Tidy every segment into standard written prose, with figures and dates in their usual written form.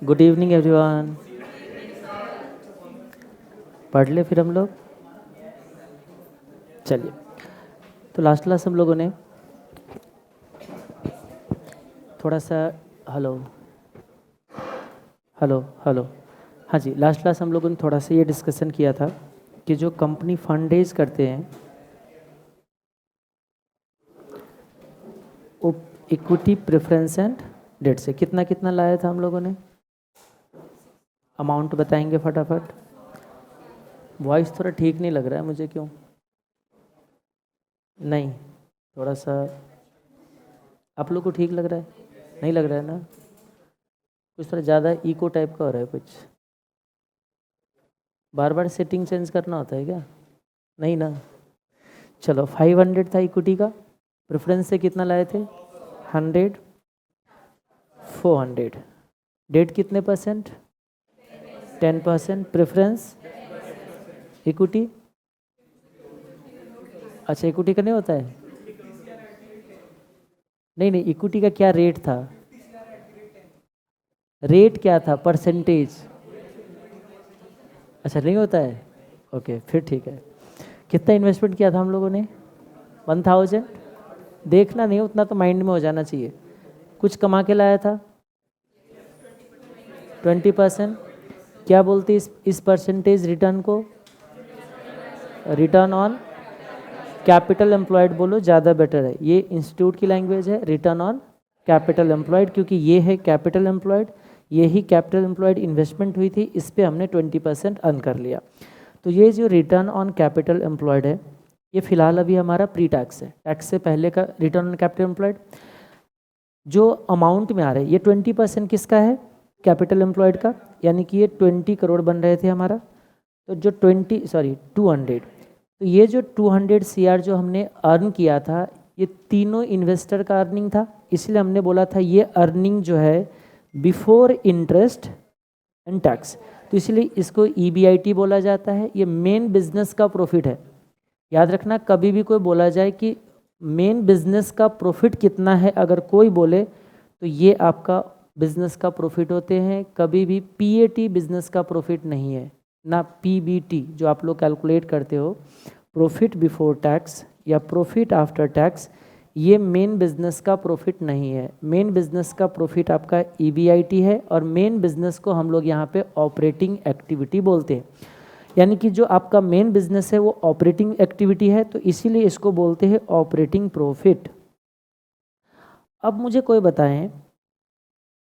Good evening everyone. पढ़ ले फिर हम लोग। चलिए, तो लास्ट क्लास हम लोगों ने थोड़ा सा हेलो हेलो हेलो हाँ जी, लास्ट क्लास हम लोगों ने थोड़ा सा ये डिस्कशन किया था कि जो कंपनी फंड रेज करते हैं वो इक्विटी प्रेफरेंस एंड डेट से कितना कितना लाया था हम लोगों ने। अमाउंट बताएंगे फटाफट। वॉइस थोड़ा ठीक नहीं लग रहा है मुझे, क्यों? नहीं, थोड़ा सा आप लोग को ठीक लग रहा है? नहीं लग रहा है ना? कुछ थोड़ा ज़्यादा इको टाइप का हो रहा है कुछ। बार बार सेटिंग चेंज करना होता है क्या? नहीं ना। चलो, 500 था इक्विटी का। प्रेफरेंस से कितना लाए थे? 100, 400। डेट कितने परसेंट? 10%। प्रेफरेंस इक्विटी, अच्छा इक्विटी का नहीं होता है। नहीं नहीं, इक्विटी का क्या रेट था? रेट क्या था? परसेंटेज। अच्छा नहीं होता है, ओके फिर ठीक है। कितना इन्वेस्टमेंट किया था हम लोगों ने? 1000। देखना नहीं, उतना तो माइंड में हो जाना चाहिए। कुछ कमा के लाया था 20%। क्या बोलते इस परसेंटेज रिटर्न को? रिटर्न ऑन कैपिटल एम्प्लॉयड बोलो, ज़्यादा बेटर है। ये इंस्टीट्यूट की लैंग्वेज है, रिटर्न ऑन कैपिटल एम्प्लॉयड, क्योंकि ये है कैपिटल एम्प्लॉयड। ये ही कैपिटल एम्प्लॉयड इन्वेस्टमेंट हुई थी, इस पे हमने 20% अर्न कर लिया। तो ये जो रिटर्न ऑन कैपिटल एम्प्लॉयड है, ये फिलहाल अभी हमारा प्री टैक्स है, टैक्स से पहले का रिटर्न ऑन कैपिटल एम्प्लॉयड। जो अमाउंट में आ रहा है ये 20% किसका है? कैपिटल एम्प्लॉयड का, यानी कि ये 20 करोड़ बन रहे थे हमारा। तो जो 200, तो ये जो 200 CR जो हमने अर्न किया था, ये तीनों इन्वेस्टर का अर्निंग था। इसलिए हमने बोला था ये अर्निंग जो है बिफोर इंटरेस्ट एंड टैक्स, तो इसलिए इसको EBIT बोला जाता है। ये मेन बिजनेस का प्रॉफिट है। याद रखना, कभी भी कोई बोला जाए कि मेन बिजनेस का प्रॉफिट कितना है, अगर कोई बोले तो ये आपका बिजनेस का प्रॉफिट होते हैं। कभी भी PAT बिजनेस का प्रॉफिट नहीं है, ना PBT जो आप लोग कैलकुलेट करते हो, प्रॉफिट बिफोर टैक्स या प्रॉफिट आफ्टर टैक्स, ये मेन बिजनेस का प्रॉफिट नहीं है। मेन बिजनेस का प्रॉफिट आपका EBIT है, और मेन बिजनेस को हम लोग यहाँ पे ऑपरेटिंग एक्टिविटी बोलते हैं। यानी कि जो आपका मेन बिजनेस है वो ऑपरेटिंग एक्टिविटी है, तो इसीलिए इसको बोलते हैं ऑपरेटिंग प्रॉफिट। अब मुझे कोई बताएं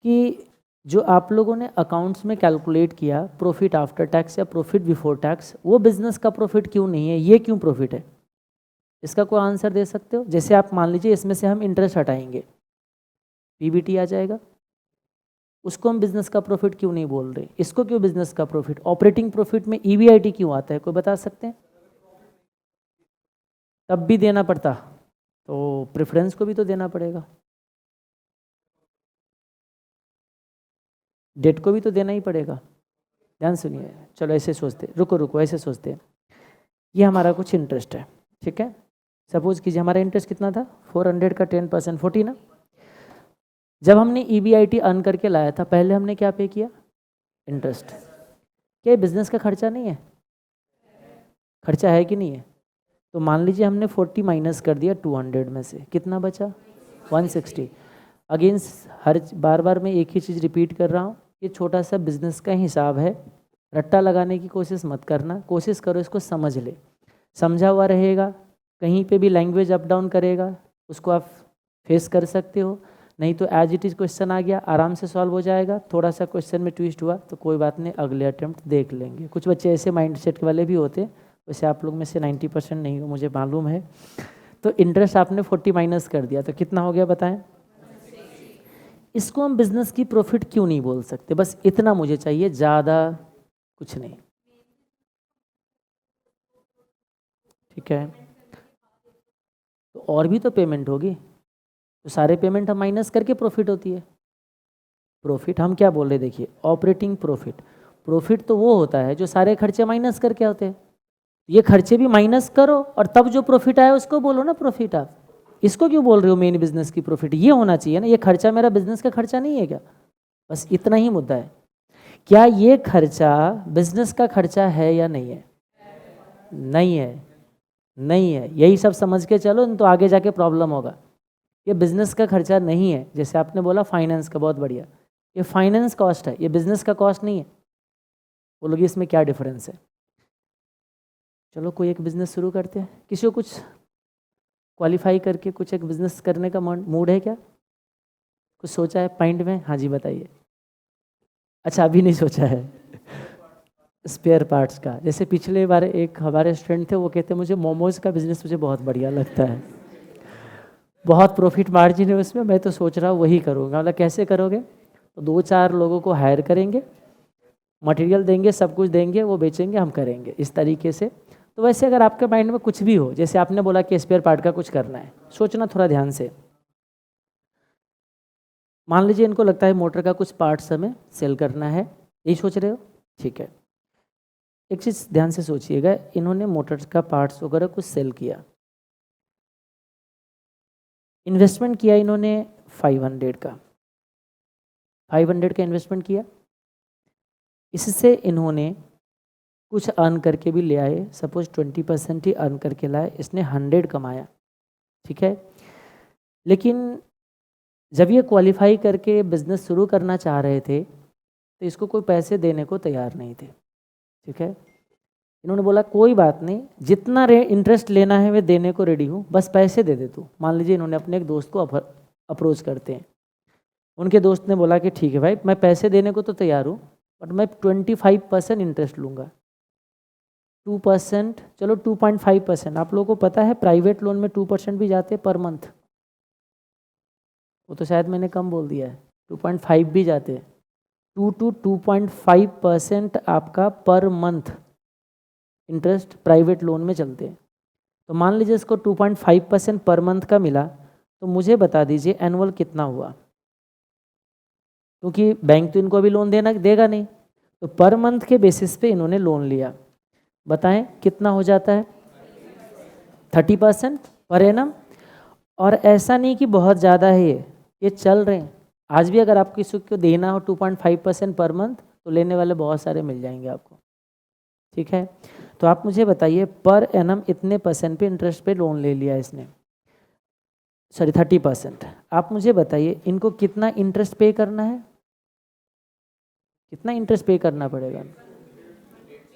कि जो आप लोगों ने अकाउंट्स में कैलकुलेट किया प्रॉफिट आफ्टर टैक्स या प्रॉफिट बिफोर टैक्स, वो बिजनेस का प्रॉफिट क्यों नहीं है? ये क्यों प्रॉफिट है? इसका कोई आंसर दे सकते हो? जैसे आप मान लीजिए इसमें से हम इंटरेस्ट हटाएंगे, PBT आ जाएगा। उसको हम बिजनेस का प्रॉफिट क्यों नहीं बोल रहे? इसको क्यों बिजनेस का प्रॉफिट? ऑपरेटिंग प्रॉफिट में EBIT क्यों आता है? कोई बता सकते हैं? तब भी देना पड़ता, तो प्रेफरेंस को भी तो देना पड़ेगा, डेट को भी तो देना ही पड़ेगा। ध्यान सुनिए, चलो ऐसे सोचते, रुको रुको ऐसे सोचते हैं। ये हमारा कुछ इंटरेस्ट है, ठीक है। सपोज कीजिए हमारा इंटरेस्ट कितना था? 400 का 10% 40 ना। जब हमने EBIT अर्न करके लाया था, पहले हमने क्या पे किया? इंटरेस्ट। क्या बिजनेस का खर्चा नहीं है? खर्चा है कि नहीं है? तो मान लीजिए हमने 40 माइनस कर दिया 200 में से, कितना बचा? 160। अगेन हर बार बार मैं एक ही चीज़ रिपीट कर रहा हूँ, ये छोटा सा बिजनेस का हिसाब है। रट्टा लगाने की कोशिश मत करना, कोशिश करो इसको समझ ले। समझा हुआ रहेगा, कहीं पे भी लैंग्वेज अप डाउन करेगा उसको आप फेस कर सकते हो, नहीं तो एज इट इज़ क्वेश्चन आ गया आराम से सॉल्व हो जाएगा। थोड़ा सा क्वेश्चन में ट्विस्ट हुआ तो कोई बात नहीं, अगले अटेम्प्ट देख लेंगे। कुछ बच्चे ऐसे माइंड सेट वाले भी होते, वैसे आप लोग में से 90% नहीं हो मुझे मालूम है। तो इंटरेस्ट आपने 40 माइनस कर दिया तो कितना हो गया बताएं? इसको हम बिजनेस की प्रॉफिट क्यों नहीं बोल सकते? बस इतना मुझे चाहिए, ज़्यादा कुछ नहीं, ठीक है। तो और भी तो पेमेंट होगी, तो सारे पेमेंट हम माइनस करके प्रॉफिट होती है। प्रॉफिट हम क्या बोल रहे, देखिए ऑपरेटिंग प्रॉफिट। प्रॉफिट तो वो होता है जो सारे खर्चे माइनस करके होते हैं। ये खर्चे भी माइनस करो और तब जो प्रॉफिट आया उसको बोलो ना प्रॉफिट। आप इसको क्यों बोल रहे हो मेन बिजनेस की प्रॉफिट? ये होना चाहिए ना, ये खर्चा मेरा बिजनेस का खर्चा नहीं है क्या? बस इतना ही मुद्दा है। क्या ये खर्चा बिजनेस का खर्चा है या नहीं है? नहीं है, नहीं है। यही सब समझ के चलो, तो आगे जाके प्रॉब्लम होगा। ये बिजनेस का खर्चा नहीं है। जैसे आपने बोला फाइनेंस का, बहुत बढ़िया, ये फाइनेंस कॉस्ट है, ये बिजनेस का कॉस्ट नहीं है। बोलोगे इसमें क्या डिफरेंस है? चलो कोई एक बिजनेस शुरू करते हैं। किसी को कुछ क्वालिफाई करके कुछ एक बिजनेस करने का मूड है क्या? कुछ सोचा है पॉइंट में? हाँ जी बताइए। अच्छा अभी नहीं सोचा है। स्पेयर पार्ट्स का, जैसे पिछले बार एक हमारे स्टूडेंट थे, वो कहते मुझे मोमोज का बिजनेस मुझे बहुत बढ़िया लगता है, बहुत प्रॉफिट मार्जिन है उसमें, मैं तो सोच रहा हूँ वही करूँगा। मतलब कैसे करोगे? तो 2-4 लोगों को हायर करेंगे, मटेरियल देंगे, सब कुछ देंगे, वो बेचेंगे, हम करेंगे इस तरीके से। तो वैसे अगर आपके माइंड में कुछ भी हो, जैसे आपने बोला कि स्पेयर पार्ट का कुछ करना है, सोचना थोड़ा ध्यान से। मान लीजिए इनको लगता है मोटर का कुछ पार्ट्स हमें सेल करना है, यही सोच रहे हो, ठीक है। एक चीज़ ध्यान से सोचिएगा, इन्होंने मोटर का पार्ट्स वगैरह कुछ सेल किया, इन्वेस्टमेंट किया इन्होंने 500 का, 500 का इन्वेस्टमेंट किया। इससे इन्होंने कुछ अर्न करके भी ले आए, सपोज 20% ही अर्न करके लाए, इसने 100 कमाया, ठीक है। लेकिन जब ये क्वालिफाई करके बिजनेस शुरू करना चाह रहे थे तो इसको कोई पैसे देने को तैयार नहीं थे, ठीक है। इन्होंने बोला कोई बात नहीं, जितना इंटरेस्ट लेना है मैं देने को रेडी हूँ, बस पैसे दे दे तू। मान लीजिए इन्होंने अपने एक दोस्त को अप्रोच करते हैं, उनके दोस्त ने बोला कि ठीक है भाई, मैं पैसे देने को तो तैयार हूँ, बट मैं 25% इंटरेस्ट लूँगा। 2%, चलो 2.5%। आप लोगों को पता है प्राइवेट लोन में 2% भी जाते हैं पर मंथ, वो तो शायद मैंने कम बोल दिया है, 2.5 भी जाते हैं। 2 to 2.5% आपका per month interest private loan में चलते हैं। तो मान लीजिए इसको 2.5% पर मंथ का मिला, तो मुझे बता दीजिए एनुअल कितना हुआ, क्योंकि बैंक तो इनको अभी लोन देगा नहीं, तो पर मंथ के बेसिस पे इन्होंने लोन लिया। बताएं कितना हो जाता है? 30% पर एनम। और ऐसा नहीं कि बहुत ज़्यादा है, ये चल रहे हैं। आज भी अगर आपको किसी को देना हो 2.5% पर मंथ, तो लेने वाले बहुत सारे मिल जाएंगे आपको, ठीक है। तो आप मुझे बताइए पर एनम इतने परसेंट पे इंटरेस्ट पे लोन ले लिया इसने, सॉरी 30%। आप मुझे बताइए इनको कितना इंटरेस्ट पे करना है? कितना इंटरेस्ट पे करना पड़ेगा?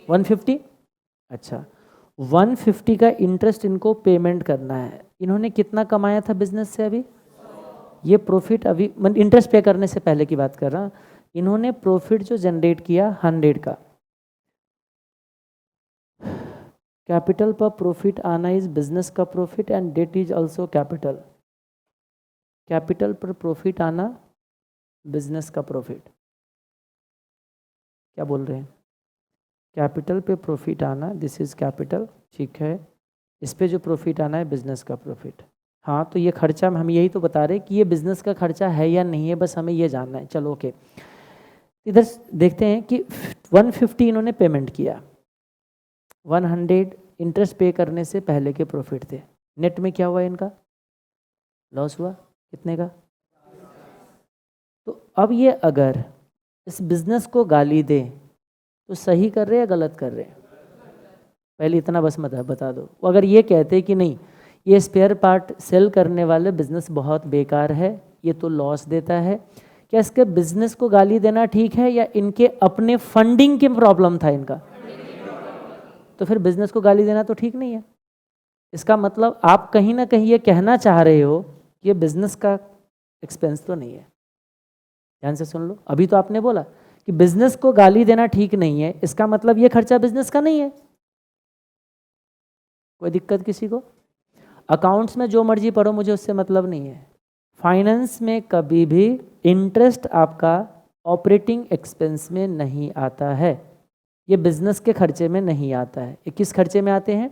150। अच्छा 150 का इंटरेस्ट इनको पेमेंट करना है। इन्होंने कितना कमाया था बिजनेस से अभी? ये प्रॉफिट अभी इंटरेस्ट पे करने से पहले की बात कर रहा हूँ। इन्होंने प्रॉफिट जो जनरेट किया 100 का, कैपिटल पर प्रॉफिट आना इज बिजनेस का profit and debt is also capital. Capital पर प्रॉफिट आना बिजनेस का प्रॉफिट, क्या बोल रहे हैं? कैपिटल पे प्रॉफिट आना, दिस इज कैपिटल, ठीक है। इस पे जो प्रॉफिट आना है बिजनेस का प्रॉफिट। हाँ तो ये खर्चा हम यही तो बता रहे हैं कि ये बिजनेस का खर्चा है या नहीं है, बस हमें ये जानना है। चलो ओके, इधर देखते हैं कि 150 इन्होंने पेमेंट किया, 100 इंटरेस्ट पे करने से पहले के प्रॉफिट थे। नेट में क्या हुआ इनका? लॉस हुआ। कितने का? तो अब ये अगर इस बिजनेस को गाली दे तो सही कर रहे हैं या गलत कर रहे हैं? पहले इतना बस मत बता दो। अगर ये कहते कि नहीं ये स्पेयर पार्ट सेल करने वाले बिजनेस बहुत बेकार है, ये तो लॉस देता है, क्या इसके बिजनेस को गाली देना ठीक है या इनके अपने फंडिंग के प्रॉब्लम था इनका? तो फिर बिजनेस को गाली देना तो ठीक नहीं है। इसका मतलब आप कहीं ना कहीं ये कहना चाह रहे हो कि ये बिजनेस का एक्सपेंस तो नहीं है। ध्यान से सुन लो, अभी तो आपने बोला कि बिजनेस को गाली देना ठीक नहीं है, इसका मतलब ये खर्चा बिजनेस का नहीं है। कोई दिक्कत किसी को? अकाउंट्स में जो मर्जी पढ़ो, मुझे उससे मतलब नहीं है। फाइनेंस में कभी भी इंटरेस्ट आपका ऑपरेटिंग एक्सपेंस में नहीं आता है, ये बिजनेस के खर्चे में नहीं आता है। ये किस खर्चे में आते हैं?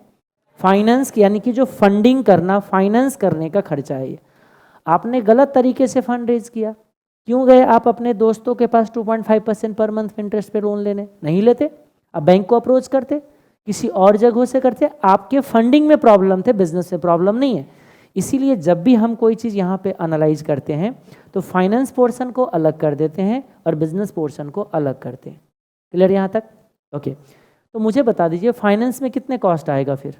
फाइनेंस, यानी कि जो फंडिंग करना, फाइनेंस करने का खर्चा है ये। आपने गलत तरीके से फंड रेज किया, क्यों गए आप अपने दोस्तों के पास 2.5% पर मंथ इंटरेस्ट पे लोन लेने? नहीं लेते, अब बैंक को अप्रोच करते, किसी और जगह से करते। आपके फंडिंग में प्रॉब्लम थे, बिजनेस में प्रॉब्लम नहीं है। इसीलिए जब भी हम कोई चीज़ यहाँ पे एनालाइज करते हैं तो फाइनेंस पोर्शन को अलग कर देते हैं और बिजनेस पोर्शन को अलग करते हैं। क्लियर यहाँ तक? ओके, तो मुझे बता दीजिए फाइनेंस में कितने कॉस्ट आएगा फिर?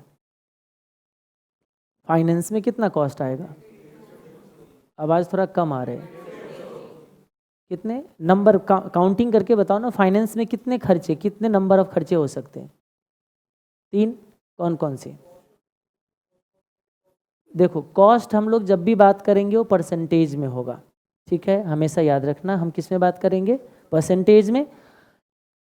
फाइनेंस में कितना कॉस्ट आएगा? आवाज़ थोड़ा कम आ रहे हैं। कितने नंबर काउंटिंग करके बताओ ना, फाइनेंस में कितने खर्चे, कितने नंबर ऑफ खर्चे हो सकते हैं? 3। कौन कौन से? देखो, कॉस्ट हम लोग जब भी बात करेंगे वो परसेंटेज में होगा, ठीक है, हमेशा याद रखना। हम किस में बात करेंगे? परसेंटेज में।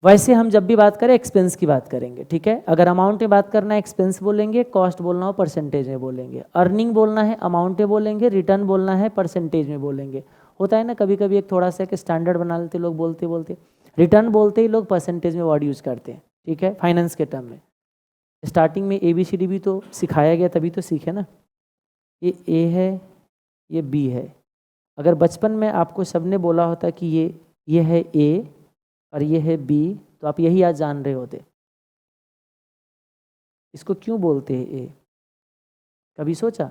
वैसे हम जब भी बात करें एक्सपेंस की बात करेंगे, ठीक है। अगर अमाउंट में बात करना है एक्सपेंस बोलेंगे, कॉस्ट बोलना हो परसेंटेज में बोलेंगे, अर्निंग बोलना है अमाउंट में बोलेंगे, रिटर्न बोलना है परसेंटेज में बोलेंगे। होता है ना कभी कभी एक थोड़ा सा स्टैंडर्ड बना लेते लोग, बोलते बोलते रिटर्न बोलते ही लोग परसेंटेज में वर्ड यूज़ करते हैं, ठीक है, फाइनेंस के टर्म में। स्टार्टिंग में ABCD भी तो सिखाया गया, तभी तो सीखे ना। ये A है, ये B है। अगर बचपन में आपको सबने बोला होता कि ये है A और ये है B, तो आप यही आज जान रहे होते। इसको क्यों बोलते हैं A? कभी सोचा?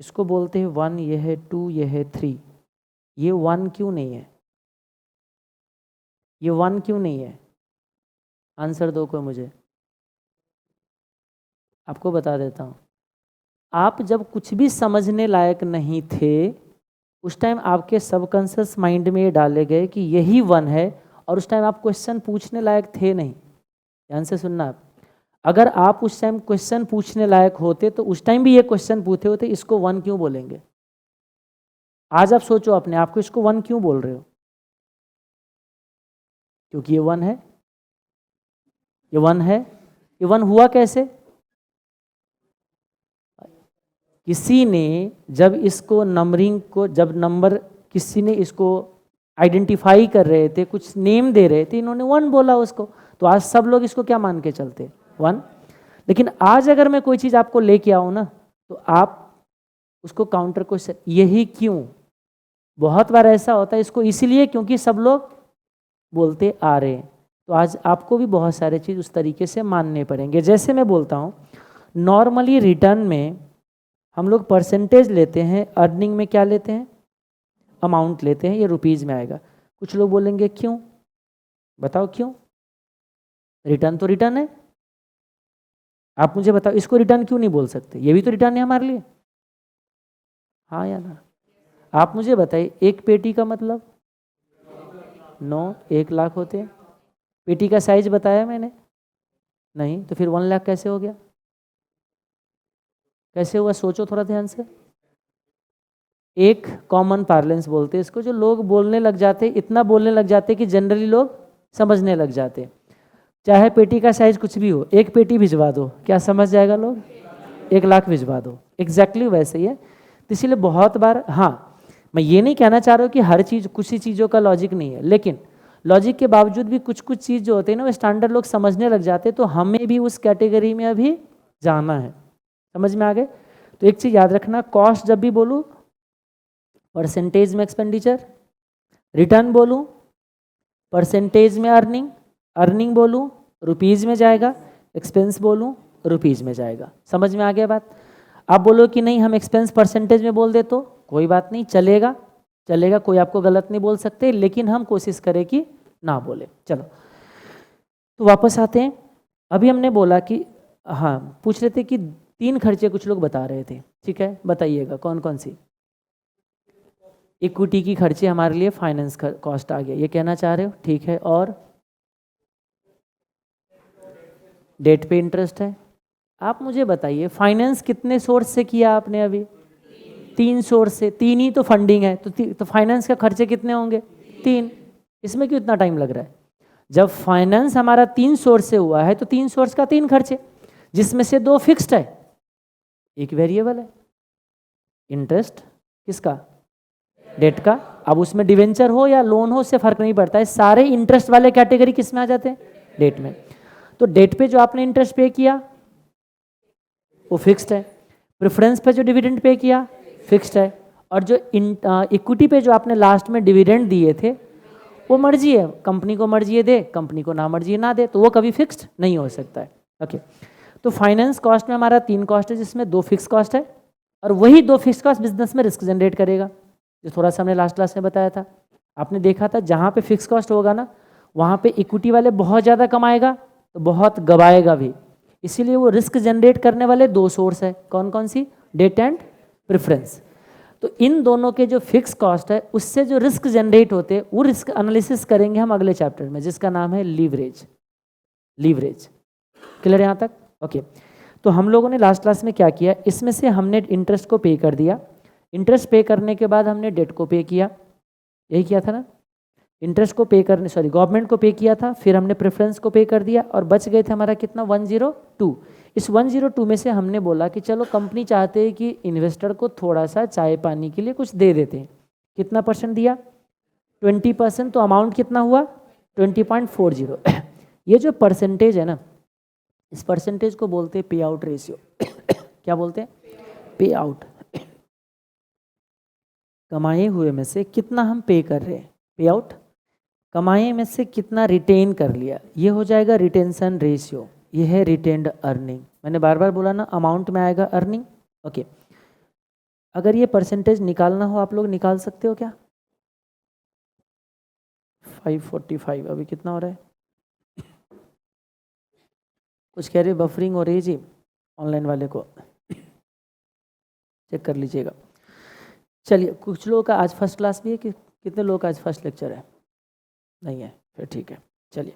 इसको बोलते हैं 1, ये है 2, ये है 3। ये 1 क्यों नहीं है? ये 1 क्यों नहीं है? आंसर दो कोई मुझे। आपको बता देता हूँ। आप जब कुछ भी समझने लायक नहीं थे उस टाइम आपके सबकॉन्शियस माइंड में ये डाले गए कि यही 1 है, और उस टाइम आप क्वेश्चन पूछने लायक थे नहीं। ध्यान से सुनना आप। अगर आप उस टाइम क्वेश्चन पूछने लायक होते तो उस टाइम भी ये क्वेश्चन पूछे होते, इसको 1 क्यों बोलेंगे? आज आप सोचो अपने आप को, इसको 1 क्यों बोल रहे हो? क्योंकि ये 1 है, ये 1 है। ये 1 हुआ कैसे? किसी ने जब इसको नंबरिंग को, जब नंबर किसी ने इसको आइडेंटिफाई कर रहे थे, कुछ नेम दे रहे थे, इन्होंने 1 बोला उसको, तो आज सब लोग इसको क्या मान के चलते? 1। लेकिन आज अगर मैं कोई चीज़ आपको लेके आऊँ ना, तो आप उसको काउंटर क्वेश्चन, यही क्यों? बहुत बार ऐसा होता है, इसको इसीलिए क्योंकि सब लोग बोलते आ रहे हैं। तो आज आपको भी बहुत सारे चीज़ उस तरीके से मानने पड़ेंगे। जैसे मैं बोलता हूँ, नॉर्मली रिटर्न में हम लोग परसेंटेज लेते हैं, अर्निंग में क्या लेते हैं? अमाउंट लेते हैं, ये रुपीज़ में आएगा। कुछ लोग बोलेंगे क्यों? बताओ क्यों? रिटर्न तो रिटर्न है। आप मुझे बताओ, इसको रिटर्न क्यों नहीं बोल सकते? ये भी तो रिटर्न है हमारे लिए, हाँ या ना? आप मुझे बताइए, एक पेटी का मतलब 9, 1 लाख होते हैं। पेटी का साइज बताया मैंने? नहीं, तो फिर 1 लाख कैसे हो गया? कैसे हुआ? सोचो थोड़ा ध्यान से। एक कॉमन पार्लेंस बोलते हैं इसको, जो लोग बोलने लग जाते, इतना बोलने लग जाते कि जनरली लोग समझने लग जाते। चाहे पेटी का साइज कुछ भी हो, एक पेटी भिजवा दो, क्या समझ जाएगा लोग? 1 लाख भिजवा दो। एग्जैक्टली वैसे ही है। तो इसीलिए बहुत बार, हाँ, मैं ये नहीं कहना चाह रहा हूँ कि हर चीज़, कुछ ही चीज़ों का लॉजिक नहीं है, लेकिन लॉजिक के बावजूद भी कुछ कुछ चीज़ जो होते हैं ना, वो स्टैंडर्ड लोग समझने लग जाते, तो हमें भी उस कैटेगरी में अभी जाना है। समझ में आ गए? तो एक चीज़ याद रखना, कॉस्ट जब भी बोलूँ परसेंटेज में एक्सपेंडिचर, रिटर्न बोलूँ परसेंटेज में अर्निंग, अर्निंग बोलूँ रुपीज़ में जाएगा, एक्सपेंस बोलूँ रुपीज़ में जाएगा। समझ में आ गया बात? आप बोलो कि नहीं हम एक्सपेंस परसेंटेज में बोल दे, तो कोई बात नहीं, चलेगा चलेगा, कोई आपको गलत नहीं बोल सकते, लेकिन हम कोशिश करें कि ना बोले। चलो, तो वापस आते हैं। अभी हमने बोला कि, हाँ, पूछ रहे थे कि 3 खर्चे कुछ लोग बता रहे थे, ठीक है, बताइएगा कौन कौन सी? इक्विटी की खर्चे हमारे लिए फाइनेंस कॉस्ट आ गया, ये कहना चाह रहे हो, ठीक है। और डेट पे इंटरेस्ट है। आप मुझे बताइए, फाइनेंस कितने सोर्स से किया आपने? अभी 3 सोर्स से, 3 ही तो फंडिंग है, तो फाइनेंस का खर्चे कितने होंगे? 3। इसमें क्यों इतना टाइम लग रहा है? जब फाइनेंस हमारा 3 सोर्स से हुआ है तो 3 सोर्स का 3 खर्चे, जिसमें से 2 फिक्स्ड है, 1 वेरिएबल है। इंटरेस्ट किसका? डेट का। अब उसमें डिवेंचर हो या लोन हो, उससे फर्क नहीं पड़ता है, सारे इंटरेस्ट वाले कैटेगरी किस में आ जाते हैं? डेट में। तो डेट पे जो आपने इंटरेस्ट पे किया वो फिक्स्ड है, प्रेफरेंस पे जो डिविडेंड पे किया फिक्स्ड है, और जो इक्विटी पे जो आपने लास्ट में डिविडेंड दिए थे वो मर्जी है, कंपनी को मर्जी है दे, कंपनी को ना मर्जी है ना दे, तो वो कभी फिक्स्ड नहीं हो सकता है। ओके, तो फाइनेंस कॉस्ट में हमारा 3 कॉस्ट है जिसमें 2 फिक्स कॉस्ट है, और वही 2 फिक्स कॉस्ट बिजनेस में रिस्क जनरेट करेगा, जो थोड़ा सा हमने लास्ट क्लास में बताया था। आपने देखा था जहाँ पे फिक्स कॉस्ट होगा ना, वहाँ पे इक्विटी वाले बहुत ज़्यादा कमाएगा तो बहुत गवाएगा भी, इसीलिए वो रिस्क जनरेट करने वाले 2 सोर्स है। कौन कौन सी? Date and preference. तो इन दोनों के जो फिक्स कॉस्ट है उससे जो रिस्क जनरेट होते हैं वो रिस्क एनालिसिस करेंगे हम अगले चैप्टर में, जिसका नाम है लीवरेज। लीवरेज क्लियर यहाँ तक? ओके। तो हम लोगों ने लास्ट क्लास में क्या किया, इसमें से हमने इंटरेस्ट को पे कर दिया, इंटरेस्ट पे करने के बाद हमने डेट को पे किया, यही किया था ना? इंटरेस्ट को पे करने, सॉरी गवर्नमेंट को पे किया था, फिर हमने प्रेफरेंस को पे कर दिया और बच गए थे हमारा कितना, 102। इस 102 में से हमने बोला कि चलो कंपनी चाहते हैं कि इन्वेस्टर को थोड़ा सा चाय पानी के लिए कुछ दे देते हैं। कितना परसेंट दिया? 20%। तो अमाउंट कितना हुआ? 20.40। ये जो परसेंटेज है ना, इस परसेंटेज को बोलते हैं पे आउट रेशियो। क्या बोलते हैं? पे आउट। कमाए हुए में से कितना हम पे कर रहे हैं, पे आउट। कमाए में से कितना रिटेन कर लिया, ये हो जाएगा रिटेंशन रेशियो। ये है रिटेन्ड अर्निंग। मैंने बार बार बोला ना, अमाउंट में आएगा अर्निंग। ओके। अगर ये परसेंटेज निकालना हो आप लोग निकाल सकते हो क्या? 545। अभी कितना हो रहा है? कुछ कह रहे बफरिंग हो रही है जी, ऑनलाइन वाले को चेक कर लीजिएगा। चलिए, कुछ लोगों का आज फर्स्ट क्लास भी है कि कितने लोगों का आज फर्स्ट लेक्चर है? नहीं है, फिर ठीक है। चलिए,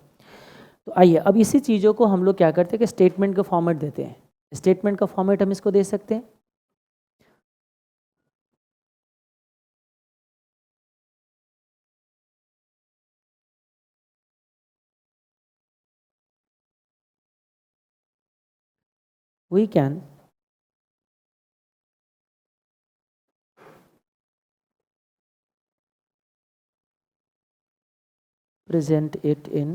तो आइए अब इसी चीज़ों को हम लोग क्या करते हैं कि स्टेटमेंट का फॉर्मेट देते हैं। स्टेटमेंट का फॉर्मेट हम इसको दे सकते हैं। We can present it in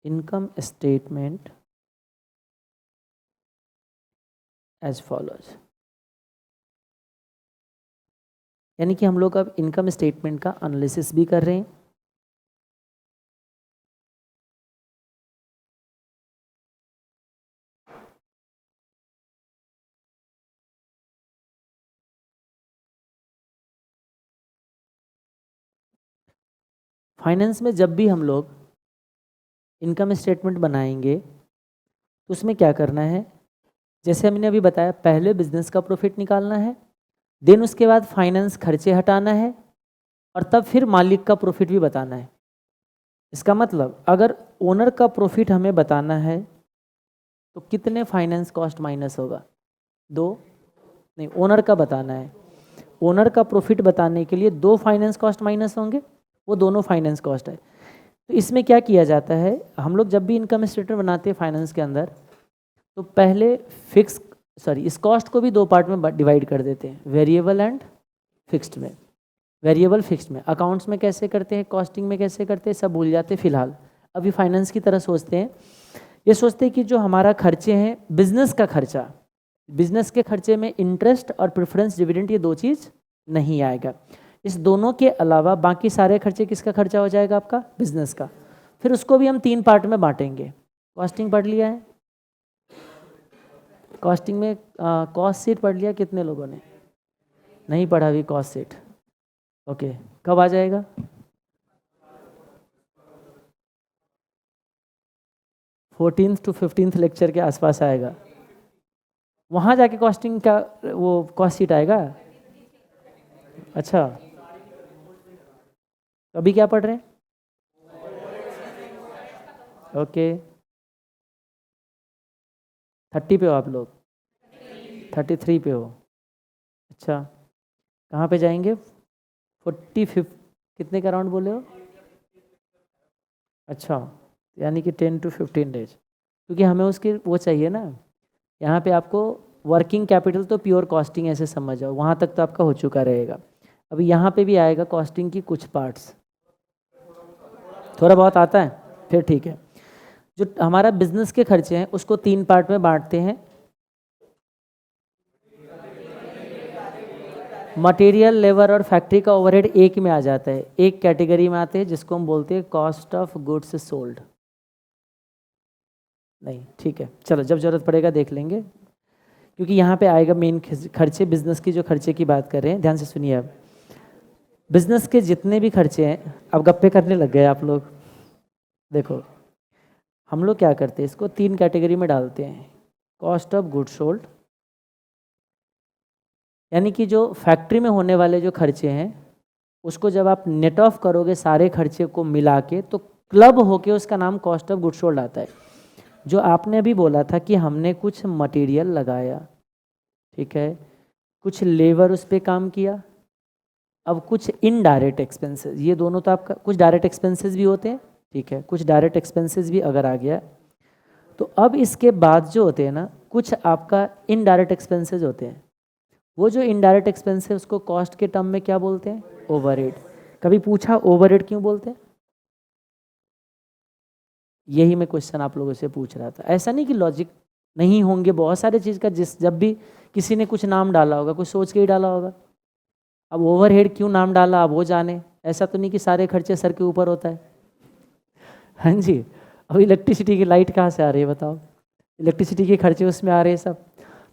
income statement as follows। यानी कि हम लोग अब इनकम स्टेटमेंट का एनालिसिस भी कर रहे हैं। फाइनेंस में जब भी हम लोग इनकम स्टेटमेंट बनाएंगे तो उसमें क्या करना है, जैसे हमने अभी बताया, पहले बिजनेस का प्रॉफिट निकालना है, देन उसके बाद फाइनेंस खर्चे हटाना है, और तब फिर मालिक का प्रॉफिट भी बताना है। इसका मतलब अगर ओनर का प्रॉफिट हमें बताना है तो कितने फाइनेंस कॉस्ट माइनस होगा? 2 नहीं, ओनर का बताना है। ओनर का प्रॉफिट बताने के लिए 2 फाइनेंस कॉस्ट माइनस होंगे, वो दोनों फाइनेंस कॉस्ट है। तो इसमें क्या किया जाता है, हम लोग जब भी इनकम स्टेटमेंट बनाते हैं फाइनेंस के अंदर, तो पहले इस कॉस्ट को भी 2 पार्ट में डिवाइड कर देते हैं, वेरिएबल एंड फिक्स्ड में। वेरिएबल फिक्स्ड में अकाउंट्स में कैसे करते हैं, कॉस्टिंग में कैसे करते हैं, सब भूल जाते हैं फिलहाल। अभी फाइनेंस की तरह सोचते हैं, ये सोचते हैं कि जो हमारा खर्चे हैं, बिजनेस का खर्चा, बिजनेस के खर्चे में इंटरेस्ट और प्रेफरेंस डिविडेंड, ये 2 चीज़ नहीं आएगा। इस दोनों के अलावा बाकी सारे खर्चे किसका खर्चा हो जाएगा? आपका बिजनेस का। फिर उसको भी हम 3 पार्ट में बांटेंगे। कॉस्टिंग पढ़ लिया है? कॉस्टिंग में कॉस्ट शीट पढ़ लिया कितने लोगों ने? नहीं पढ़ा अभी कॉस्ट शीट। ओके, कब आ जाएगा? फोर्टीन टू 15 लेक्चर के आसपास आएगा। वहाँ जाके कॉस्टिंग का वो कॉस्ट शीट आएगा। अच्छा, तो अभी क्या पढ़ रहे हैं? ओके, 30 पे हो आप लोग? 33 पे हो? अच्छा, कहाँ पे जाएंगे? 45 कितने का राउंड बोले हो? अच्छा, यानी कि 10 to 15 डेज, क्योंकि हमें उसकी वो चाहिए ना। यहाँ पे आपको वर्किंग कैपिटल तो प्योर कॉस्टिंग ऐसे समझ जाओ, वहाँ तक तो आपका हो चुका रहेगा। अभी यहाँ पे भी आएगा कॉस्टिंग की कुछ पार्ट्स, थोड़ा बहुत आता है, फिर ठीक है। जो हमारा बिजनेस के खर्चे हैं उसको 3 पार्ट में बांटते हैं। मटेरियल, लेबर और फैक्ट्री का ओवरहेड एक में आ जाता है, एक कैटेगरी में आते हैं जिसको हम बोलते हैं कॉस्ट ऑफ गुड्स सोल्ड। नहीं, ठीक है, चलो जब ज़रूरत पड़ेगा देख लेंगे, क्योंकि यहाँ पे आएगा मेन खर्चे, बिजनेस की जो खर्चे की बात कर रहे हैं, ध्यान से सुनिए। अब बिजनेस के जितने भी खर्चे हैं, अब गप्पे करने लग गए आप लोग। देखो हम लोग क्या करते हैं, इसको 3 कैटेगरी में डालते हैं। कॉस्ट ऑफ गुड्स सोल्ड, यानी कि जो फैक्ट्री में होने वाले जो खर्चे हैं उसको जब आप नेट ऑफ करोगे सारे खर्चे को मिला के, तो क्लब होके उसका नाम कॉस्ट ऑफ गुड्स सोल्ड आता है। जो आपने अभी बोला था कि हमने कुछ मटेरियल लगाया, ठीक है, कुछ लेबर उस पर काम किया, अब कुछ इनडायरेक्ट एक्सपेंसेस, ये दोनों तो आपका, कुछ डायरेक्ट एक्सपेंसेस भी होते हैं, ठीक है, कुछ डायरेक्ट एक्सपेंसेस भी अगर आ गया, तो अब इसके बाद जो होते हैं ना, कुछ आपका इनडायरेक्ट एक्सपेंसेस होते हैं। वो जो इनडायरेक्ट एक्सपेंस है उसको कॉस्ट के टर्म में क्या बोलते हैं? ओवरहेड। कभी पूछा ओवरहेड क्यों बोलते हैं? यही मैं क्वेश्चन आप लोगों से पूछ रहा था। ऐसा नहीं कि लॉजिक नहीं होंगे, बहुत सारे चीज़ का, जब भी किसी ने कुछ नाम डाला होगा, कुछ सोच के ही डाला होगा। अब ओवरहेड क्यों नाम डाला अब वो जाने, ऐसा तो नहीं कि सारे खर्चे सर के ऊपर होता है। हाँ जी, अब इलेक्ट्रिसिटी की लाइट कहाँ से आ रही है बताओ, इलेक्ट्रिसिटी के खर्चे उसमें आ रहे हैं सब।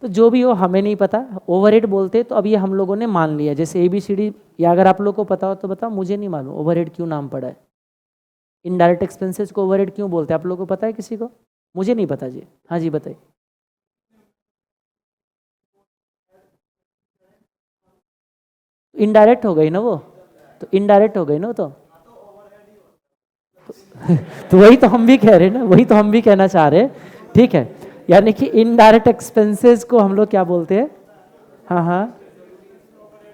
तो जो भी हो हमें नहीं पता, ओवरहेड बोलते। तो अब ये हम लोगों ने मान लिया, जैसे ABCD, या अगर आप लोग को पता हो तो बताओ, मुझे नहीं मालूम ओवरहेड क्यों नाम पड़ा है। इनडायरेक्ट एक्सपेंसेस को ओवरहेड क्यों बोलते हैं, आप लोगों को पता है किसी को? मुझे नहीं पता जी। हाँ जी बताइए। इनडायरेक्ट हो गई ना वो, तो इनडायरेक्ट हो गई ना तो तो वही तो हम भी कह रहे हैं ना, वही तो हम भी कहना चाह रहे हैं, ठीक है। यानी कि इनडायरेक्ट एक्सपेंसेस को हम लोग क्या बोलते हैं? हाँ हाँ,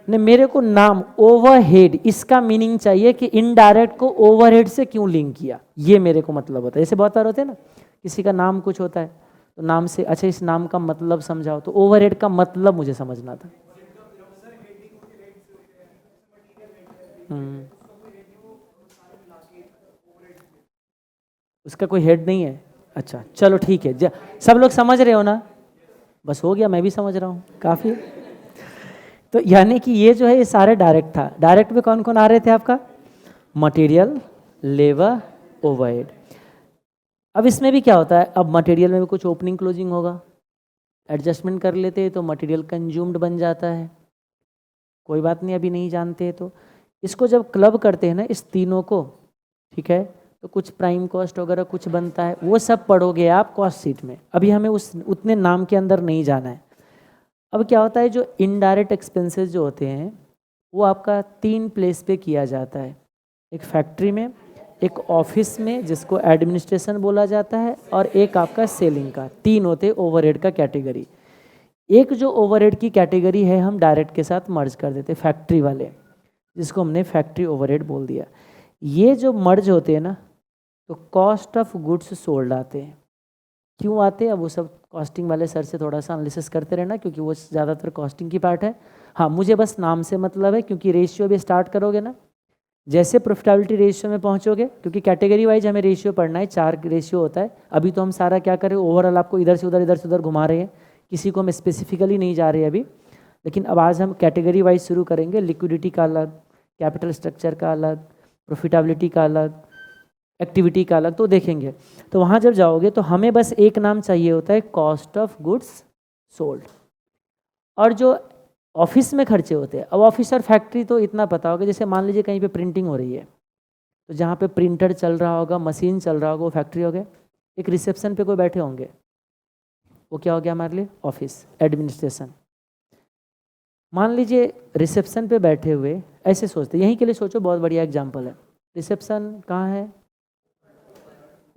नहीं मेरे को नाम ओवरहेड, इसका मीनिंग चाहिए कि इनडायरेक्ट को ओवरहेड से क्यों लिंक किया, ये मेरे को मतलब होता है। जैसे बहुत बार होते हैं ना, किसी का नाम कुछ होता है तो नाम से, अच्छा इस नाम का मतलब समझाओ, तो ओवरहेड का मतलब मुझे समझना था। उसका कोई हेड नहीं है? अच्छा चलो ठीक है, सब लोग समझ रहे हो ना? बस हो गया, मैं भी समझ रहा हूँ, काफ़ी। तो यानी कि ये जो है ये सारे डायरेक्ट था। डायरेक्ट में कौन कौन आ रहे थे आपका? Material, labour, overhead. अब इसमें भी क्या होता है, अब मटेरियल में भी कुछ ओपनिंग क्लोजिंग होगा, एडजस्टमेंट कर लेते हैं तो मटेरियल कंज्यूम्ड बन जाता है। कोई बात नहीं, अभी नहीं जानते तो इसको जब क्लब करते हैं ना इस तीनों को, ठीक है, तो कुछ प्राइम कॉस्ट वगैरह कुछ बनता है, वो सब पढ़ोगे आप कॉस्ट शीट में। अभी हमें उस उतने नाम के अंदर नहीं जाना है। अब क्या होता है, जो इनडायरेक्ट एक्सपेंसेस जो होते हैं वो आपका 3 प्लेस पे किया जाता है, एक फैक्ट्री में, एक ऑफिस में जिसको एडमिनिस्ट्रेशन बोला जाता है, और एक आपका सेलिंग का। 3 होते ओवरहेड का कैटेगरी। एक जो ओवरहेड की कैटेगरी है हम डायरेक्ट के साथ मर्ज कर देते, फैक्ट्री वाले, जिसको हमने फैक्ट्री ओवरहेड बोल दिया। ये जो मर्ज होते हैं ना, तो कॉस्ट ऑफ गुड्स सोल्ड आते हैं। क्यों आते हैं, अब वो सब कॉस्टिंग वाले सर से थोड़ा सा एनालिसिस करते रहना, क्योंकि वो ज़्यादातर कॉस्टिंग की पार्ट है। हाँ, मुझे बस नाम से मतलब है, क्योंकि रेशियो भी स्टार्ट करोगे ना, जैसे प्रॉफिटेबिलिटी रेशियो में पहुंचोगे, क्योंकि कैटेगरी वाइज हमें रेशियो पढ़ना है, 4 रेशियो होता है। अभी तो हम सारा क्या करें, ओवरऑल आपको इधर से उधर घुमा रहे हैं, किसी को हम स्पेसिफिकली नहीं जा रहे अभी। लेकिन अब आज हम कैटेगरी वाइज शुरू करेंगे। लिक्विडिटी का अलग, कैपिटल स्ट्रक्चर का अलग, प्रॉफिटेबिलिटी का अलग, एक्टिविटी का अलग, तो देखेंगे। तो वहाँ जब जाओगे तो हमें बस एक नाम चाहिए होता है, कॉस्ट ऑफ गुड्स सोल्ड। और जो ऑफिस में खर्चे होते हैं, अब ऑफिस और फैक्ट्री तो इतना पता होगा, जैसे मान लीजिए कहीं पे प्रिंटिंग हो रही है, तो जहाँ पे प्रिंटर चल रहा होगा, मशीन चल रहा होगा, वो फैक्ट्री हो गया। एक रिसेप्शन पे कोई बैठे होंगे, वो क्या हो गया हमारे लिए? Office, administration. मान लीजिए रिसेप्शन पे बैठे हुए, ऐसे सोचते, यहीं के लिए सोचो, बहुत बढ़िया एग्जाम्पल है। रिसेप्शन कहाँ है?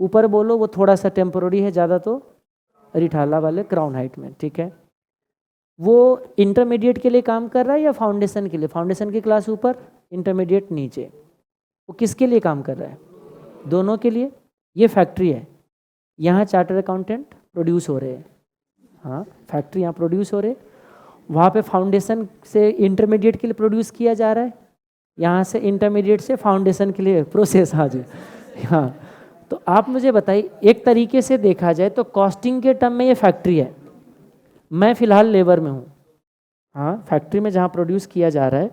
ऊपर बोलो, वो थोड़ा सा टेम्पोररी है, ज़्यादा तो रिठाला वाले क्राउन हाइट में, ठीक है। वो इंटरमीडिएट के लिए काम कर रहा है या फाउंडेशन के लिए? फाउंडेशन की क्लास ऊपर, इंटरमीडिएट नीचे। वो किसके लिए काम कर रहा है? दोनों के लिए। ये फैक्ट्री है, यहाँ चार्टर अकाउंटेंट प्रोड्यूस हो रहे हैं, हाँ फैक्ट्री यहाँ प्रोड्यूस हो रहे, वहाँ पे फाउंडेशन से इंटरमीडिएट के लिए प्रोड्यूस किया जा रहा है, यहाँ से इंटरमीडिएट से फाउंडेशन के लिए प्रोसेस। हाँ जी, हाँ। तो आप मुझे बताइए, एक तरीके से देखा जाए तो कॉस्टिंग के टर्म में ये फैक्ट्री है, मैं फ़िलहाल लेबर में हूँ, हाँ फैक्ट्री में जहाँ प्रोड्यूस किया जा रहा है,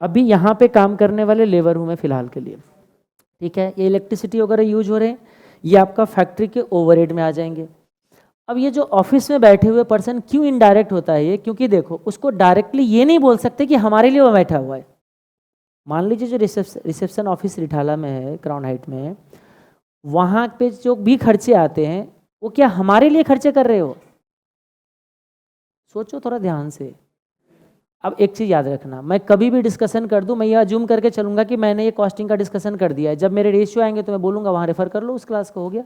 अभी यहाँ पे काम करने वाले लेबर हूँ मैं फ़िलहाल के लिए, ठीक है। ये इलेक्ट्रिसिटी वगैरह यूज हो रहे हैं, ये आपका फैक्ट्री के ओवरहेड में आ जाएंगे। अब ये जो ऑफिस में बैठे हुए पर्सन क्यों इनडायरेक्ट होता है ये, क्योंकि देखो उसको डायरेक्टली ये नहीं बोल सकते कि हमारे लिए वो बैठा हुआ है। मान लीजिए जो रिसेप्शन ऑफिस रिठाला में है, क्राउन हाइट में है, वहाँ पे जो भी खर्चे आते हैं वो क्या हमारे लिए खर्चे कर रहे हो? सोचो थोड़ा ध्यान से। अब एक चीज़ याद रखना, मैं कभी भी डिस्कशन कर दूं, मैं ये अज्यूम करके चलूंगा कि मैंने ये कॉस्टिंग का डिस्कशन कर दिया है, जब मेरे रेशियो आएंगे तो मैं बोलूँगा वहाँ रेफर कर लो उस क्लास को, हो गया।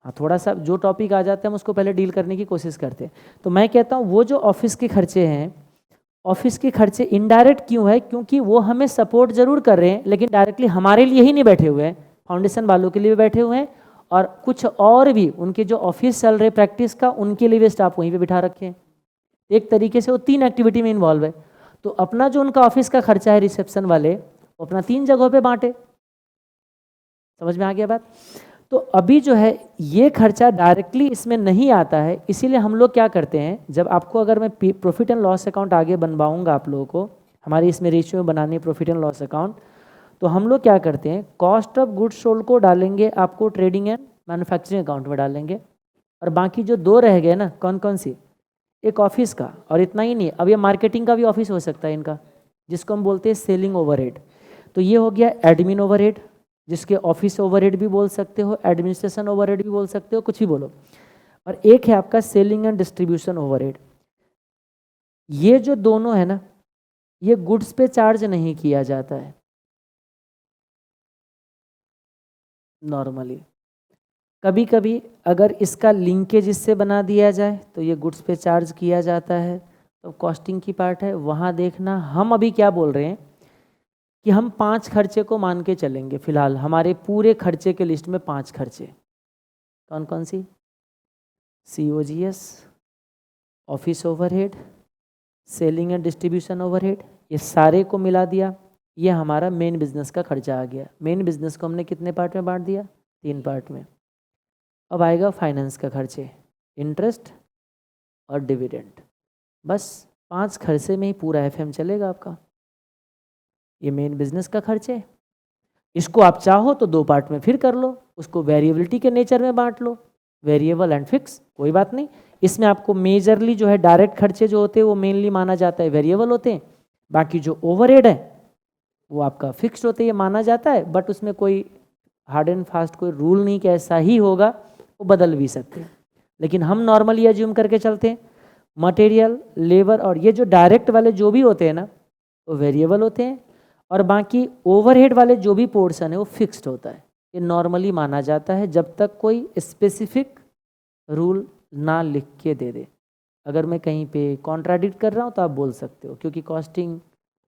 हाँ, थोड़ा सा जो टॉपिक आ जाते हैं हम उसको पहले डील करने की कोशिश करते हैं। तो मैं कहता हूँ वो जो ऑफिस के खर्चे हैं, ऑफिस के खर्चे इनडायरेक्ट क्यों है? क्योंकि वो हमें सपोर्ट जरूर कर रहे हैं लेकिन डायरेक्टली हमारे लिए ही नहीं बैठे हुए हैं, फाउंडेशन वालों के लिए भी बैठे हुए हैं और कुछ और भी उनके जो ऑफिस चल रहे प्रैक्टिस का उनके लिए भी स्टाफ वहीं पे बिठा रखे हैं। एक तरीके से वो 3 एक्टिविटी में इन्वॉल्व है। तो अपना जो उनका ऑफिस का खर्चा है रिसेप्शन वाले, वो अपना 3 जगहों पे बांटे। समझ में आ गया बात? तो अभी जो है ये खर्चा डायरेक्टली इसमें नहीं आता है, इसीलिए हम लोग क्या करते हैं, जब आपको अगर मैं प्रॉफिट एंड लॉस अकाउंट आगे बनवाऊंगा आप लोगों को, हमारी इसमें रेशियो में बनानी है प्रॉफिट एंड लॉस अकाउंट, तो हम लोग क्या करते हैं कॉस्ट ऑफ गुड्स सोल्ड को डालेंगे आपको ट्रेडिंग एंड मैन्युफैक्चरिंग अकाउंट में डालेंगे, और बाकी जो 2 रह गए ना, कौन कौन सी, एक ऑफिस का, और इतना ही नहीं, अब ये मार्केटिंग का भी ऑफिस हो सकता है इनका, जिसको हम बोलते हैं सेलिंग ओवरहेड। तो ये हो गया एडमिन ओवरहेड, जिसके ऑफिस ओवरहेड भी बोल सकते हो, एडमिनिस्ट्रेशन ओवरहेड भी बोल सकते हो, कुछ भी बोलो। और एक है आपका सेलिंग एंड डिस्ट्रीब्यूशन ओवरहेड। ये जो दोनों है ना, ये गुड्स पे चार्ज नहीं किया जाता है नॉर्मली। कभी कभी अगर इसका लिंकेज इससे बना दिया जाए तो ये गुड्स पे चार्ज किया जाता है, तो कॉस्टिंग की पार्ट है वहाँ देखना। हम अभी क्या बोल रहे हैं कि हम 5 खर्चे को मान के चलेंगे फिलहाल, हमारे पूरे खर्चे के लिस्ट में 5 खर्चे, कौन कौन सी, COGS, office overhead, selling and distribution overhead, ये सारे को मिला दिया, ये हमारा मेन बिजनेस का खर्चा आ गया। मेन बिजनेस को हमने कितने पार्ट में बांट दिया? 3 पार्ट में। अब आएगा फाइनेंस का खर्चे, इंटरेस्ट और डिविडेंड। बस 5 खर्चे में ही पूरा FM चलेगा आपका। ये मेन बिजनेस का खर्चे, इसको आप चाहो तो 2 पार्ट में फिर कर लो, उसको वेरिएबिलिटी के नेचर में बांट लो, वेरिएबल एंड फिक्स, कोई बात नहीं। इसमें आपको मेजरली जो है डायरेक्ट खर्चे जो होते हैं वो मेनली माना जाता है वेरिएबल होते हैं, बाकी जो ओवरहेड है वो आपका फिक्स्ड होते हैं, ये माना जाता है, बट उसमें कोई हार्ड एंड फास्ट कोई रूल नहीं कि ऐसा ही होगा, वो बदल भी सकते हैं। लेकिन हम नॉर्मली एज्यूम करके चलते हैं मटेरियल, लेबर और ये जो डायरेक्ट वाले जो भी होते हैं ना वो वेरिएबल होते हैं, और बाकी ओवरहेड वाले जो भी पोर्शन है वो फिक्स्ड होता है। ये नॉर्मली माना जाता है जब तक कोई स्पेसिफिक रूल ना लिख के दे दे। अगर मैं कहीं पे कॉन्ट्राडिक्ट कर रहा हूँ तो आप बोल सकते हो, क्योंकि कॉस्टिंग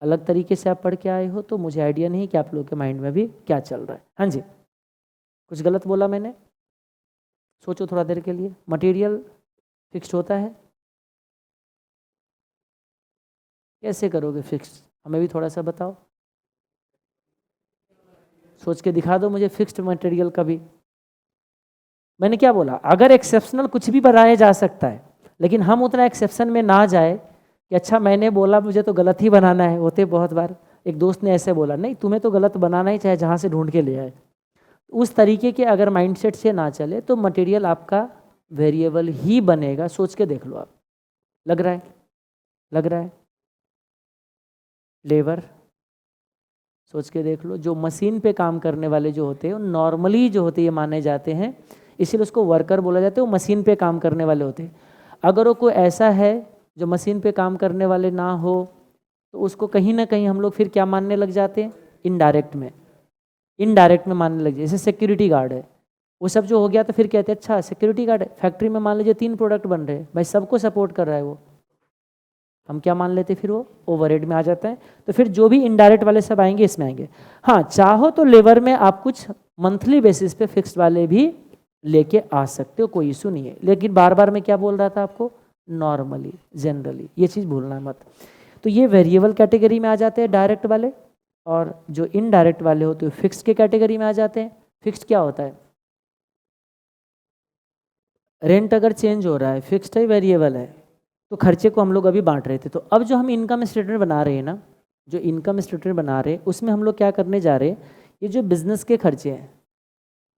अलग तरीके से आप पढ़ के आए हो तो मुझे आइडिया नहीं कि आप लोगों के माइंड में भी क्या चल रहा है। हाँ जी, कुछ गलत बोला मैंने? सोचो थोड़ा देर के लिए। मटेरियल फिक्स्ड होता है, कैसे करोगे फिक्स्ड, हमें भी थोड़ा सा बताओ, सोच के दिखा दो मुझे फिक्स्ड मटेरियल का भी। मैंने क्या बोला, अगर एक्सेप्शनल कुछ भी बनाया जा सकता है, लेकिन हम उतना एक्सेप्शन में ना जाए कि अच्छा मैंने बोला मुझे तो गलत ही बनाना है। होते बहुत बार एक दोस्त ने ऐसे बोला, नहीं तुम्हें तो गलत बनाना ही, चाहे जहाँ से ढूंढ के ले आए। उस तरीके के अगर माइंडसेट से ना चले तो मटेरियल आपका वेरिएबल ही बनेगा। सोच के देख लो आप, लग रहा है, लग रहा है। लेबर, सोच के देख लो, जो मशीन पे काम करने वाले जो होते हैं नॉर्मली जो होते ये माने जाते हैं, इसीलिए उसको वर्कर बोला जाता है, वो मशीन पे काम करने वाले होते हैं। अगर वो कोई ऐसा है जो मशीन पे काम करने वाले ना हो तो उसको कहीं ना कहीं हम लोग फिर क्या मानने लग जाते हैं, इनडायरेक्ट में, इनडायरेक्ट में मानने लग जाए। जैसे सिक्योरिटी गार्ड है, वो सब जो हो गया तो फिर कहते हैं अच्छा सिक्योरिटी गार्ड है, फैक्ट्री में मान लीजिए 3 प्रोडक्ट बन रहे हैं, भाई सबको सपोर्ट कर रहा है वो, हम क्या मान लेते फिर वो ओवरहेड में आ जाता है। तो फिर जो भी इनडायरेक्ट वाले सब आएंगे इसमें आएंगे। हाँ, चाहो तो लेबर में आप कुछ मंथली बेसिस पे फिक्स्ड वाले भी लेके आ सकते हो, कोई इशू नहीं है। लेकिन बार बार मैं क्या बोल रहा था आपको, नॉर्मली, जनरली, ये चीज़ भूलना मत। तो ये वेरिएबल कैटेगरी में आ जाते हैं डायरेक्ट वाले, और जो इनडायरेक्ट वाले होते हैं फिक्स्ड के कैटेगरी में आ जाते हैं। फिक्स्ड क्या होता है, रेंट अगर चेंज हो रहा है फिक्स्ड है वेरिएबल है, तो खर्चे को हम लोग अभी बांट रहे थे। तो अब जो हम इनकम स्टेटमेंट बना रहे हैं ना, जो इनकम स्टेटमेंट बना रहे हैं उसमें हम लोग क्या करने जा रहे हैं, ये जो बिजनेस के खर्चे हैं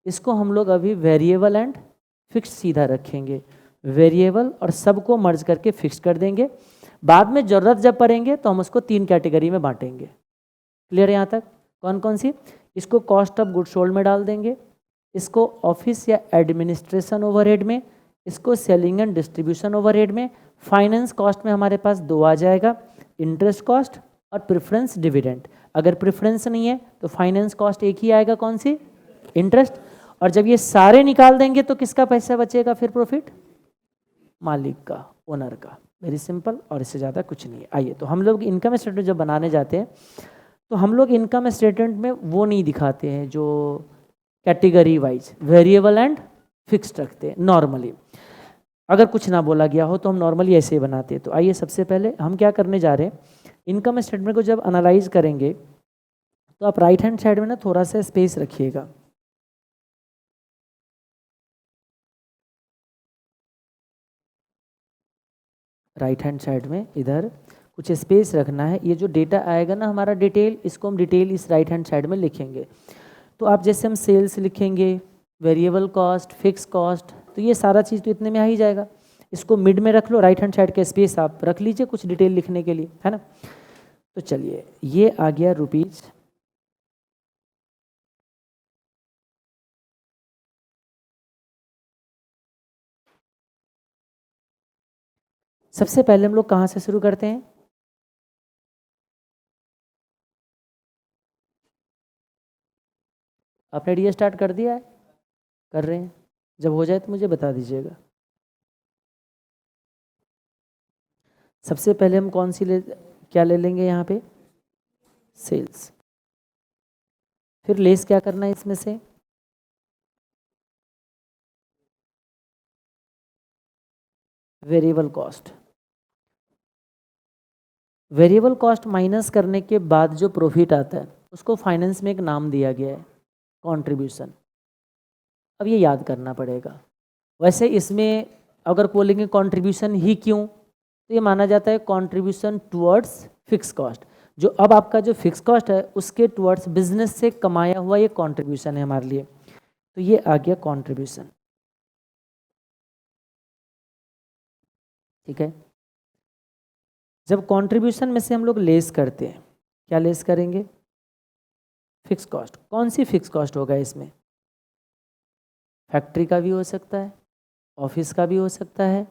इसको हम लोग अभी वेरिएबल एंड फिक्स सीधा रखेंगे, वेरिएबल और सबको मर्ज करके फिक्स कर देंगे। बाद में ज़रूरत जब पड़ेंगे तो हम उसको 3 कैटेगरी में बांटेंगे। क्लियर है यहाँ तक? कौन कौन सी? इसको कॉस्ट ऑफ गुड सोल्ड में डाल देंगे, इसको ऑफिस या एडमिनिस्ट्रेशन ओवरहेड में, इसको सेलिंग एंड डिस्ट्रीब्यूशन ओवरहेड में। फाइनेंस कॉस्ट में हमारे पास 2 आ जाएगा, इंटरेस्ट कॉस्ट और प्रेफरेंस डिविडेंड। अगर प्रेफरेंस नहीं है तो फाइनेंस कॉस्ट एक ही आएगा, कौन सी? इंटरेस्ट। और जब ये सारे निकाल देंगे तो किसका पैसा बचेगा फिर प्रॉफिट? मालिक का, ओनर का। वेरी सिंपल, और इससे ज़्यादा कुछ नहीं है। आइए, तो हम लोग इनकम स्टेटमेंट जब बनाने जाते हैं तो हम लोग इनकम स्टेटमेंट में वो नहीं दिखाते हैं जो category wise variable and fixed रखते हैं नॉर्मली। अगर कुछ ना बोला गया हो तो हम नॉर्मली ऐसे ही बनाते हैं। तो आइए, सबसे पहले हम क्या करने जा रहे हैं, इनकम स्टेटमेंट को जब एनालाइज करेंगे तो आप राइट हैंड साइड में ना थोड़ा सा स्पेस रखिएगा। राइट हैंड साइड में इधर कुछ स्पेस रखना है। ये जो डेटा आएगा ना हमारा डिटेल, इसको हम डिटेल इस राइट हैंड साइड में लिखेंगे। तो आप जैसे हम सेल्स लिखेंगे, वेरिएबल कॉस्ट, फिक्स कॉस्ट, तो ये सारा चीज़ तो इतने में आ ही जाएगा। इसको मिड में रख लो, राइट हैंड साइड का स्पेस आप रख लीजिए कुछ डिटेल लिखने के लिए, है ना। तो चलिए, ये आ गया रुपीज़। सबसे पहले हम लोग कहाँ से शुरू करते हैं? आपने डी स्टार्ट कर दिया है? कर रहे हैं? जब हो जाए तो मुझे बता दीजिएगा। सबसे पहले हम कौन सी क्या ले लेंगे यहाँ पे? सेल्स। फिर लेस क्या करना है इसमें से? Variable cost. Variable cost minus करने के बाद जो प्रॉफिट आता है उसको फाइनेंस में एक नाम दिया गया है, कंट्रीब्यूशन। अब ये याद करना पड़ेगा। वैसे इसमें अगर बोलेंगे कंट्रीब्यूशन ही क्यों, तो ये माना जाता है कंट्रीब्यूशन टुवर्ड्स फिक्स कॉस्ट। जो अब आपका जो फिक्स कॉस्ट है उसके टुवर्ड्स बिजनेस से कमाया हुआ ये कंट्रीब्यूशन है हमारे लिए। तो ये आ गया कंट्रीब्यूशन, ठीक है। जब कंट्रीब्यूशन में से हम लोग लेस करते हैं, क्या लेस करेंगे? Fix cost. कौन सी फिक्स कॉस्ट होगा इसमें? फैक्ट्री का भी हो सकता है, ऑफिस का भी हो सकता है,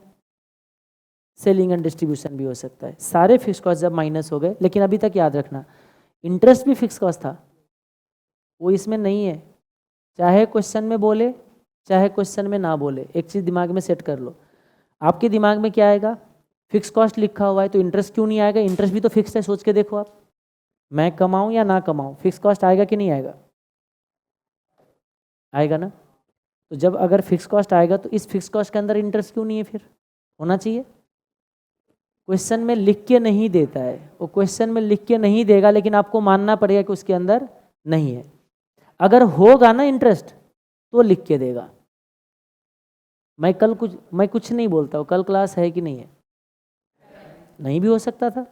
सेलिंग एंड डिस्ट्रीब्यूशन भी हो सकता है। सारे फिक्स कॉस्ट जब माइनस हो गए, लेकिन अभी तक याद रखना इंटरेस्ट भी फिक्स कॉस्ट था, वो इसमें नहीं है। चाहे क्वेश्चन में बोले चाहे क्वेश्चन में ना बोले, एक चीज़ दिमाग में सेट कर लो। आपके दिमाग में क्या आएगा? फिक्स कॉस्ट लिखा हुआ है तो इंटरेस्ट क्यों नहीं आएगा? इंटरेस्ट भी तो फिक्स है। सोच के देखो आप, मैं कमाऊं या ना कमाऊं, फिक्स कॉस्ट आएगा कि नहीं आएगा? आएगा ना। तो जब अगर फिक्स कॉस्ट आएगा तो इस फिक्स कॉस्ट के अंदर इंटरेस्ट क्यों नहीं है? फिर होना चाहिए। क्वेश्चन में लिख के नहीं देता है, वो क्वेश्चन में लिख के नहीं देगा, लेकिन आपको मानना पड़ेगा कि उसके अंदर नहीं है। अगर होगा ना इंटरेस्ट तो लिख के देगा। मैं कुछ नहीं बोलता हूँ, कल क्लास है कि नहीं है? नहीं भी हो सकता था,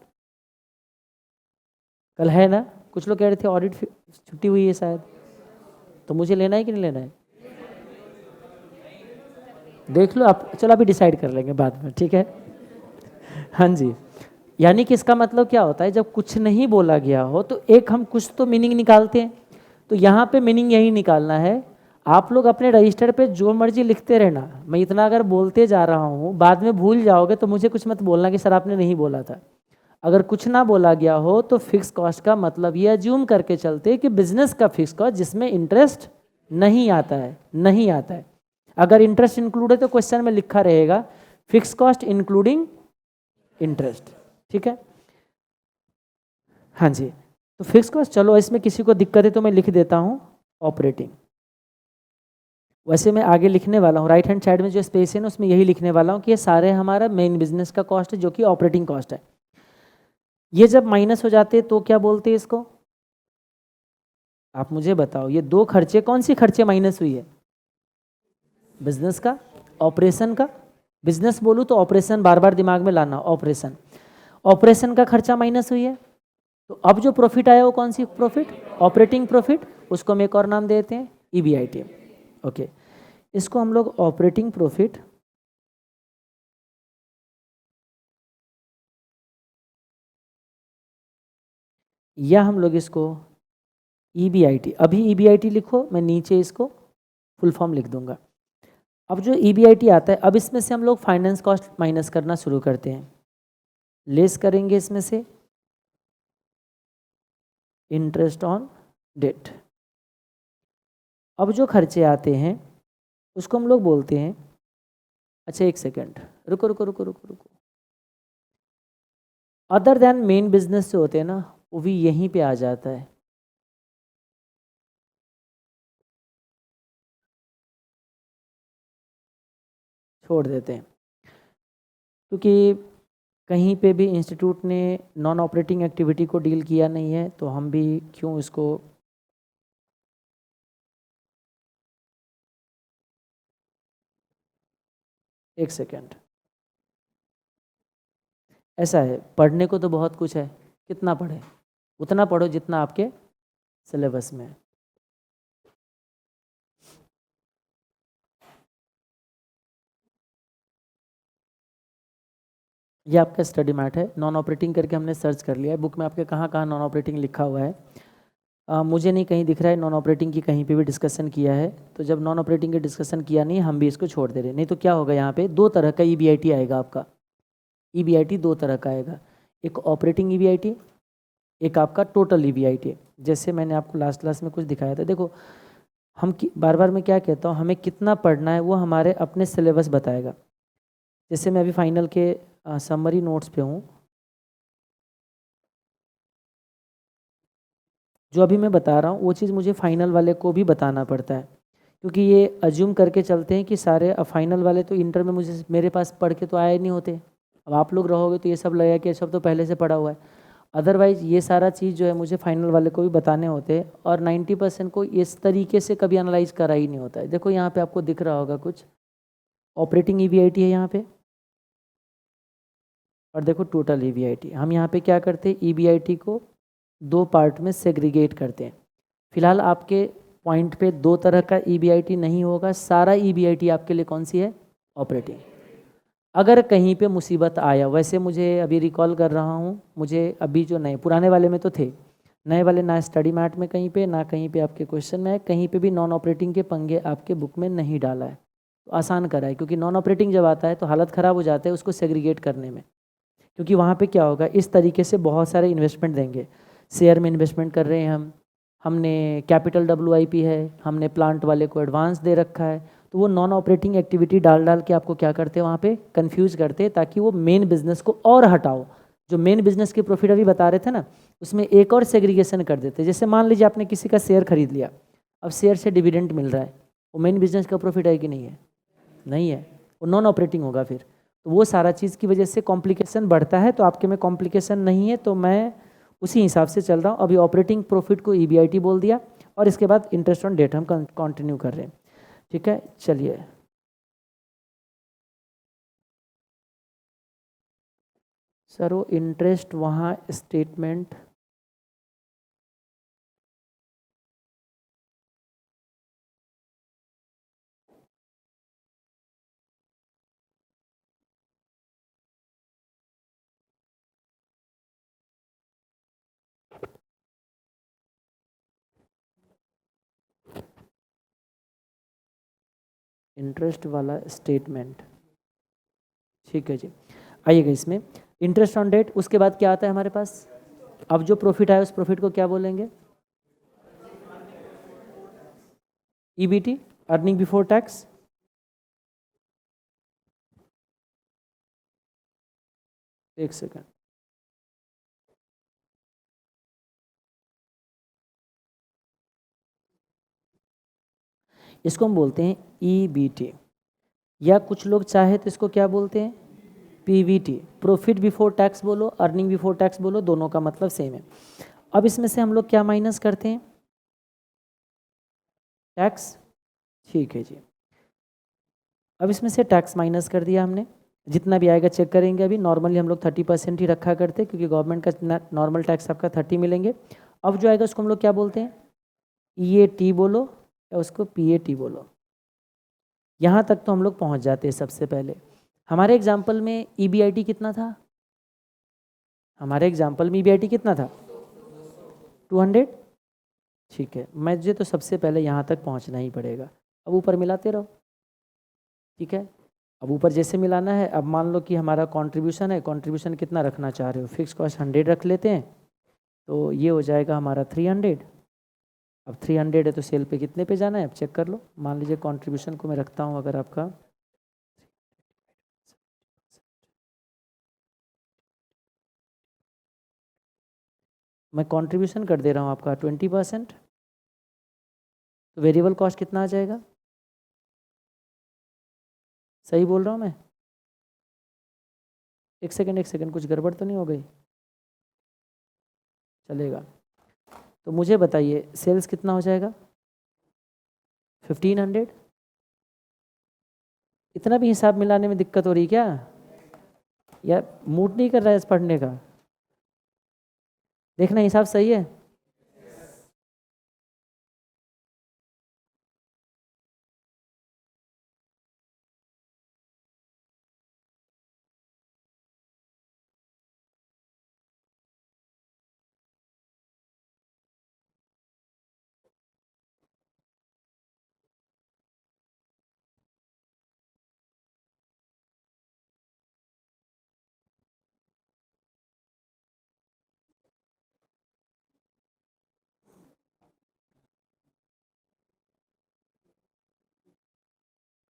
कल है ना। कुछ लोग कह रहे थे ऑडिट छुट्टी हुई है शायद, तो मुझे लेना है कि नहीं लेना है? देख लो आप, चलो अभी डिसाइड कर लेंगे बाद में, ठीक है। हाँ जी, यानी कि इसका मतलब क्या होता है, जब कुछ नहीं बोला गया हो तो एक हम कुछ तो मीनिंग निकालते हैं। तो यहाँ पे मीनिंग यही निकालना है। आप लोग अपने रजिस्टर पे जो मर्जी लिखते रहना, मैं इतना अगर बोलते जा रहा हूँ, बाद में भूल जाओगे तो मुझे कुछ मत बोलना कि सर आपने नहीं बोला था। अगर कुछ ना बोला गया हो तो फिक्स कॉस्ट का मतलब ये अज्यूम करके चलते कि बिजनेस का फिक्स कॉस्ट जिसमें इंटरेस्ट नहीं आता है, नहीं आता है। अगर इंटरेस्ट इंक्लूड है तो क्वेश्चन में लिखा रहेगा फिक्स कॉस्ट इंक्लूडिंग इंटरेस्ट, ठीक है। हाँ जी, तो फिक्स कॉस्ट, चलो इसमें किसी को दिक्कत है तो मैं लिख देता हूँ ऑपरेटिंग। वैसे मैं आगे लिखने वाला हूँ, राइट हैंड साइड में जो स्पेस है ना उसमें यही लिखने वाला हूँ कि ये सारे हमारा मेन बिजनेस का कॉस्ट है जो कि ऑपरेटिंग कॉस्ट है। ये जब माइनस हो जाते हैं तो क्या बोलते हैं इसको? आप मुझे बताओ, ये दो खर्चे, कौन सी खर्चे माइनस हुई है? बिजनेस का, ऑपरेशन का। बिजनेस बोलूँ तो ऑपरेशन बार बार दिमाग में लाना, ऑपरेशन। ऑपरेशन का खर्चा माइनस हुई है, तो अब जो प्रॉफिट आया वो कौन सी प्रॉफिट? Operating profit. उसको हम एक और नाम देते हैं EBIT। ओके, इसको हम लोग ऑपरेटिंग प्रॉफिट या हम लोग इसको EBIT, अभी EBIT लिखो, मैं नीचे इसको फुल फॉर्म लिख दूंगा। अब जो EBIT आता है, अब इसमें से हम लोग फाइनेंस कॉस्ट माइनस करना शुरू करते हैं, लेस करेंगे इसमें से इंटरेस्ट ऑन डेट। अब जो खर्चे आते हैं उसको हम लोग बोलते हैं, अच्छा एक सेकेंड, रुको रुको रुको रुको रुको, अदर देन मेन बिजनेस से होते हैं ना, वो भी यहीं पे आ जाता है। छोड़ देते हैं, क्योंकि कहीं पे भी इंस्टीट्यूट ने नॉन ऑपरेटिंग एक्टिविटी को डील किया नहीं है, तो हम भी क्यों इसको, एक सेकेंड, ऐसा है पढ़ने को तो बहुत कुछ है, कितना पढ़े, उतना पढ़ो जितना आपके सिलेबस में है। ये आपका स्टडी मैट है, नॉन ऑपरेटिंग करके हमने सर्च कर लिया है बुक में, आपके कहाँ कहाँ नॉन ऑपरेटिंग लिखा हुआ है। मुझे नहीं कहीं दिख रहा है नॉन ऑपरेटिंग की कहीं पे भी डिस्कशन किया है, तो जब नॉन ऑपरेटिंग की डिस्कशन किया नहीं, हम भी इसको छोड़ दे रहे, नहीं तो क्या होगा, यहाँ पे दो तरह का EBIT आएगा आपका। EBIT दो तरह का आएगा, एक ऑपरेटिंग EBIT, एक आपका टोटल EBIT। जैसे मैंने आपको लास्ट क्लास में कुछ दिखाया था, देखो हम बार बार मैं क्या कहता हूँ, हमें कितना पढ़ना है वो हमारे अपने सिलेबस बताएगा। जैसे मैं अभी फाइनल के समरी नोट्स पे हूँ, जो अभी मैं बता रहा हूँ वो चीज़ मुझे फाइनल वाले को भी बताना पड़ता है, क्योंकि ये अज्यूम करके चलते हैं कि सारे फाइनल वाले तो इंटर में मुझे मेरे पास पढ़ के तो आए नहीं होते। अब आप लोग रहोगे तो ये सब लगेगा कि ये सब तो पहले से पढ़ा हुआ है, अदरवाइज़ ये सारा चीज़ जो है मुझे फाइनल वाले को भी बताने होते हैं, और 90% को इस तरीके से कभी एनालाइज करा ही नहीं होता है। देखो यहाँ पे आपको दिख रहा होगा कुछ ऑपरेटिंग EBIT है यहाँ पे, और देखो टोटल EBIT। हम यहाँ पे क्या करते हैं, EBIT को दो पार्ट में सेग्रीगेट करते हैं। फिलहाल आपके पॉइंट पे दो तरह का EBIT नहीं होगा, सारा EBIT आपके लिए कौन सी है, ऑपरेटिंग। अगर कहीं पे मुसीबत आया, वैसे मुझे अभी रिकॉल कर रहा हूँ, मुझे अभी जो नए पुराने वाले में तो थे, नए वाले ना स्टडी मैट में कहीं पे ना कहीं पे आपके क्वेश्चन में है, कहीं पे भी नॉन ऑपरेटिंग के पंगे आपके बुक में नहीं डाला है, तो आसान करा है, क्योंकि नॉन ऑपरेटिंग जब आता है तो हालत ख़राब हो जाता है उसको सेग्रीगेट करने में। क्योंकि वहाँ पे क्या होगा, इस तरीके से बहुत सारे इन्वेस्टमेंट देंगे, शेयर में इन्वेस्टमेंट कर रहे हैं हमने कैपिटल WIP है, हमने प्लांट वाले को एडवांस दे रखा है, तो वो नॉन ऑपरेटिंग एक्टिविटी डाल डाल के आपको क्या करते हैं वहाँ पे कंफ्यूज करते हैं, ताकि वो मेन बिजनेस को और हटाओ। जो मेन बिजनेस की प्रॉफिट अभी बता रहे थे ना, उसमें एक और सेग्रीगेशन कर देते। जैसे मान लीजिए आपने किसी का शेयर खरीद लिया, अब शेयर से डिविडेंड मिल रहा है, वो मेन बिजनेस का प्रॉफिट है कि नहीं है, नहीं है, वो नॉन ऑपरेटिंग होगा फिर। तो वो सारा चीज़ की वजह से कॉम्प्लिकेशन बढ़ता है, तो आपके में कॉम्प्लिकेशन नहीं है, तो मैं उसी हिसाब से चल रहा हूँ। अभी ऑपरेटिंग प्रॉफिट को EBIT बोल दिया, और इसके बाद इंटरेस्ट ऑन डेट हम कंटिन्यू कर रहे हैं, ठीक है। चलिए सर, वो इंटरेस्ट वहाँ स्टेटमेंट, इंटरेस्ट वाला स्टेटमेंट, ठीक है जी। आइएगा इसमें इंटरेस्ट ऑन डेट, उसके बाद क्या आता है हमारे पास, अब जो प्रॉफिट आया उस प्रॉफिट को क्या बोलेंगे, EBT, अर्निंग बिफोर टैक्स। एक सेकेंड, इसको हम बोलते हैं EBT, या कुछ लोग चाहे तो इसको क्या बोलते हैं, PBT, प्रॉफिट बिफोर टैक्स बोलो, अर्निंग बिफोर टैक्स बोलो, दोनों का मतलब सेम है। अब इसमें से हम लोग क्या माइनस करते हैं, टैक्स, ठीक है जी। अब इसमें से टैक्स माइनस कर दिया हमने, जितना भी आएगा चेक करेंगे। अभी नॉर्मली हम लोग 30% ही रखा करते, क्योंकि गवर्नमेंट का नॉर्मल टैक्स आपका 30 मिलेंगे। अब जो आएगा उसको हम लोग क्या बोलते हैं, EAT बोलो या उसको PAT बोलो, यहाँ तक तो हम लोग पहुँच जाते हैं सबसे पहले। हमारे एग्जाम्पल में EBIT कितना था? हमारे एग्जाम्पल में EBIT कितना था? 200। ठीक है, मुझे तो सबसे पहले यहाँ तक पहुँचना ही पड़ेगा। अब ऊपर मिलाते रहो, ठीक है। अब ऊपर जैसे मिलाना है, अब मान लो कि हमारा कंट्रीब्यूशन है, कंट्रीब्यूशन कितना रखना चाह रहे हो? फिक्स कॉस्ट 100 रख लेते हैं, तो ये हो जाएगा हमारा 300। अब 300 है तो सेल पे कितने पे जाना है अब चेक कर लो। मान लीजिए कंट्रीब्यूशन को मैं रखता हूँ अगर आपका, मैं कंट्रीब्यूशन कर दे रहा हूँ आपका 20%, तो वेरिएबल कॉस्ट कितना आ जाएगा? सही बोल रहा हूँ मैं? एक सेकंड, कुछ गड़बड़ तो नहीं हो गई? चलेगा। तो मुझे बताइए सेल्स कितना हो जाएगा? 1500। इतना भी हिसाब मिलाने में दिक्कत हो रही क्या? या मूड नहीं कर रहा है इस पढ़ने का? देखना हिसाब सही है?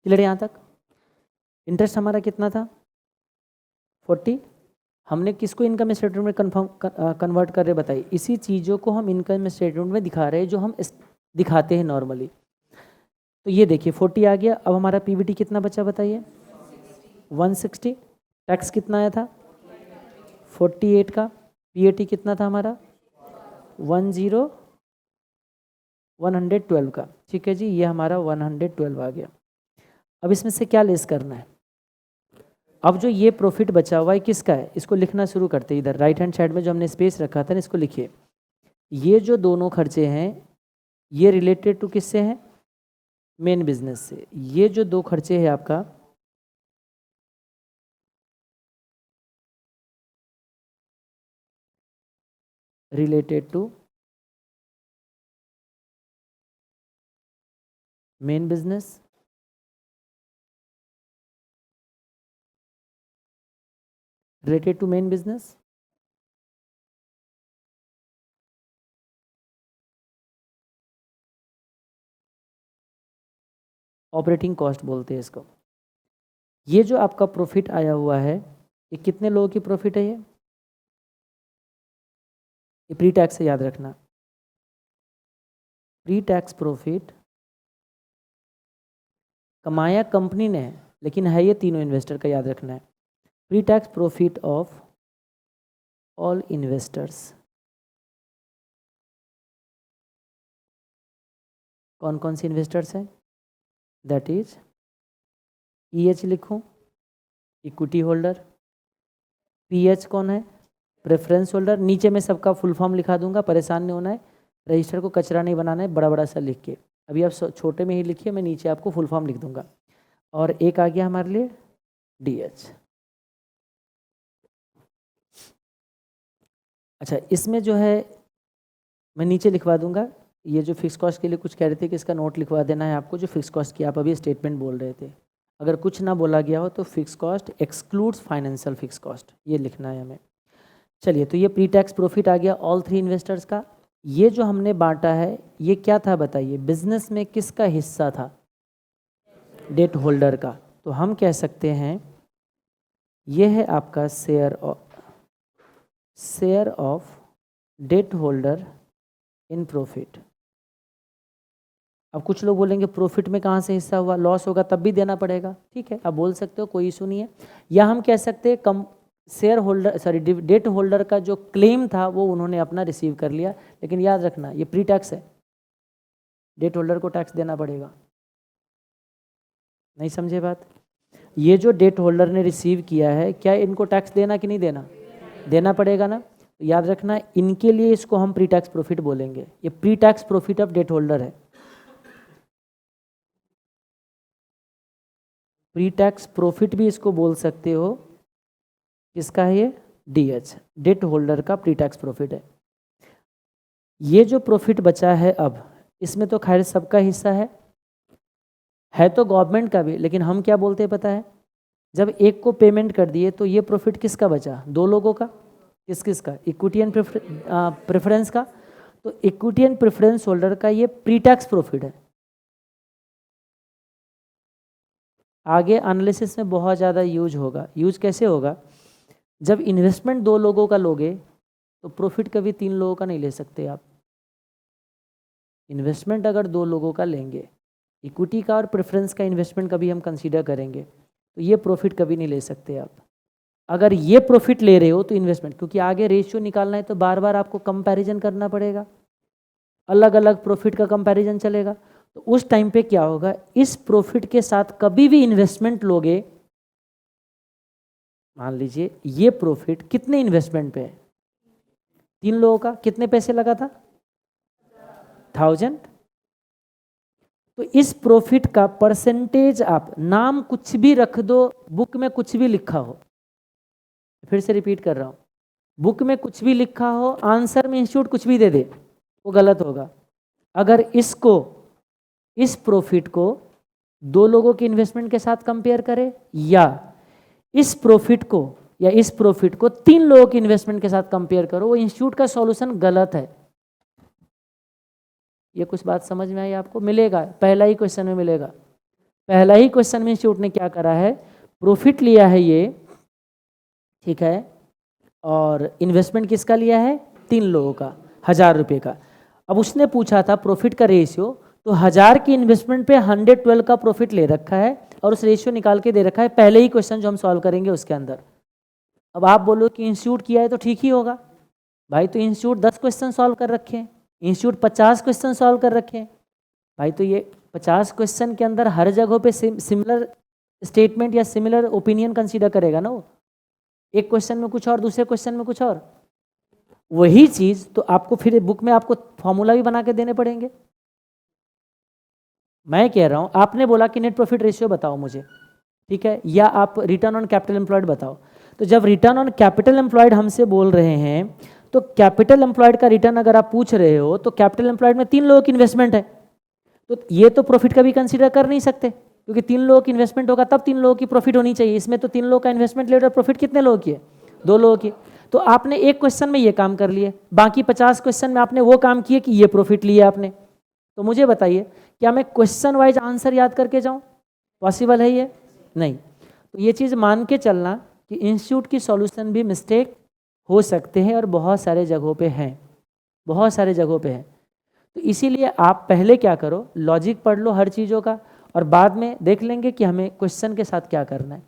क्लियर यहाँ तक? इंटरेस्ट हमारा कितना था? 40। हमने किसको इनकम स्टेटमेंट में कन्वर्ट कर रहे बताइए? इसी चीज़ों को हम इनकम स्टेटमेंट में दिखा रहे हैं जो हम दिखाते हैं नॉर्मली। तो ये देखिए 40 आ गया। अब हमारा PBT कितना बचा बताइए? 160। टैक्स कितना आया था? 48 का। PAT कितना था हमारा? 112 का। ठीक है जी, ये हमारा 112 आ गया। अब इसमें से क्या लेस करना है? अब जो ये प्रॉफिट बचा हुआ है किसका है? इसको लिखना शुरू करते हैं। इधर राइट हैंड साइड में जो हमने स्पेस रखा था ना, इसको लिखिए। ये जो दोनों खर्चे हैं ये रिलेटेड टू किससे हैं? मेन बिजनेस से। ये जो दो खर्चे हैं आपका, related to main business, related to main business. Operating cost बोलते हैं इसको। ये जो आपका प्रॉफिट आया हुआ है ये कितने लोगों की प्रॉफिट है? ये प्री टैक्स से, याद रखना। प्री टैक्स प्रॉफिट कमाया कंपनी ने है, लेकिन है ये तीनों इन्वेस्टर का, याद रखना है। Pre tax profit of all investors. कौन कौन से इन्वेस्टर्स हैं? दैट इज EH लिखूं, इक्विटी होल्डर। PH कौन है? Preference holder. नीचे में सबका फुल फॉर्म लिखा दूंगा, परेशान नहीं होना है। रजिस्टर को कचरा नहीं बनाना है, बड़ा बड़ा सा लिख के। अभी आप छोटे में ही लिखिए, मैं नीचे आपको फुल फॉर्म लिख दूंगा। और एक आ गया हमारे लिए DH। अच्छा, इसमें जो है मैं नीचे लिखवा दूंगा। ये जो फिक्स कॉस्ट के लिए कुछ कह रहे थे कि इसका नोट लिखवा देना है आपको, जो फिक्स कॉस्ट की आप अभी स्टेटमेंट बोल रहे थे। अगर कुछ ना बोला गया हो तो fix cost excludes financial fix cost, ये लिखना है हमें। चलिए, तो ये प्री टैक्स प्रॉफिट आ गया ऑल थ्री इन्वेस्टर्स का। ये जो हमने बांटा है ये क्या था बताइए? बिजनेस में किसका हिस्सा था? डेट होल्डर का। तो हम कह सकते हैं ये है आपका share of debt holder in profit. अब कुछ लोग बोलेंगे प्रॉफिट में कहाँ से हिस्सा हुआ? लॉस होगा तब भी देना पड़ेगा। ठीक है, आप बोल सकते हो, कोई इशू नहीं है। या हम कह सकते हैं कम share holder, sorry, debt holder का जो क्लेम था वो उन्होंने अपना रिसीव कर लिया, लेकिन याद रखना ये प्री टैक्स है, डेट होल्डर को टैक्स देना पड़ेगा। नहीं समझे बात? ये जो डेट होल्डर ने रिसीव किया है, क्या इनको टैक्स देना कि नहीं देना? देना पड़ेगा ना। तो याद रखना इनके लिए इसको हम प्री टैक्स प्रॉफिट बोलेंगे। ये pre tax profit of debt holder है। प्री टैक्स प्रॉफिट भी इसको बोल सकते हो। किसका है ये? डीएच, डेट होल्डर का प्री टैक्स प्रॉफिट है। ये जो प्रॉफिट बचा है अब, इसमें तो खैर सबका हिस्सा है तो गवर्नमेंट का भी, लेकिन हम क्या बोलते हैं पता है, जब एक को पेमेंट कर दिए तो ये प्रॉफिट किसका बचा? दो लोगों का। किस किस का? इक्विटी एंड प्रेफरेंस का। तो इक्विटी एंड प्रेफरेंस होल्डर का ये प्री टैक्स प्रॉफिट है। आगे एनालिसिस में बहुत ज़्यादा यूज होगा। यूज कैसे होगा? जब इन्वेस्टमेंट दो लोगों का लोगे तो प्रॉफिट कभी तीन लोगों का नहीं ले सकते आप। इन्वेस्टमेंट अगर दो लोगों का लेंगे, इक्विटी का और प्रेफरेंस का इन्वेस्टमेंट कभी हम कंसीडर करेंगे, तो ये प्रॉफिट कभी नहीं ले सकते आप। अगर ये प्रॉफिट ले रहे हो तो इन्वेस्टमेंट, क्योंकि आगे रेशियो निकालना है तो बार बार आपको कंपैरिजन करना पड़ेगा, अलग अलग प्रॉफिट का कंपैरिजन चलेगा। तो उस टाइम पे क्या होगा, इस प्रॉफिट के साथ कभी भी इन्वेस्टमेंट लोगे, मान लीजिए ये प्रॉफिट कितने इन्वेस्टमेंट पे है? तीन लोगों का। कितने पैसे लगा था? 1000। तो इस प्रॉफिट का परसेंटेज आप नाम कुछ भी रख दो, बुक में कुछ भी लिखा हो, फिर से रिपीट कर रहा हूं, बुक में कुछ भी लिखा हो, आंसर में इंस्टीट्यूट कुछ भी दे दे, वो गलत होगा। अगर इस प्रॉफिट को दो लोगों के इन्वेस्टमेंट के साथ कंपेयर करें, या इस प्रॉफिट को तीन लोगों के इन्वेस्टमेंट के साथ कंपेयर करो, वो इंस्टीट्यूट का सॉल्यूशन गलत है। ये कुछ बात समझ में आई आपको? मिलेगा, पहला ही क्वेश्चन में मिलेगा। पहला ही क्वेश्चन में इंस्टीट्यूट ने क्या करा है, प्रॉफिट लिया है ये, ठीक है, और इन्वेस्टमेंट किसका लिया है? तीन लोगों का, 1000 रुपये का। अब उसने पूछा था प्रॉफिट का रेशियो, तो 1000 की इन्वेस्टमेंट पे 112 का प्रॉफिट ले रखा है और उस रेशियो निकाल के दे रखा है पहले ही क्वेश्चन जो हम सॉल्व करेंगे उसके अंदर। अब आप बोलो कि इंस्टीट्यूट किया है तो ठीक ही होगा भाई, तो इंस्टीट्यूट 10 क्वेश्चन सॉल्व कर रखे हैं, इंस्टीट्यूट 50 क्वेश्चन सॉल्व कर रखे हैं भाई, तो ये 50 क्वेश्चन के अंदर हर जगह पे सिमिलर स्टेटमेंट या सिमिलर ओपिनियन कंसीडर करेगा ना वो। एक क्वेश्चन में कुछ और, दूसरे क्वेश्चन में कुछ और, वही चीज तो आपको फिर बुक में आपको फॉर्मूला भी बना के देने पड़ेंगे। मैं कह रहा हूं, आपने बोला कि नेट प्रॉफिट रेशियो बताओ मुझे, ठीक है, या आप रिटर्न ऑन कैपिटल एम्प्लॉयड बताओ। तो जब रिटर्न ऑन कैपिटल एम्प्लॉयड हमसे बोल रहे हैं, तो कैपिटल एम्प्लॉयड का रिटर्न अगर आप पूछ रहे हो, तो कैपिटल एम्प्लॉयड में तीन लोगों की इन्वेस्टमेंट है, तो ये तो प्रॉफिट कभी कंसीडर कर नहीं सकते, क्योंकि तीन लोगों की इन्वेस्टमेंट होगा तब तीन लोगों की प्रॉफिट होनी चाहिए। इसमें तो तीन लोगों का इन्वेस्टमेंट ले रहे, प्रॉफिट कितने लोगों की है? दो लोगों की। तो आपने एक क्वेश्चन में ये काम कर लिए, बाकी 50 क्वेश्चन में आपने वो काम किए कि ये प्रॉफिट लिया आपने। तो मुझे बताइए, क्या मैं क्वेश्चन वाइज आंसर याद करके जाऊं? पॉसिबल है ये? नहीं। तो ये चीज़ मान के चलना कि इंस्टीट्यूट की सॉल्यूशन भी मिस्टेक हो सकते हैं, और बहुत सारे जगहों पे हैं, बहुत सारे जगहों पे हैं। तो इसीलिए आप पहले क्या करो, लॉजिक पढ़ लो हर चीज़ों का, और बाद में देख लेंगे कि हमें क्वेश्चन के साथ क्या करना है।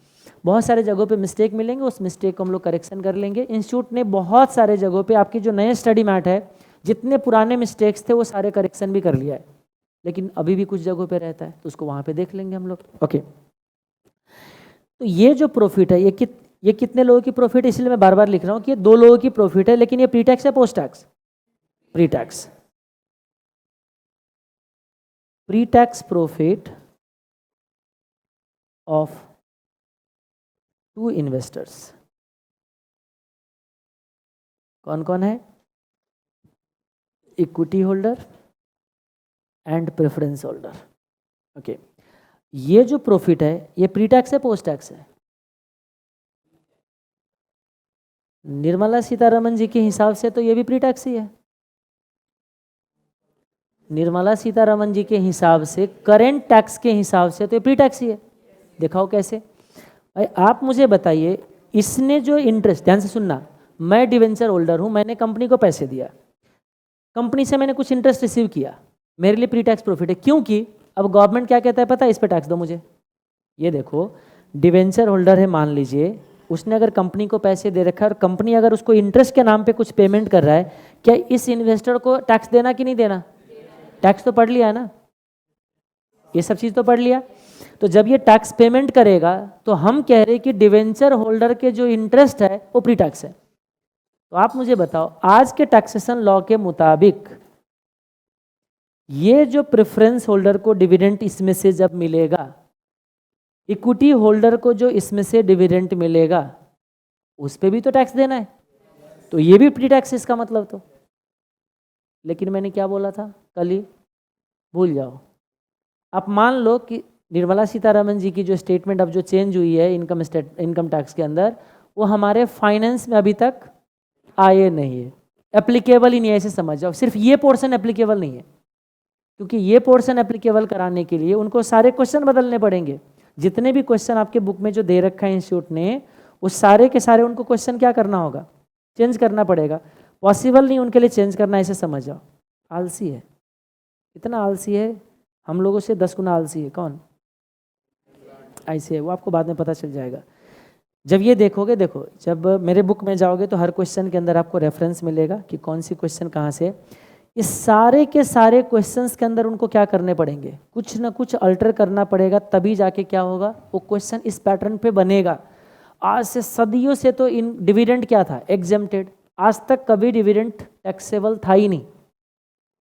बहुत सारे जगहों पे मिस्टेक मिलेंगे, उस मिस्टेक को हम लोग करेक्शन कर लेंगे। इंस्टीट्यूट ने बहुत सारे जगहों पे आपकी जो नए स्टडी मैट है, जितने पुराने मिस्टेक्स थे वो सारे करेक्शन भी कर लिया है, लेकिन अभी भी कुछ जगहों पे रहता है, तो उसको वहाँ पे देख लेंगे हम लोग। ओके, तो ये जो प्रॉफिट है, ये कितने लोगों की प्रॉफिट है? इसलिए मैं बार बार लिख रहा हूँ कि ये दो लोगों की प्रॉफिट है, लेकिन ये प्री टैक्स है post tax? Pre tax. Pre tax profit of to investors. कौन कौन है? Equity holder and preference holder. Okay, ये जो प्रॉफिट है ये प्री टैक्स है पोस्ट टैक्स है? निर्मला सीतारमन जी के हिसाब से तो ये भी प्री टैक्स ही है। निर्मला सीतारमन जी के हिसाब से, करेंट टैक्स के हिसाब से तो ये प्री टैक्स ही है। दिखाओ कैसे भाई, आप मुझे बताइए। इसने जो इंटरेस्ट, ध्यान से सुनना, मैं डिवेंचर होल्डर हूं, मैंने कंपनी को पैसे दिया, कंपनी से मैंने कुछ इंटरेस्ट रिसीव किया, मेरे लिए प्री टैक्स प्रॉफिट है, क्योंकि अब गवर्नमेंट क्या कहता है पता है, इस पर टैक्स दो मुझे। ये देखो, डिवेंचर होल्डर है मान लीजिए, उसने अगर कंपनी को पैसे दे रखा है और कंपनी अगर उसको इंटरेस्ट के नाम पे कुछ पेमेंट कर रहा है, क्या इस इन्वेस्टर को टैक्स देना कि नहीं देना? टैक्स तो पढ़ लिया है ना, ये सब चीज़ तो पढ़ लिया। तो जब ये टैक्स पेमेंट करेगा तो हम कह रहे हैं कि डिवेंचर होल्डर के जो इंटरेस्ट है वो प्री टैक्स है। तो आप मुझे बताओ, आज के टैक्सेशन लॉ के मुताबिक ये जो प्रेफरेंस होल्डर को डिविडेंड इसमें से जब मिलेगा, इक्विटी होल्डर को जो इसमें से डिविडेंड मिलेगा उस पे भी तो टैक्स देना है, तो ये भी प्री टैक्स इसका मतलब तो। लेकिन मैंने क्या बोला था कल ही, भूल जाओ। आप मान लो कि निर्मला सीतारमन जी की जो स्टेटमेंट अब जो चेंज हुई है इनकम टैक्स के अंदर, वो हमारे फाइनेंस में अभी तक आए नहीं है, एप्लीकेबल ही नहीं है, ऐसे समझ जाओ। सिर्फ ये पोर्शन एप्लीकेबल नहीं है, क्योंकि ये पोर्शन एप्लीकेबल कराने के लिए उनको सारे क्वेश्चन बदलने पड़ेंगे। जितने भी क्वेश्चन आपके बुक में जो दे रखा है इंस्टीट्यूट ने, उस सारे के सारे उनको क्वेश्चन क्या करना होगा, चेंज करना पड़ेगा। पॉसिबल नहीं उनके लिए चेंज करना, ऐसे समझ जाओ। आलसी है, इतना आलसी है, हम लोगों से 10 गुना आलसी है। कौन? ऐसे है वो, आपको बाद में पता चल जाएगा जब ये देखोगे। देखो, जब मेरे बुक में जाओगे तो हर क्वेश्चन के अंदर आपको रेफरेंस मिलेगा कि कौन सी क्वेश्चन कहाँ से। इस सारे के सारे क्वेश्चंस के अंदर उनको क्या करने पड़ेंगे, कुछ ना कुछ अल्टर करना पड़ेगा, तभी जाके क्या होगा, वो क्वेश्चन इस पैटर्न पे बनेगा। आज से सदियों से तो इन डिविडेंड क्या था, एग्जेम्प्टेड। आज तक कभी डिविडेंड टैक्सेबल था ही नहीं,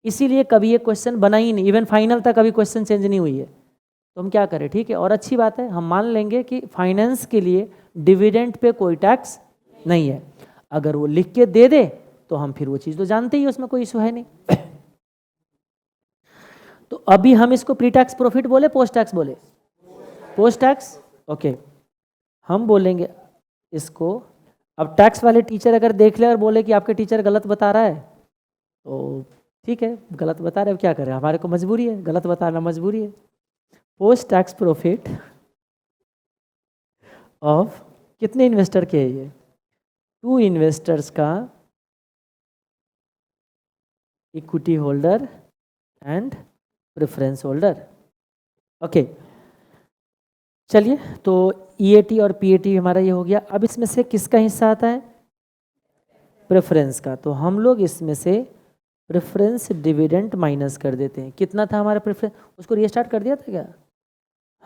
इसीलिए कभी ये क्वेश्चन बना ही नहीं। इवन फाइनल तक कभी क्वेश्चन चेंज नहीं हुई है। तो हम क्या करें, ठीक है। और अच्छी बात है, हम मान लेंगे कि फाइनेंस के लिए डिविडेंड पे कोई टैक्स नहीं है। अगर वो लिख के दे दे तो हम फिर वो चीज़ तो जानते ही, उसमें कोई इशू है नहीं। तो अभी हम इसको प्री टैक्स प्रॉफिट बोले, पोस्ट टैक्स बोले? Post tax, okay. हम बोलेंगे इसको। अब टैक्स वाले टीचर अगर देख ले और बोले कि आपके टीचर गलत बता रहा है, तो ठीक है, गलत बता रहे हो, क्या करें, हमारे को मजबूरी है, गलत बताना मजबूरी है। पोस्ट टैक्स प्रॉफिट ऑफ कितने इन्वेस्टर के है ये? 2 इन्वेस्टर्स का, equity holder and preference holder. Okay, चलिए, तो ईएटी और पीएटी हमारा ये हो गया। अब इसमें से किसका हिस्सा आता है? प्रेफरेंस का। तो हम लोग इसमें से प्रेफरेंस डिविडेंड माइनस कर देते हैं। कितना था हमारा प्रेफरेंस? उसको रीस्टार्ट कर दिया था क्या?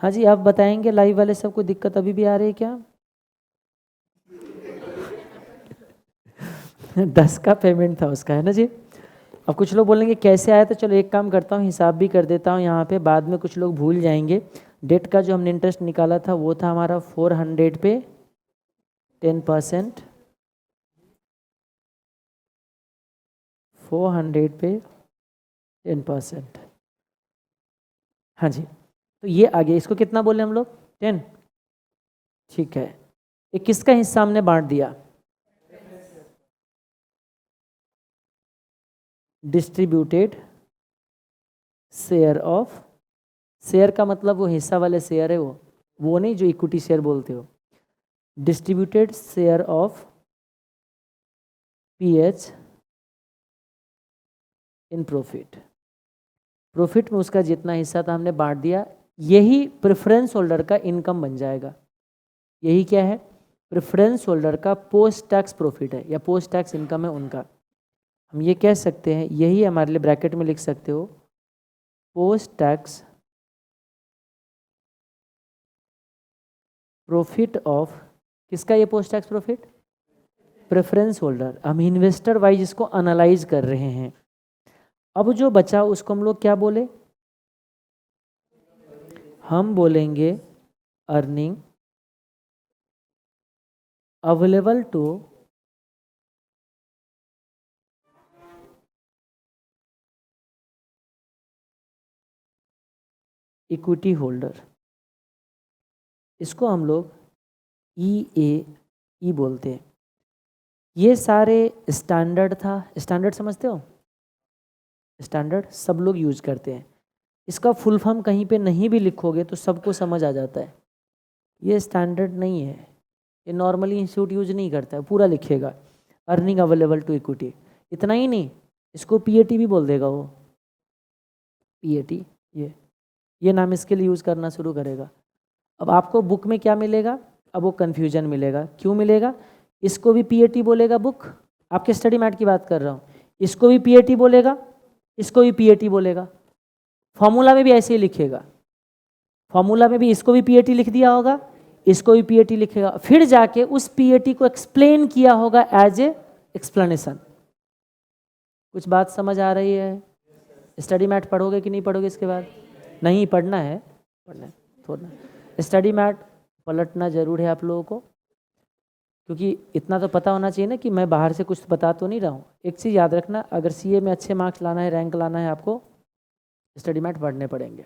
हाँ जी, आप बताएंगे लाइव वाले, सबको दिक्कत अभी भी आ रही है क्या? 10 का पेमेंट था उसका, है ना जी। अब कुछ लोग बोलेंगे कैसे आया, तो चलो एक काम करता हूँ, हिसाब भी कर देता हूँ यहाँ पे, बाद में कुछ लोग भूल जाएंगे। डेट का जो हमने इंटरेस्ट निकाला था वो था हमारा 400 पे 10%, 400 पे 10%। हाँ जी, तो ये आ गया। इसको कितना बोले हम लोग? 10, ठीक है। 21 का हिस्सा हमने बांट दिया। डिस्ट्रीब्यूटेड शेयर ऑफ, शेयर का मतलब वो हिस्सा वाले शेयर है, वो नहीं जो इक्विटी शेयर बोलते हो। Distributed share of pH in profit, profit में उसका जितना हिस्सा था हमने बांट दिया। यही प्रेफरेंस होल्डर का इनकम बन जाएगा। यही क्या है? प्रेफरेंस होल्डर का पोस्ट टैक्स प्रॉफिट है या पोस्ट टैक्स इनकम है उनका। हम ये कह सकते हैं, यही हमारे लिए ब्रैकेट में लिख सकते हो, पोस्ट टैक्स प्रॉफिट ऑफ, किसका ये post tax profit? Preference holder. हम इन्वेस्टर वाइज इसको एनालाइज कर रहे हैं। अब जो बचा उसको हम लोग क्या बोले? हम बोलेंगे earning available to equity holder. इसको हम लोग ई बोलते हैं। ये सारे स्टैंडर्ड था, स्टैंडर्ड समझते हो? स्टैंडर्ड सब लोग यूज करते हैं। इसका फुल फॉर्म कहीं पे नहीं भी लिखोगे तो सबको समझ आ जाता है। ये स्टैंडर्ड नहीं है, ये नॉर्मली इंस्टीट्यूट यूज नहीं करता है। पूरा लिखेगा अर्निंग अवेलेबल टू इक्विटी। इतना ही नहीं, इसको पीएटी भी बोल देगा वो, पीएटी। ये नाम इसके लिए यूज़ करना शुरू करेगा। अब आपको बुक में क्या मिलेगा? अब वो कन्फ्यूजन मिलेगा। क्यों मिलेगा? इसको भी पीएटी बोलेगा बुक, आपके स्टडी मैट की बात कर रहा हूँ। इसको भी पीएटी बोलेगा, इसको भी पीएटी बोलेगा। फॉर्मूला में भी ऐसे ही लिखेगा। फॉर्मूला में भी इसको भी पीएटी लिख दिया होगा, इसको भी पीएटी लिखेगा। फिर जाके उस पीएटी को एक्सप्लेन किया होगा एज ए एक्सप्लेनेशन। कुछ बात समझ आ रही है? स्टडी मैट पढ़ोगे कि नहीं पढ़ोगे इसके बाद? नहीं पढ़ना है, पढ़ना है थोड़ा। स्टडी मैट पलटना ज़रूर है आप लोगों को, क्योंकि इतना तो पता होना चाहिए ना कि मैं बाहर से कुछ बता तो नहीं रहा हूँ। एक चीज़ याद रखना, अगर सीए में अच्छे मार्क्स लाना है, रैंक लाना है, आपको स्टडी मैट पढ़ने पड़ेंगे,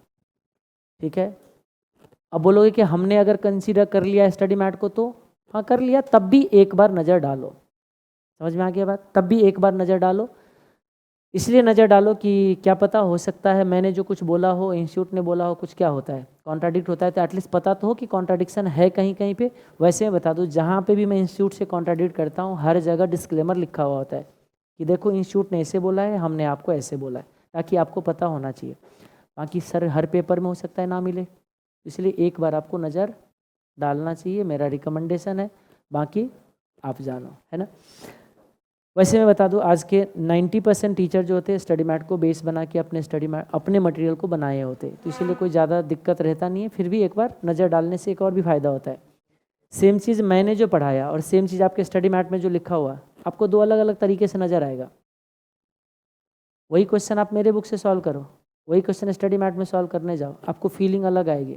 ठीक है। अब बोलोगे कि हमने अगर कंसीडर कर लिया स्टडी मैट को, तो हाँ कर लिया, तब भी एक बार नज़र डालो। समझ में आ गया बात? तब भी एक बार नज़र डालो। इसलिए नज़र डालो कि क्या पता, हो सकता है मैंने जो कुछ बोला हो, इंस्टीट्यूट ने बोला हो, कुछ क्या होता है कॉन्ट्राडिक्ट होता है, तो एटलीस्ट पता तो हो कि कॉन्ट्राडिक्शन है कहीं कहीं पे। वैसे मैं बता दूँ, जहाँ पे भी मैं इंस्टीट्यूट से कॉन्ट्राडिक्ट करता हूँ, हर जगह डिस्क्लेमर लिखा हुआ होता है कि देखो इंस्टीट्यूट ने ऐसे बोला है, हमने आपको ऐसे बोला है, ताकि आपको पता होना चाहिए। बाकी सर हर पेपर में हो सकता है ना मिले, इसलिए एक बार आपको नज़र डालना चाहिए, मेरा रिकमेंडेशन है। बाकी आप जानो, है ना। वैसे मैं बता दूं, आज के 90% टीचर जो होते हैं स्टडी मैट को बेस बना के अपने स्टडी मैट, अपने मटेरियल को बनाए होते, तो इसीलिए कोई ज़्यादा दिक्कत रहता नहीं है। फिर भी एक बार नज़र डालने से एक और भी फ़ायदा होता है। सेम चीज़ मैंने जो पढ़ाया और सेम चीज़ आपके स्टडी मैट में जो लिखा हुआ, आपको दो अलग अलग तरीके से नज़र आएगा। वही क्वेश्चन आप मेरे बुक से सॉल्व करो, वही क्वेश्चन स्टडी मैट में सॉल्व करने जाओ, आपको फीलिंग अलग आएगी।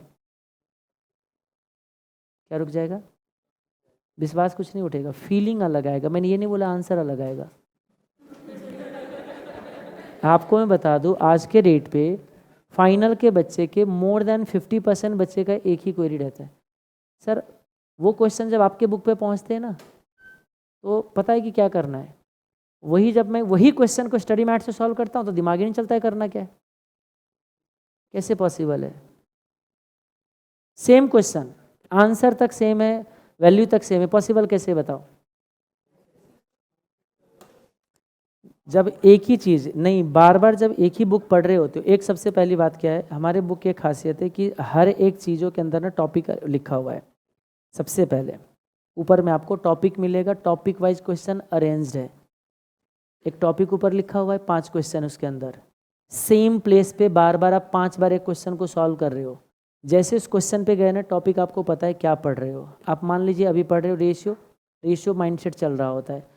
क्या रुक जाएगा? विश्वास कुछ नहीं उठेगा, फीलिंग अलग आएगा। मैंने ये नहीं बोला आंसर अलग आएगा। आपको मैं बता दूं, आज के डेट पे फाइनल के बच्चे के मोर देन 50% बच्चे का एक ही क्वेरी रहता है, सर वो क्वेश्चन जब आपके बुक पे पहुंचते हैं ना, तो पता है कि क्या करना है। वही जब मैं वही क्वेश्चन को स्टडी मैट से सॉल्व करता हूँ, तो दिमाग ही नहीं चलता है करना क्या है। कैसे पॉसिबल है? सेम क्वेश्चन, आंसर तक सेम है, वैल्यू तक सेम है, पॉसिबल कैसे बताओ? जब एक ही चीज़ नहीं, बार बार जब एक ही बुक पढ़ रहे होते हो। एक सबसे पहली बात क्या है, हमारे बुक की एक खासियत है कि हर एक चीज़ों के अंदर ना टॉपिक लिखा हुआ है। सबसे पहले ऊपर में आपको टॉपिक मिलेगा, टॉपिक वाइज क्वेश्चन अरेंज्ड है। एक टॉपिक ऊपर लिखा हुआ है, 5 क्वेश्चन उसके अंदर, सेम प्लेस पे बार बार आप 5 बार एक क्वेश्चन को सॉल्व कर रहे हो। जैसे उस क्वेश्चन पे गए ना, टॉपिक आपको पता है क्या पढ़ रहे हो। आप मान लीजिए अभी पढ़ रहे हो रेशियो माइंडसेट चल रहा होता है।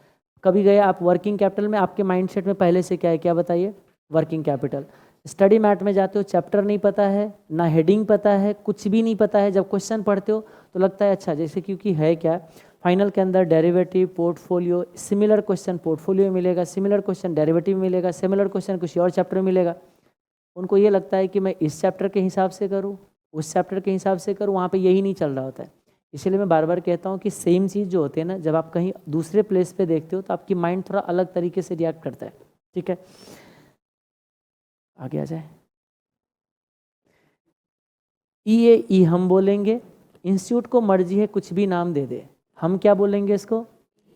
कभी गए आप वर्किंग कैपिटल में, आपके माइंडसेट में पहले से क्या है, क्या बताइए? Working capital. स्टडी मैट में जाते हो, चैप्टर नहीं पता है, ना हेडिंग पता है, कुछ भी नहीं पता है। जब क्वेश्चन पढ़ते हो तो लगता है अच्छा, जैसे क्योंकि है क्या, फाइनल के अंदर derivative, portfolio, similar question portfolio में मिलेगा, सिमिलर क्वेश्चन डेरिवेटिव में मिलेगा, सिमिलर क्वेश्चन कुछ और चैप्टर में मिलेगा। उनको ये लगता है कि मैं इस चैप्टर के हिसाब से करूँ, उस चैप्टर के हिसाब से करूँ, वहाँ पे यही नहीं चल रहा होता है। इसलिए मैं बार बार कहता हूँ कि सेम चीज़ जो होती है ना, जब आप कहीं दूसरे प्लेस पे देखते हो तो आपकी माइंड थोड़ा अलग तरीके से रिएक्ट करता है, ठीक है। आगे आ जाए। ई हम बोलेंगे, इंस्टीट्यूट को मर्जी है कुछ भी नाम दे दे, हम क्या बोलेंगे इसको?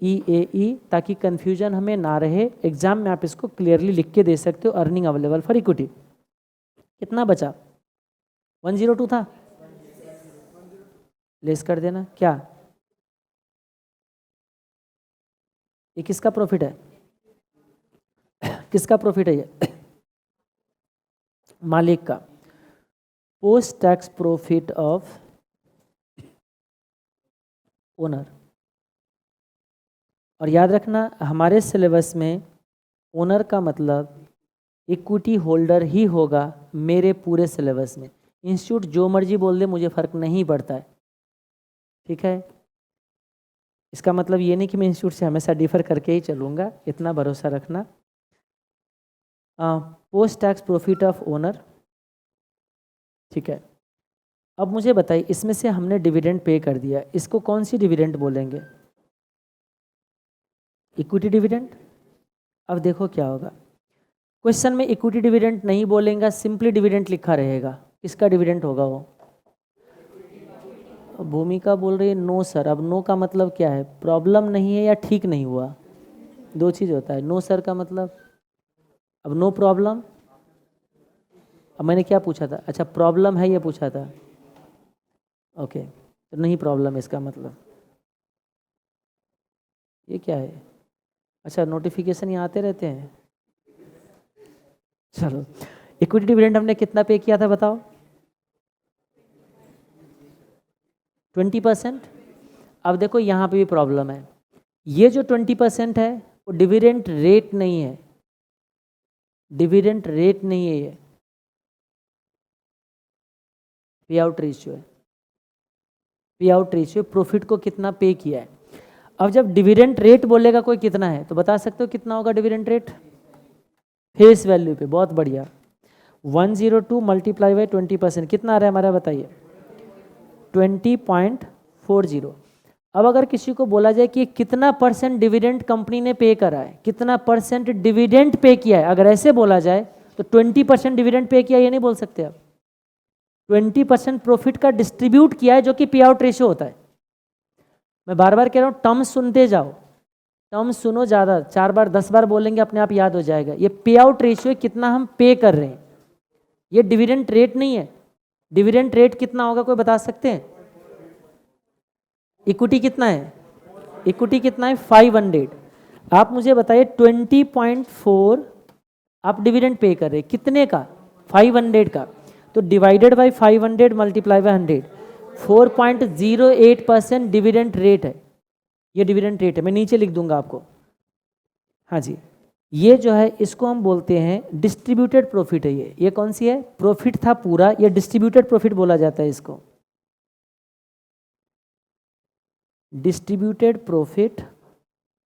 ई, ताकि कन्फ्यूजन हमें ना रहे। एग्जाम में आप इसको क्लियरली लिख के दे सकते हो, अर्निंग अवेलेबल फॉर इक्विटी। कितना बचा? 102 था, लेस कर देना। क्या ये किसका प्रॉफिट है? किसका प्रॉफिट है ये? मालिक का। Post tax profit of owner. और याद रखना, हमारे सिलेबस में ओनर का मतलब इक्विटी होल्डर ही होगा मेरे पूरे सिलेबस में। इंस्टीट्यूट जो मर्जी बोल दे, मुझे फ़र्क नहीं पड़ता है, ठीक है। इसका मतलब ये नहीं कि मैं इंस्टीट्यूट से हमेशा डिफर करके ही चलूँगा, इतना भरोसा रखना। Post tax profit of owner, ठीक है। अब मुझे बताइए, इसमें से हमने डिविडेंड पे कर दिया, इसको कौन सी डिविडेंड बोलेंगे? Equity dividend. अब देखो क्या होगा, क्वेश्चन में इक्विटी डिविडेंड नहीं बोलेगा, सिंपली डिविडेंड लिखा रहेगा। किसका डिविडेंड होगा वो? भूमिका बोल रही है नो सर। अब नो का मतलब क्या है? प्रॉब्लम नहीं है या ठीक नहीं हुआ, दो चीज़ होता है। नो सर का मतलब, अब नो प्रॉब्लम। अब मैंने क्या पूछा था? अच्छा प्रॉब्लम है ये पूछा था, ओके, तो नहीं प्रॉब्लम इसका मतलब। ये क्या है? अच्छा नोटिफिकेशन यहाँ आते रहते हैं। चलो, इक्विटी डिविडेंड हमने कितना पे किया था बताओ? 20%। अब देखो यहाँ पे भी प्रॉब्लम है, ये जो 20% है वो डिविडेंड रेट नहीं है, डिविडेंड रेट नहीं है, ये पे आउट रेशियो है। पे आउट रेशियो, प्रॉफिट को कितना पे किया है। अब जब डिविडेंड रेट बोलेगा कोई कितना है तो बता सकते हो कितना होगा डिविडेंड रेट फेस वैल्यू पे। बहुत बढ़िया, 102 मल्टीप्लाई बाई 20% कितना आ रहा है हमारा बताइए, 20.40। अब अगर किसी को बोला जाए कि कितना परसेंट डिविडेंड कंपनी ने पे करा है, कितना परसेंट डिविडेंड पे किया है, अगर ऐसे बोला जाए तो 20% डिविडेंड पे किया ये नहीं बोल सकते आप, 20% प्रॉफिट का डिस्ट्रीब्यूट किया है जो कि पे आउट रेशियो होता है। मैं बार बार कह रहा हूँ टर्म्स सुनते जाओ, टर्म्स सुनो ज़्यादा, 4 बार 10 बार बोलेंगे अपने आप याद हो जाएगा। ये पे आउट रेशियो कितना हम पे कर रहे हैं, ये डिविडेंड रेट नहीं है। डिविडेंड रेट कितना होगा कोई बता सकते हैं? इक्विटी कितना है, इक्विटी कितना है 500। आप मुझे बताइए 20.4 आप डिविडेंड पे कर रहे हैं कितने का, 500 का, तो divided by 500 multiply by 100, 4.08% dividend rate है। ये डिविडेंड रेट है, मैं नीचे लिख दूंगा आपको। हाँ जी, ये जो है इसको हम बोलते हैं डिस्ट्रीब्यूटेड प्रॉफिट है। ये कौन सी है, प्रॉफिट था पूरा, ये डिस्ट्रीब्यूटेड प्रॉफिट बोला जाता है इसको, डिस्ट्रीब्यूटेड प्रॉफिट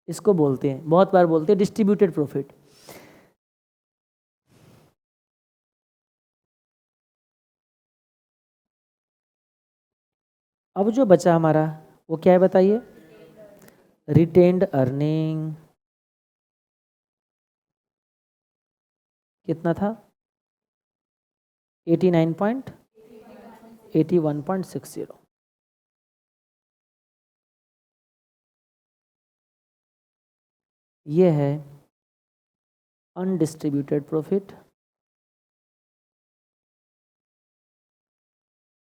इसको बोलते हैं, बहुत बार बोलते हैं डिस्ट्रीब्यूटेड प्रॉफिट। अब जो बचा हमारा वो क्या है बताइए, रिटेन्ड अर्निंग कितना था, 81.60। ये है अनडिस्ट्रीब्यूटेड प्रॉफिट।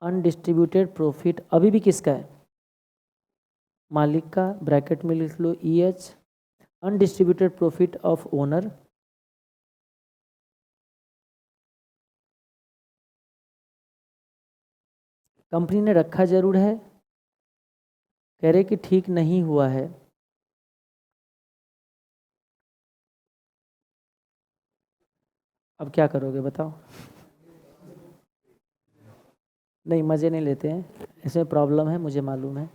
अनडिस्ट्रीब्यूटेड प्रॉफिट अभी भी किसका है, मालिक का, ब्रैकेट में लिख लो EH। Undistributed profit of owner, company ने रखा जरूर है, कह रहे कि ठीक नहीं हुआ है। अब क्या करोगे बताओ, नहीं मज़े नहीं लेते हैं, इसमें प्रॉब्लम है मुझे मालूम है।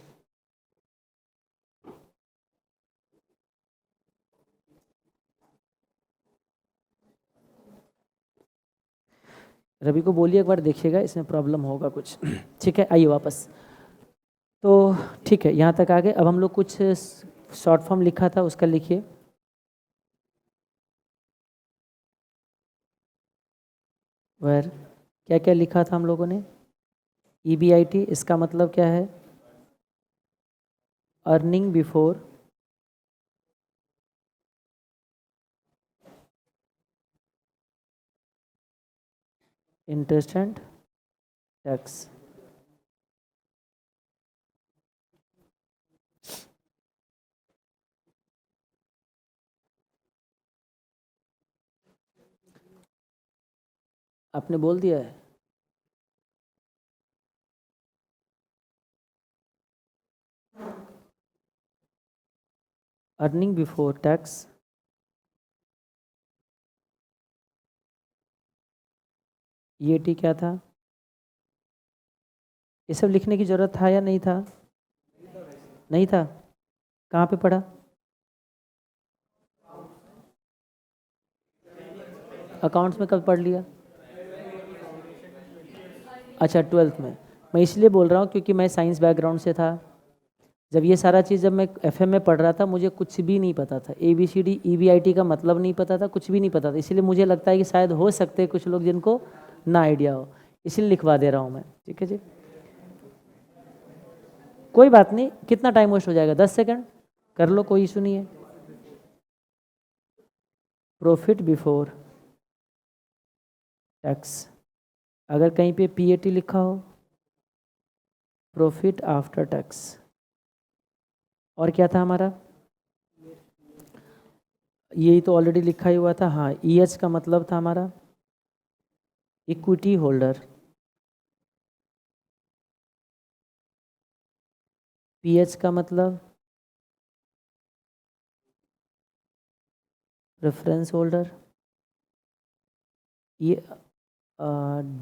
रवि को बोलिए एक बार देखिएगा, इसमें प्रॉब्लम होगा कुछ। ठीक है, आइए वापस। तो ठीक है, यहाँ तक आ गए। अब हम लोग कुछ शॉर्ट फॉर्म लिखा था उसका लिखिए। वेर क्या क्या लिखा था हम लोगों ने, EBIT, इसका मतलब क्या है, earning before interest and tax. आपने बोल दिया है, अर्निंग बिफोर टैक्स, EAT क्या था, ये सब लिखने की ज़रूरत था या नहीं था, नहीं था, कहाँ पे पढ़ा, अकाउंट्स में कब पढ़ लिया, अच्छा 12th में। मैं इसलिए बोल रहा हूँ क्योंकि मैं साइंस बैकग्राउंड से था, जब ये सारा चीज़ जब मैं FM में पढ़ रहा था मुझे कुछ भी नहीं पता था, ABCD EBIT का मतलब नहीं पता था, कुछ भी नहीं पता था। इसलिए मुझे लगता है कि शायद हो सकते हैं कुछ लोग जिनको ना आइडिया हो, इसलिए लिखवा दे रहा हूँ मैं। ठीक है जी, कोई बात नहीं, कितना टाइम वेस्ट हो जाएगा, 10 सेकंड कर लो, कोई इशू नहीं है। प्रॉफिट बिफोर टैक्स, अगर कहीं पे PAT लिखा हो, प्रॉफिट आफ्टर टैक्स, और क्या था हमारा, यही तो ऑलरेडी लिखा ही हुआ था। हाँ, EH का मतलब था हमारा इक्विटी होल्डर, PH का मतलब रेफरेंस होल्डर, ये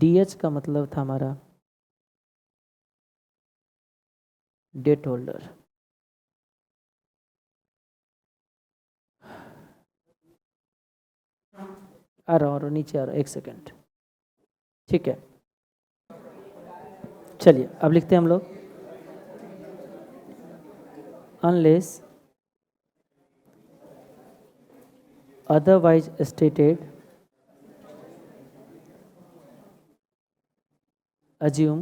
DH का मतलब था हमारा डेट होल्डर, आ रहा हूँ नीचे आ रहा, एक सेकेंड। ठीक है, चलिए अब लिखते हैं हम लोग, unless otherwise stated, assume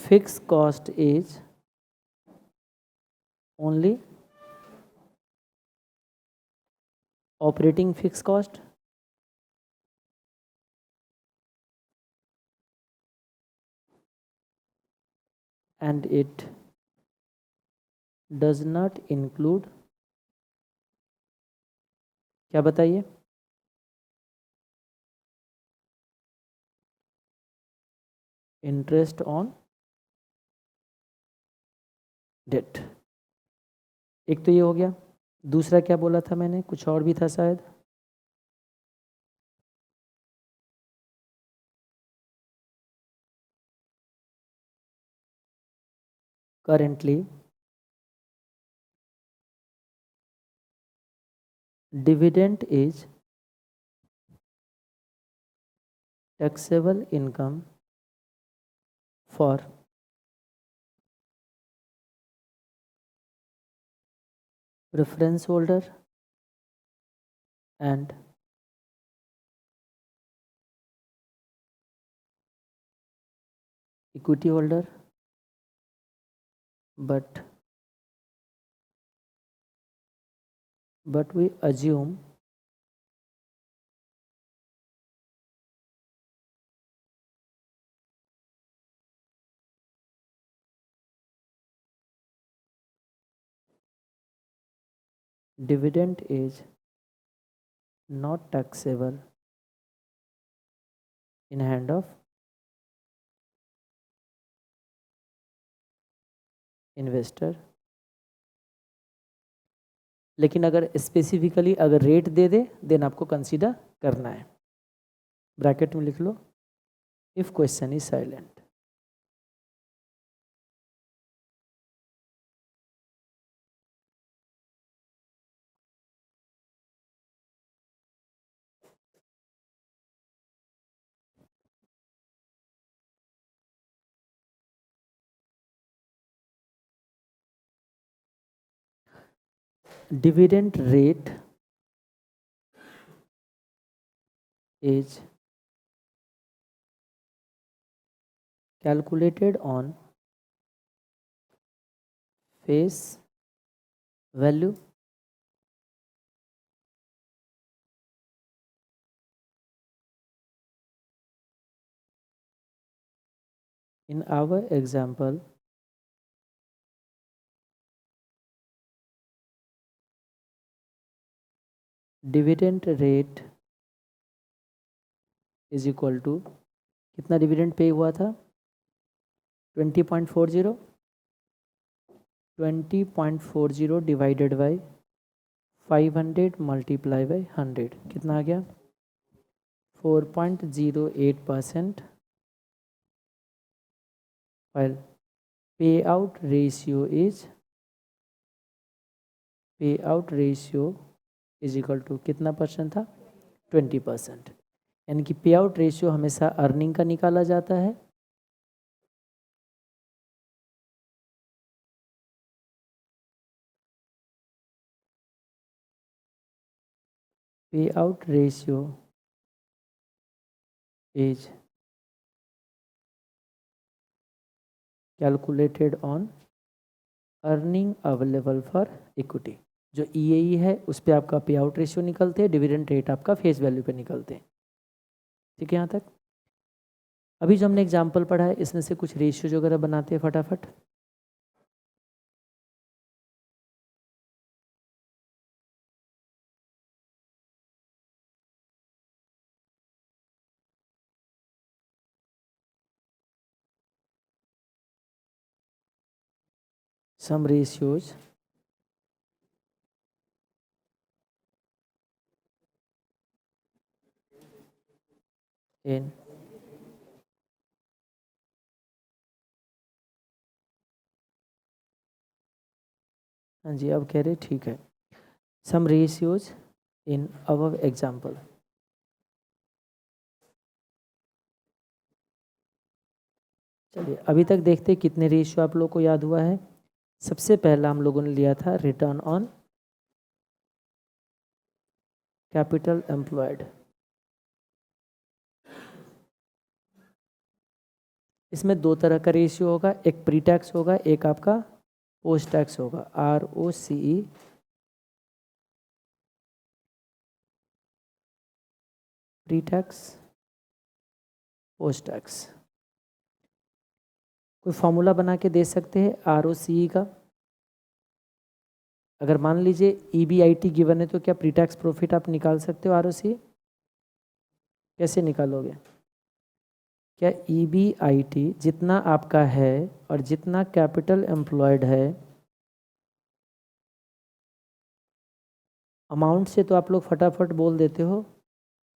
fixed cost is only operating fixed cost and it does not include, क्या बताइए, इंटरेस्ट ऑन डेट। एक तो ये हो गया, दूसरा क्या बोला था मैंने, कुछ और भी था शायद, currently dividend is taxable income for preference holder and equity holder, but we assume dividend is not taxable in hand of investor. लेकिन अगर स्पेसिफिकली अगर रेट दे दे देन आपको कंसीडर करना है, ब्रैकेट में लिख लो, if question is silent. Dividend rate is calculated on face value in our example dividend rate is equal to, कितना डिविडेंड पे हुआ था, 20.40, 20.40 डिवाइडेड बाई 500 मल्टीप्लाई बाई 100, कितना आ गया, 4.08%। while payout ratio is equal to कितना percent था, 20%। यानी कि पे आउट रेशियो हमेशा अर्निंग का निकाला जाता है, पे out ratio is calculated on earning available for equity. जो ईएई है उस पर आपका पे आउट रेशियो निकलते हैं, डिविडेंड रेट आपका फेस वैल्यू पे निकलते हैं। ठीक है यहाँ तक। अभी जो हमने एग्जांपल पढ़ा है इसमें से कुछ रेशियोज वगैरह बनाते हैं फटाफट। some ratios in हाँ जी, अब कह रहे ठीक है। सम रेशियोज इन अबव एग्जाम्पल। चलिए अभी तक देखते कितने रेशियो आप लोग को याद हुआ है। सबसे पहला हम लोगों ने लिया था रिटर्न ऑन कैपिटल एम्प्लॉयड। इसमें दो तरह का रेशियो होगा, एक प्री टैक्स होगा, एक आपका पोस्ट टैक्स होगा, ROCE pre tax post tax. कोई फॉर्मूला बना के दे सकते हैं ROCE का? अगर मान लीजिए EBIT गिवन है तो क्या प्री टैक्स प्रॉफिट आप निकाल सकते हो ROCE? कैसे निकालोगे? क्या EBIT जितना आपका है और जितना कैपिटल एम्प्लॉयड है, अमाउंट से तो आप लोग फटाफट बोल देते हो,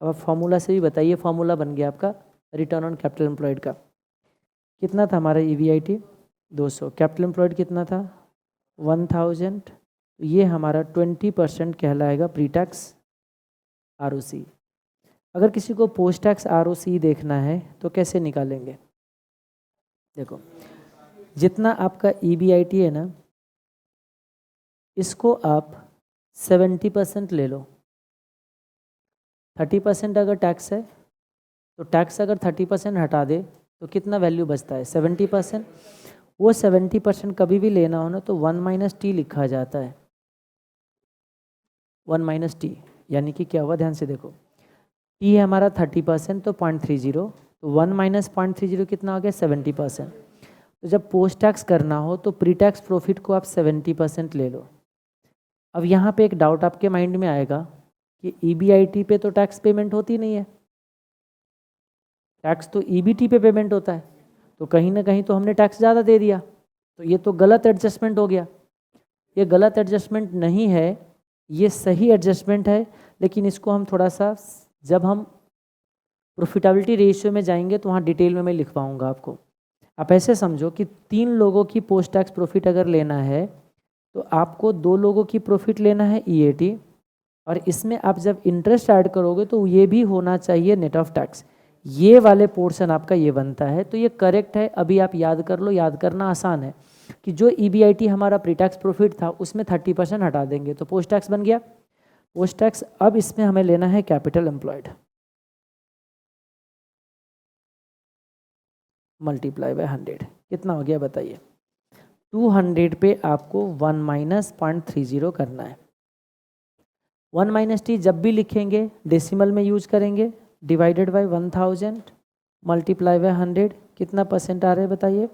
अब आप फॉर्मूला से भी बताइए। फॉर्मूला बन गया आपका रिटर्न ऑन कैपिटल एम्प्लॉयड का। कितना था हमारा EBIT? 200। कैपिटल एम्प्लॉयड कितना था? 1000। ये हमारा 20% कहलाएगा प्री टैक्स ROCE। अगर किसी को पोस्ट टैक्स ROCE देखना है तो कैसे निकालेंगे? देखो, जितना आपका EBIT है ना, इसको आप 70% ले लो। 30% अगर टैक्स है तो टैक्स अगर 30% हटा दे तो कितना वैल्यू बचता है? 70%। वो 70% कभी भी लेना हो ना तो 1 - T लिखा जाता है। 1 - T यानी कि क्या हुआ, ध्यान से देखो। T है हमारा 30% तो 0.30, तो 1 - 0.30 कितना हो गया? 70%। तो जब पोस्ट टैक्स करना हो तो प्री टैक्स प्रॉफिट को आप 70% ले लो। अब यहाँ पे एक डाउट आपके माइंड में आएगा कि EBIT पे तो टैक्स पेमेंट होती नहीं है, टैक्स तो EBT पे पेमेंट होता है, तो कहीं ना कहीं तो हमने टैक्स ज़्यादा दे दिया, तो ये तो गलत एडजस्टमेंट हो गया। ये गलत एडजस्टमेंट नहीं है, ये सही एडजस्टमेंट है, लेकिन इसको हम थोड़ा सा, जब हम प्रॉफिटेबिलिटी रेशियो में जाएंगे तो वहाँ डिटेल में मैं लिखवाऊंगा आपको। आप ऐसे समझो कि 3 लोगों की पोस्ट टैक्स प्रॉफिट अगर लेना है तो आपको 2 लोगों की प्रॉफिट लेना है EAT, और इसमें आप जब इंटरेस्ट ऐड करोगे तो ये भी होना चाहिए नेट ऑफ टैक्स। ये वाले पोर्शन आपका ये बनता है, तो ये करेक्ट है। अभी आप याद कर लो, याद करना आसान है कि जो EBIT हमारा प्री टैक्स प्रॉफिट था उसमें 30% हटा देंगे तो पोस्ट टैक्स बन गया पोस्ट टैक्स। अब इसमें हमें लेना है कैपिटल एम्प्लॉयड, मल्टीप्लाई बाय 100। कितना हो गया बताइए? 200 पे आपको 1 - 0.30 करना है। 1 - T जब भी लिखेंगे डेसिमल में यूज करेंगे, डिवाइडेड बाय 1000 मल्टीप्लाई बाय 100। कितना परसेंट आ रहा है बताइए?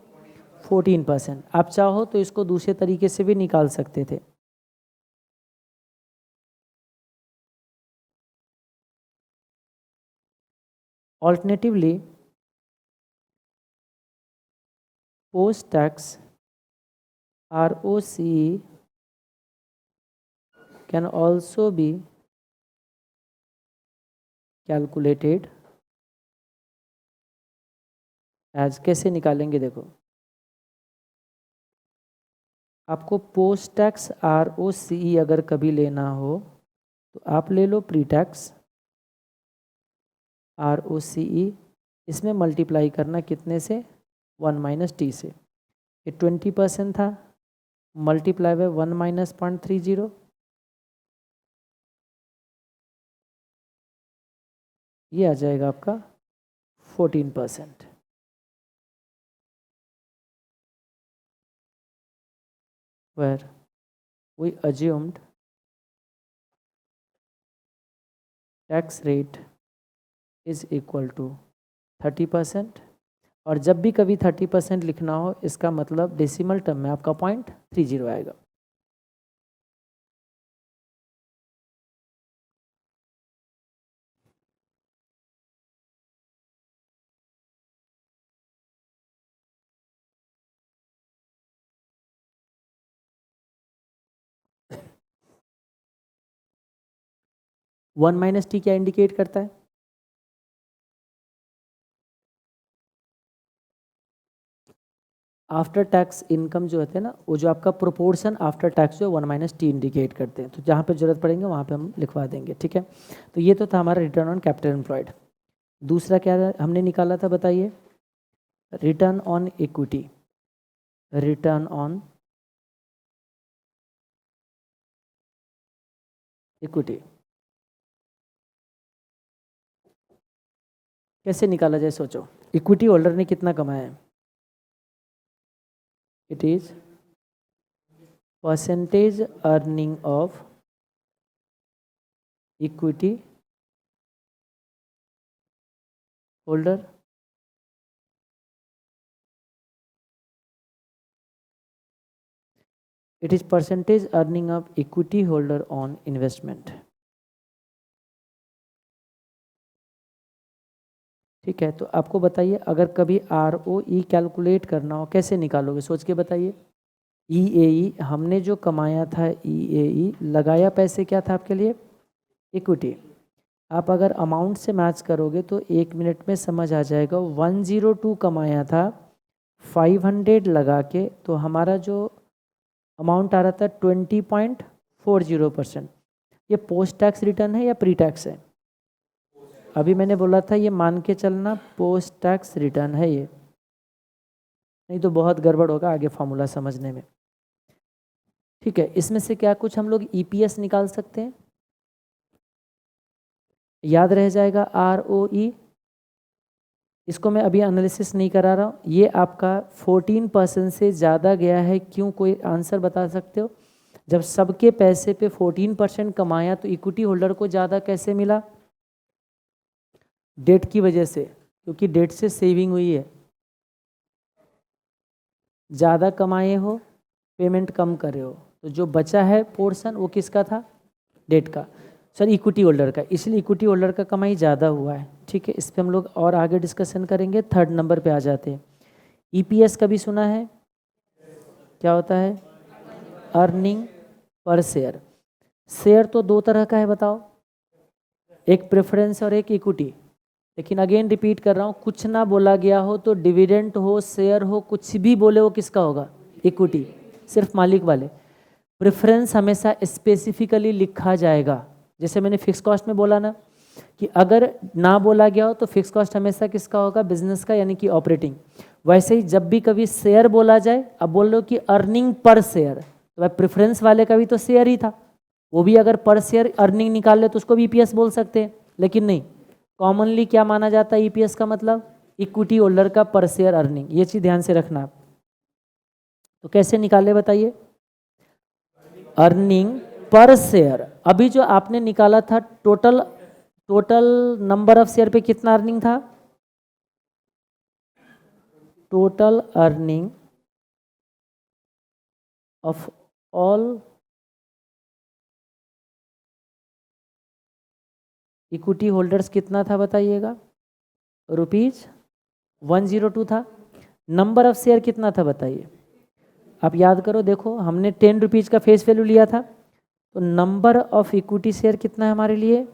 14%। आप चाहो तो इसको दूसरे तरीके से भी निकाल सकते थे। Alternatively post tax ROCE can also be calculated as. कैसे निकालेंगे देखो, आपको पोस्ट टैक्स ROCE अगर कभी लेना हो तो आप ले लो प्री टैक्स ROCE, इसमें मल्टीप्लाई करना कितने से? 1 - T से। ये 20% था, मल्टीप्लाई बाय 1 - 0.30, ये आ जाएगा आपका 14%। Where we assumed tax rate is equal to 30%। और जब भी कभी 30% लिखना हो इसका मतलब डेसिमल टर्म में आपका 0.30 आएगा। वन माइनस टी क्या इंडिकेट करता है? आफ्टर टैक्स इनकम जो होते हैं ना, वो जो आपका प्रोपोर्शन आफ्टर टैक्स जो 1 - t इंडिकेट करते हैं, तो जहाँ पे ज़रूरत पड़ेंगे वहाँ पे हम लिखवा देंगे, ठीक है। तो ये तो था हमारा रिटर्न ऑन कैपिटल एम्प्लॉयड। दूसरा क्या हमने निकाला था बताइए, return on equity. Return on equity कैसे निकाला जाए सोचो। इक्विटी होल्डर ने कितना कमाया है, it is percentage earning of equity holder it is percentage earning of equity holder on investment. ठीक है, तो आपको बताइए अगर कभी ROE कैलकुलेट करना हो कैसे निकालोगे, सोच के बताइए। EAE हमने जो कमाया था, EAE लगाया पैसे क्या था आपके लिए, इक्विटी। आप अगर अमाउंट से मैच करोगे तो 1 मिनट में समझ आ जाएगा। 102 कमाया था, 500 लगा के तो हमारा जो अमाउंट आ रहा था 20.40%। ये पोस्ट टैक्स रिटर्न है या प्री टैक्स है? अभी मैंने बोला था ये मान के चलना पोस्ट टैक्स रिटर्न है ये, नहीं तो बहुत गड़बड़ होगा आगे फॉर्मूला समझने में। ठीक है, इसमें से क्या कुछ हम लोग EPS निकाल सकते हैं, याद रह जाएगा ROE। इसको मैं अभी एनालिसिस नहीं करा रहा हूँ, ये आपका 14% से ज़्यादा गया है, क्यों, कोई आंसर बता सकते हो? जब सबके पैसे पे 14% कमाया तो इक्विटी होल्डर को ज़्यादा कैसे मिला? डेट की वजह से, क्योंकि डेट से सेविंग हुई है। ज़्यादा कमाए हो, पेमेंट कम करे हो, तो जो बचा है पोर्शन वो किसका था, डेट का, सॉरी इक्विटी होल्डर का, इसलिए इक्विटी होल्डर का कमाई ज़्यादा हुआ है। ठीक है, इस पर हम लोग और आगे डिस्कशन करेंगे। 3rd नंबर पे आ जाते हैं। EPS कभी सुना है, क्या होता है, अर्निंग पर शेयर। शेयर तो 2 तरह का है बताओ, एक प्रेफरेंस और एक इक्विटी। लेकिन अगेन रिपीट कर रहा हूँ, कुछ ना बोला गया हो तो डिविडेंड हो, शेयर हो, कुछ भी बोले वो किसका होगा, इक्विटी, सिर्फ मालिक वाले। प्रेफरेंस हमेशा स्पेसिफिकली लिखा जाएगा, जैसे मैंने फिक्स कॉस्ट में बोला ना कि अगर ना बोला गया हो तो फिक्स कॉस्ट हमेशा किसका होगा, बिजनेस का, यानी कि ऑपरेटिंग। वैसे ही जब भी कभी शेयर बोला जाए, अब बोल लो कि अर्निंग पर शेयर, तो भाई प्रेफरेंस वाले का भी तो शेयर ही था, वो भी अगर पर शेयर अर्निंग निकाल ले तो उसको भी EPS बोल सकते हैं। लेकिन नहीं, कॉमनली क्या माना जाता है EPS का मतलब, इक्विटी होल्डर का पर शेयर अर्निंग। ये चीज़ ध्यान से रखना आप। तो कैसे निकाले बताइए, अर्निंग पर शेयर। अभी जो आपने निकाला था टोटल नंबर ऑफ शेयर पे कितना अर्निंग था, total earning of all equity holders कितना था बताइएगा, ₹102 था। नंबर ऑफ शेयर कितना था बताइए, आप याद करो, देखो हमने 10 रुपीज़ का फेस वैल्यू लिया था, तो नंबर ऑफ इक्विटी शेयर कितना है हमारे लिए,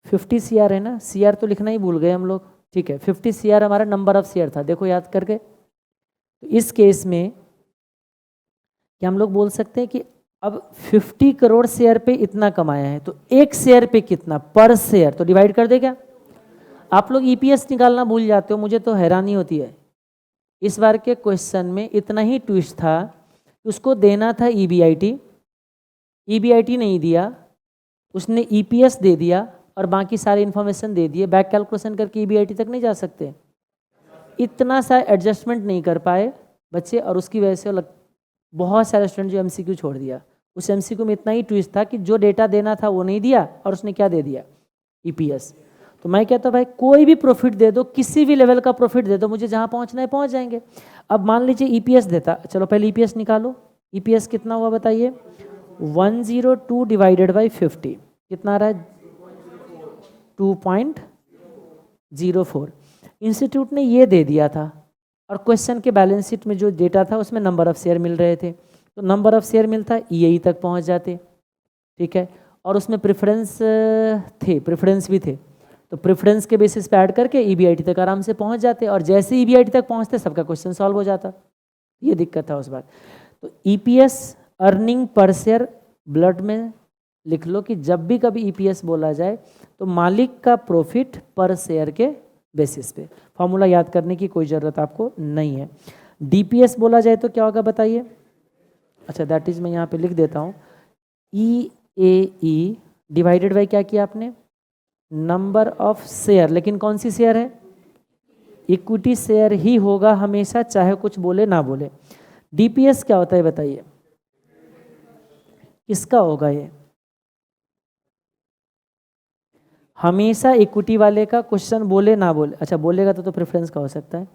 50 CR है ना, CR तो लिखना ही भूल गए हम लोग। ठीक है, 50 CR हमारा नंबर ऑफ शेयर था, देखो याद करके। तो इस केस में क्या हम लोग बोल सकते हैं कि अब 50 करोड़ शेयर पे इतना कमाया है, तो एक शेयर पे कितना, पर शेयर, तो डिवाइड कर दे क्या। आप लोग EPS निकालना भूल जाते हो, मुझे तो हैरानी होती है। इस बार के क्वेश्चन में इतना ही ट्विस्ट था, उसको देना था EBIT नहीं दिया, उसने EPS दे दिया और बाकी सारे इन्फॉर्मेशन दे दिए, बैक कैलकुलेशन करके EBIT तक नहीं जा सकते। इतना सा एडजस्टमेंट नहीं कर पाए बच्चे, और उसकी वजह से बहुत सारे स्टूडेंट जो MCQ छोड़ दिया। उस MCQ में इतना ही ट्विस्ट था कि जो डेटा देना था वो नहीं दिया, और उसने क्या दे दिया, EPS। तो मैं कहता हूँ भाई कोई भी प्रॉफिट दे दो, किसी भी लेवल का प्रॉफिट दे दो, मुझे जहाँ पहुँचना है पहुँच जाएंगे। अब मान लीजिए EPS देता, चलो पहले EPS निकालो। EPS कितना हुआ बताइए, 102 डिवाइडेड बाई 50 कितना आ रहा है, 2.04। इंस्टीट्यूट ने ये दे दिया था, और क्वेश्चन के बैलेंस शीट में जो डेटा था उसमें नंबर ऑफ शेयर मिल रहे थे, तो नंबर ऑफ शेयर मिलता EAE तक पहुंच जाते। ठीक है, और उसमें प्रेफरेंस भी थे, तो प्रेफरेंस के बेसिस पे ऐड करके ईबीआईटी तक आराम से पहुंच जाते, और जैसे ईबीआईटी तक पहुंचते सबका क्वेश्चन सॉल्व हो जाता। ये दिक्कत था उस बार। तो EPS earning per share blood में लिख लो कि जब भी कभी ईपीएस बोला जाए तो मालिक का प्रॉफिट पर शेयर के बेसिस पे। फॉर्मूला याद करने की कोई ज़रूरत आपको नहीं है। डीपीएस बोला जाए तो क्या होगा बताइए। अच्छा दैट इज मैं यहाँ पे लिख देता हूँ, ई ए ई डिवाइडेड बाई क्या किया आपने, नंबर ऑफ शेयर, लेकिन कौन सी शेयर है, इक्विटी शेयर ही होगा हमेशा, चाहे कुछ बोले ना बोले। डीपीएस क्या होता है बताइए, किसका होगा ये, हमेशा इक्विटी वाले का, क्वेश्चन बोले ना बोले। अच्छा बोलेगा तो प्रेफरेंस का हो सकता है।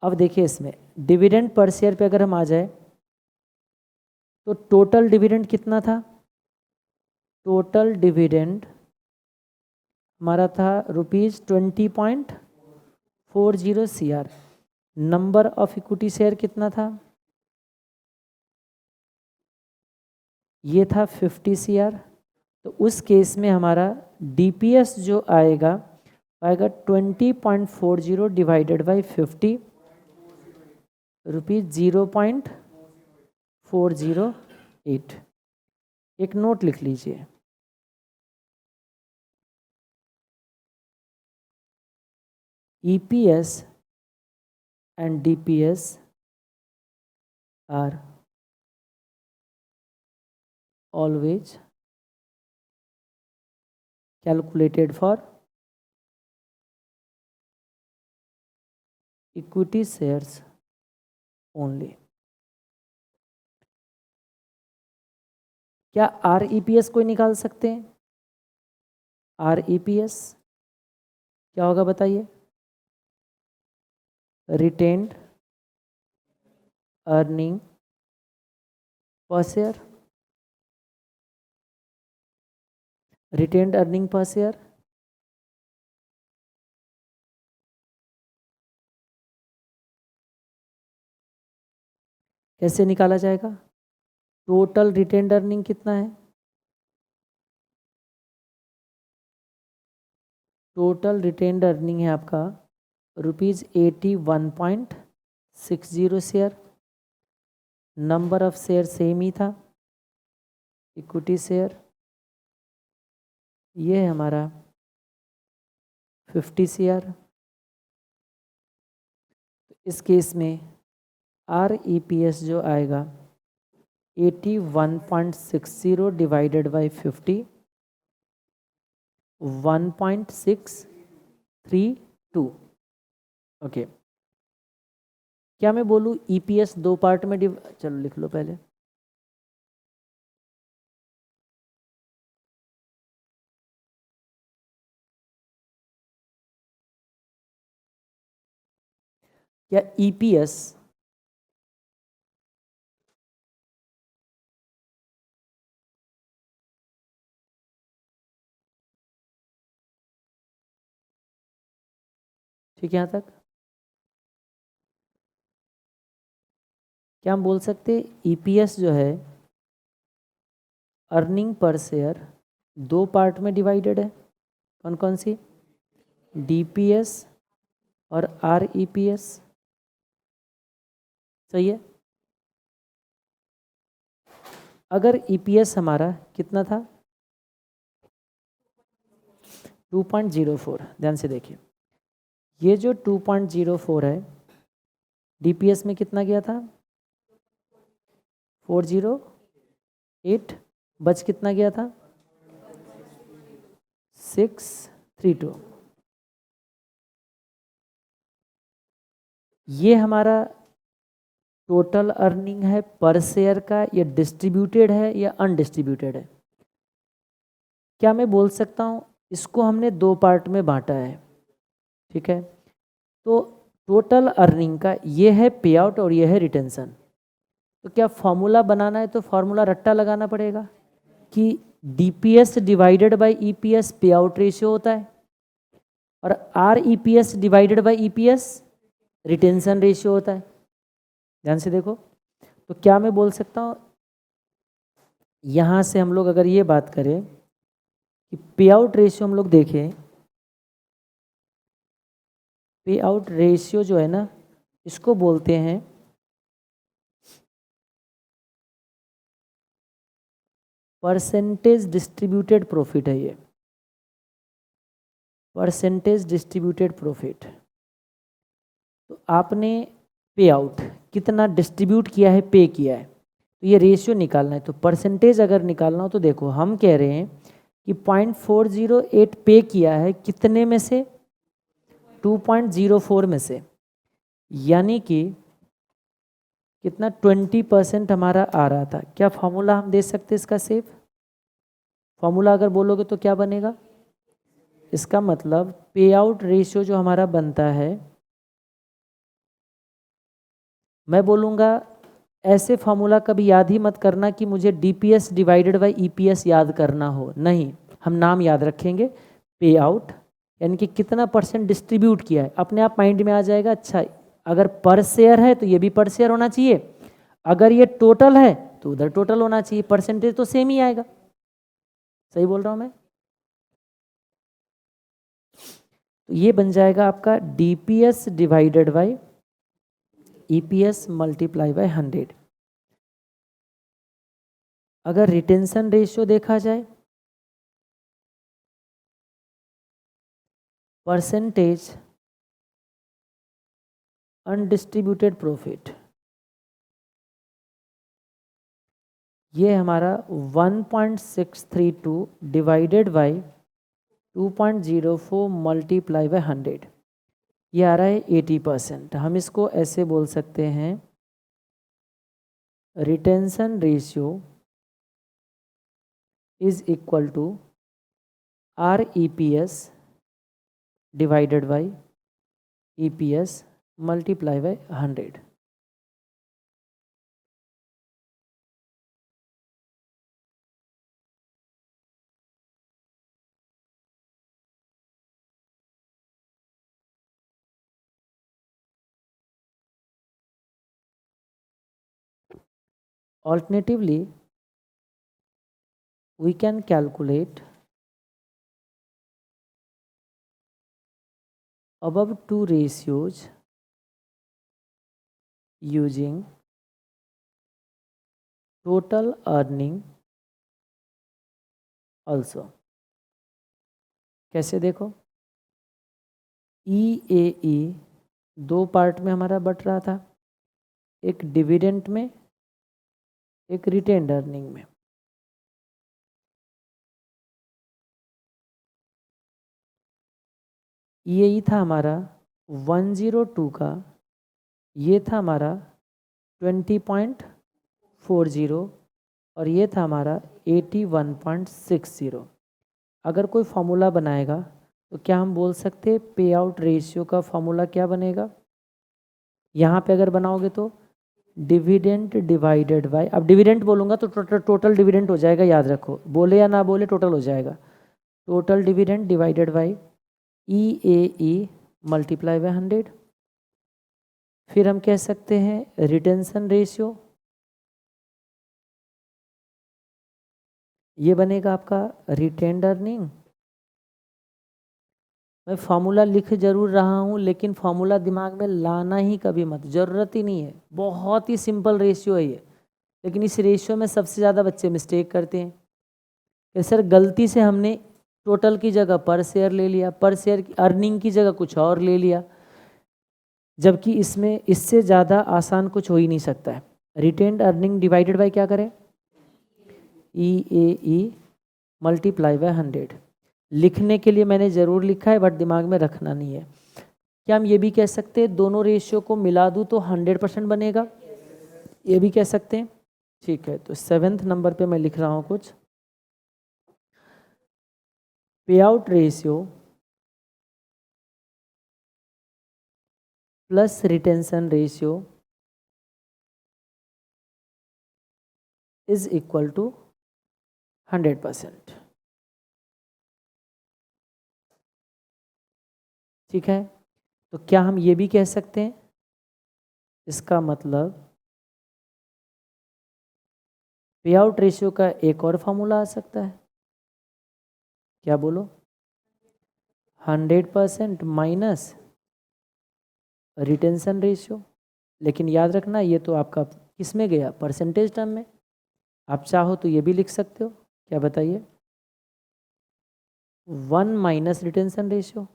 अब देखिए इसमें डिविडेंड पर शेयर पे अगर हम आ जाए तो टोटल डिविडेंड कितना था, टोटल डिविडेंड हमारा था ₹20.40 CR। Number of equity share कितना था, ये था 50 CR। तो उस केस में हमारा डीपीएस जो आएगा 20.40 डिवाइडेड बाई 50, ₹0.408। एक नोट लिख लीजिए, EPS and DPS are always calculated for equity shares only। क्या REPS कोई निकाल सकते हैं, REPS क्या होगा बताइए, retained earning per share, retained earning per share कैसे निकाला जाएगा, टोटल रिटेन्ड अर्निंग कितना है, टोटल रिटेन्ड अर्निंग है आपका ₹81.60 share. Number of share same ही था, इक्विटी शेयर ये है हमारा 50 CR। इस केस में REPS जो आएगा 81.60 डिवाइडेड बाई 50, 1.632। ओके क्या मैं बोलूँ EPS दो पार्ट में चलो लिख लो पहले, क्या EPS ठीक है यहाँ तक, क्या हम बोल सकते EPS जो है अर्निंग पर शेयर दो पार्ट में डिवाइडेड है, कौन कौन सी, DPS और REPS, सही है। अगर EPS हमारा कितना था 2.04, ध्यान से देखिए ये जो 2.04 है DPS में कितना गया था 408, बच कितना गया था 632। ये हमारा टोटल अर्निंग है पर शेयर का, ये डिस्ट्रीब्यूटेड है या अनडिस्ट्रीब्यूटेड है, क्या मैं बोल सकता हूँ इसको हमने दो पार्ट में बांटा है, ठीक है। तो टोटल अर्निंग का ये है पे आउट और ये है रिटेंशन। तो क्या फॉर्मूला बनाना है तो फॉर्मूला रट्टा लगाना पड़ेगा कि DPS डिवाइडेड बाई EPS पे आउट रेशियो होता है और REPS divided by EPS retention ratio होता है। ध्यान से देखो, तो क्या मैं बोल सकता हूँ यहाँ से हम लोग अगर ये बात करें कि पे आउट रेशियो हम लोग देखें पे आउट रेशियो जो है ना, इसको बोलते हैं परसेंटेज डिस्ट्रीब्यूटेड प्रॉफिट है। ये परसेंटेज डिस्ट्रीब्यूटेड प्रॉफिट। तो आपने पे आउट कितना डिस्ट्रीब्यूट किया है, पे किया है, तो ये रेशियो निकालना है। तो परसेंटेज अगर निकालना हो तो देखो, हम कह रहे हैं कि 0.408 पे किया है, कितने में से, 2.04 में से, यानी कि कितना, 20% हमारा आ रहा था। क्या फॉर्मूला हम दे सकते हैं इसका सेव? फॉर्मूला अगर बोलोगे तो क्या बनेगा? इसका मतलब पे आउट रेशियो जो हमारा बनता है, मैं बोलूँगा ऐसे फॉर्मूला कभी याद ही मत करना कि मुझे डीपीएस डिवाइडेड बाय ईपीएस याद करना हो, नहीं, हम नाम याद रखेंगे, पे आउट यानी कि कितना परसेंट डिस्ट्रीब्यूट किया है, अपने आप माइंड में आ जाएगा। अच्छा, अगर पर शेयर है तो ये भी पर शेयर होना चाहिए, अगर ये टोटल है तो उधर टोटल होना चाहिए, परसेंटेज तो सेम ही आएगा। सही बोल रहा हूँ मैं? तो ये बन जाएगा आपका DPS divided by EPS multiply by 100। अगर रिटेंशन रेशियो देखा जाए, परसेंटेज अनडिस्ट्रीब्यूटेड प्रॉफिट, ये हमारा 1.632 डिवाइडेड बाय 2.04 मल्टीप्लाई बाय 100, ये आ रहा है 80%। हम इसको ऐसे बोल सकते हैं, retention ratio is equal to R E P S divided by E P S multiply by 100। Alternatively, we can calculate above two ratios using total earning also। कैसे देखो, ई ए ई दो पार्ट में हमारा बट रहा था, एक डिविडेंड में, एक रिटेन्ड अर्निंग में। ये था हमारा 102 का, ये था हमारा 20.40 और ये था हमारा 81.60। अगर कोई फॉर्मूला बनाएगा तो क्या हम बोल सकते हैं पे आउट रेशियो का फॉर्मूला क्या बनेगा? यहाँ पे अगर बनाओगे तो डिविडेंड डिवाइडेड बाय, अब डिविडेंड बोलूँगा तो टोटल डिविडेंड हो जाएगा, याद रखो, बोले या ना बोले टोटल हो जाएगा। Total dividend divided by E A E multiply by 100। फिर हम कह सकते हैं रिटेंशन रेशियो, ये बनेगा आपका रिटेन्ड अर्निंग। मैं फॉर्मूला लिख जरूर रहा हूँ, लेकिन फॉर्मूला दिमाग में लाना ही कभी मत, ज़रूरत ही नहीं है, बहुत ही सिंपल रेशियो है ये। लेकिन इस रेशियो में सबसे ज़्यादा बच्चे मिस्टेक करते हैं कि सर गलती से हमने टोटल की जगह पर शेयर ले लिया, पर शेयर की अर्निंग की जगह कुछ और ले लिया, जबकि इसमें इससे ज़्यादा आसान कुछ हो ही नहीं सकता है। रिटेन्ड अर्निंग डिवाइडेड बाय क्या करें, ई ए ई मल्टीप्लाई बाय 100। लिखने के लिए मैंने ज़रूर लिखा है, बट दिमाग में रखना नहीं है। क्या हम ये भी कह सकते हैं दोनों रेशियो को मिला दूँ तो 100% बनेगा? ये भी कह सकते हैं। ठीक है, तो 7th नंबर पे मैं लिख रहा हूँ कुछ, pay out ratio plus retention ratio is equal to 100%। ठीक है, तो क्या हम ये भी कह सकते हैं, इसका मतलब पे आउट रेशियो का एक और फॉर्मूला आ सकता है, क्या बोलो, 100% माइनस रिटेंशन रेशियो, लेकिन याद रखना ये तो आपका किस में गया, परसेंटेज टर्म में। आप चाहो तो ये भी लिख सकते हो, क्या बताइए, 1 माइनस रिटेंशन रेशियो।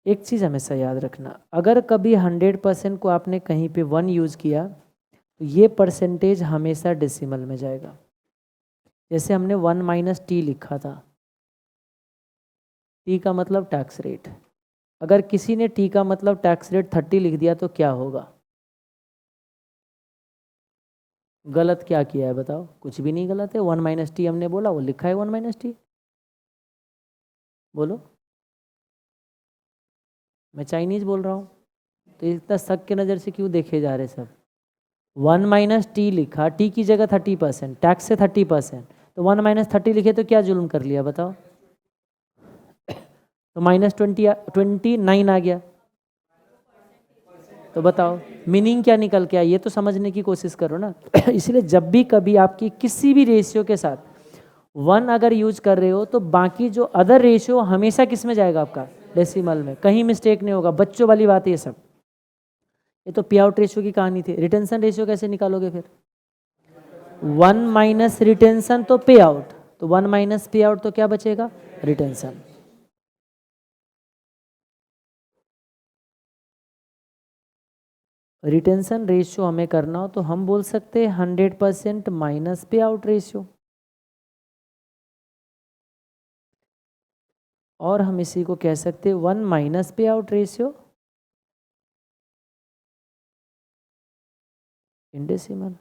एक चीज़ हमेशा याद रखना, अगर कभी 100% को आपने कहीं पे 1 यूज़ किया तो ये परसेंटेज हमेशा डेसिमल में जाएगा। जैसे हमने 1 माइनस टी लिखा था, टी का मतलब टैक्स रेट, अगर किसी ने टी का मतलब टैक्स रेट 30 लिख दिया तो क्या होगा, गलत क्या किया है बताओ, कुछ भी नहीं गलत है, 1 माइनस टी हमने बोला, वो लिखा है 1 माइनस टी। बोलो, मैं चाइनीज़ बोल रहा हूँ, तो इतना शक के नज़र से क्यों देखे जा रहे सब। 1 माइनस टी लिखा, टी की जगह 30%, टैक्स से 30%, तो 1 माइनस 30 लिखे तो क्या जुल्म कर लिया बताओ, तो -29 आ गया। तो बताओ मीनिंग क्या निकल के आया, ये तो समझने की कोशिश करो ना। इसलिए जब भी कभी आपकी किसी भी रेशियो के साथ 1 अगर यूज कर रहे हो तो बाकी जो अदर रेशियो हमेशा किस में जाएगा आपका, डेसिमल में, कहीं मिस्टेक नहीं होगा। बच्चों वाली बात है ये सब, ये तो पे आउट रेशियो की कहानी थी। रिटेंशन रेशियो कैसे निकालोगे फिर, 1 माइनस रिटेंशन तो पे आउट, तो 1 माइनस पे आउट तो क्या बचेगा, रिटेंशन। रिटेंशन रेशियो हमें करना हो तो हम बोल सकते हैं 100% माइनस पे आउट रेशियो, और हम इसी को कह सकते हैं 1 माइनस पे आउट रेशियो इन डेसिमल।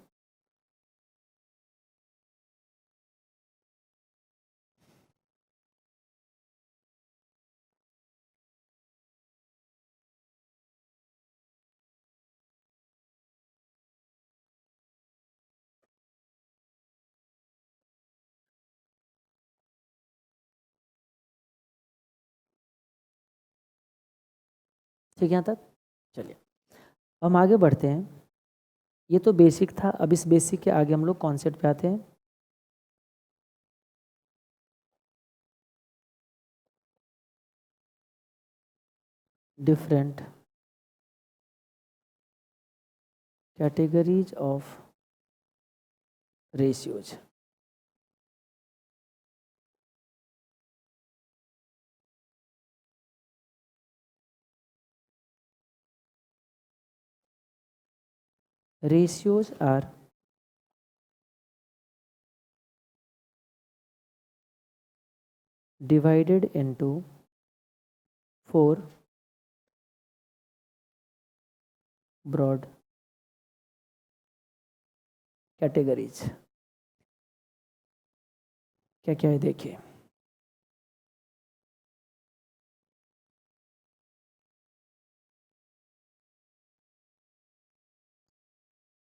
ठीक है यहाँ तक, चलिए हम आगे बढ़ते हैं। ये तो बेसिक था, अब इस बेसिक के आगे हम लोग कॉन्सेप्ट पे आते हैं। Different categories of ratios. Ratios are divided into 4 broad categories। क्या क्या है देखिए,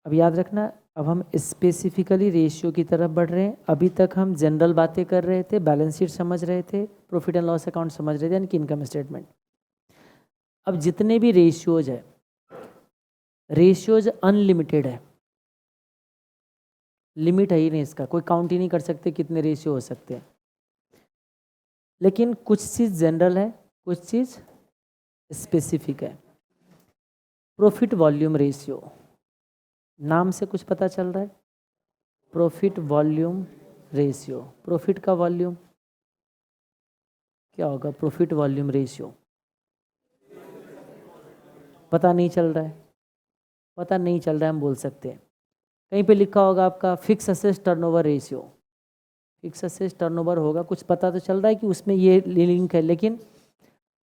अब याद रखना, अब हम स्पेसिफिकली रेशियो की तरफ बढ़ रहे हैं। अभी तक हम जनरल बातें कर रहे थे, बैलेंस शीट समझ रहे थे, प्रॉफिट एंड लॉस अकाउंट समझ रहे थे, यानी कि इनकम स्टेटमेंट। अब जितने भी रेशियोज है, रेशियोज अनलिमिटेड है, लिमिट है ही नहीं इसका, कोई काउंट ही नहीं कर सकते कितने रेशियो हो सकते हैं। लेकिन कुछ चीज़ जनरल है, कुछ चीज़ स्पेसिफिक है। प्रॉफिट वॉल्यूम रेशियो, नाम से कुछ पता चल रहा है, प्रॉफिट वॉल्यूम रेशियो, प्रॉफिट का वॉल्यूम क्या होगा, प्रॉफिट वॉल्यूम रेशियो पता नहीं चल रहा है, पता नहीं चल रहा है हम बोल सकते हैं। कहीं पे लिखा होगा आपका fix asset turnover ratio, fix asset turnover होगा, कुछ पता तो चल रहा है कि उसमें ये लिंक है, लेकिन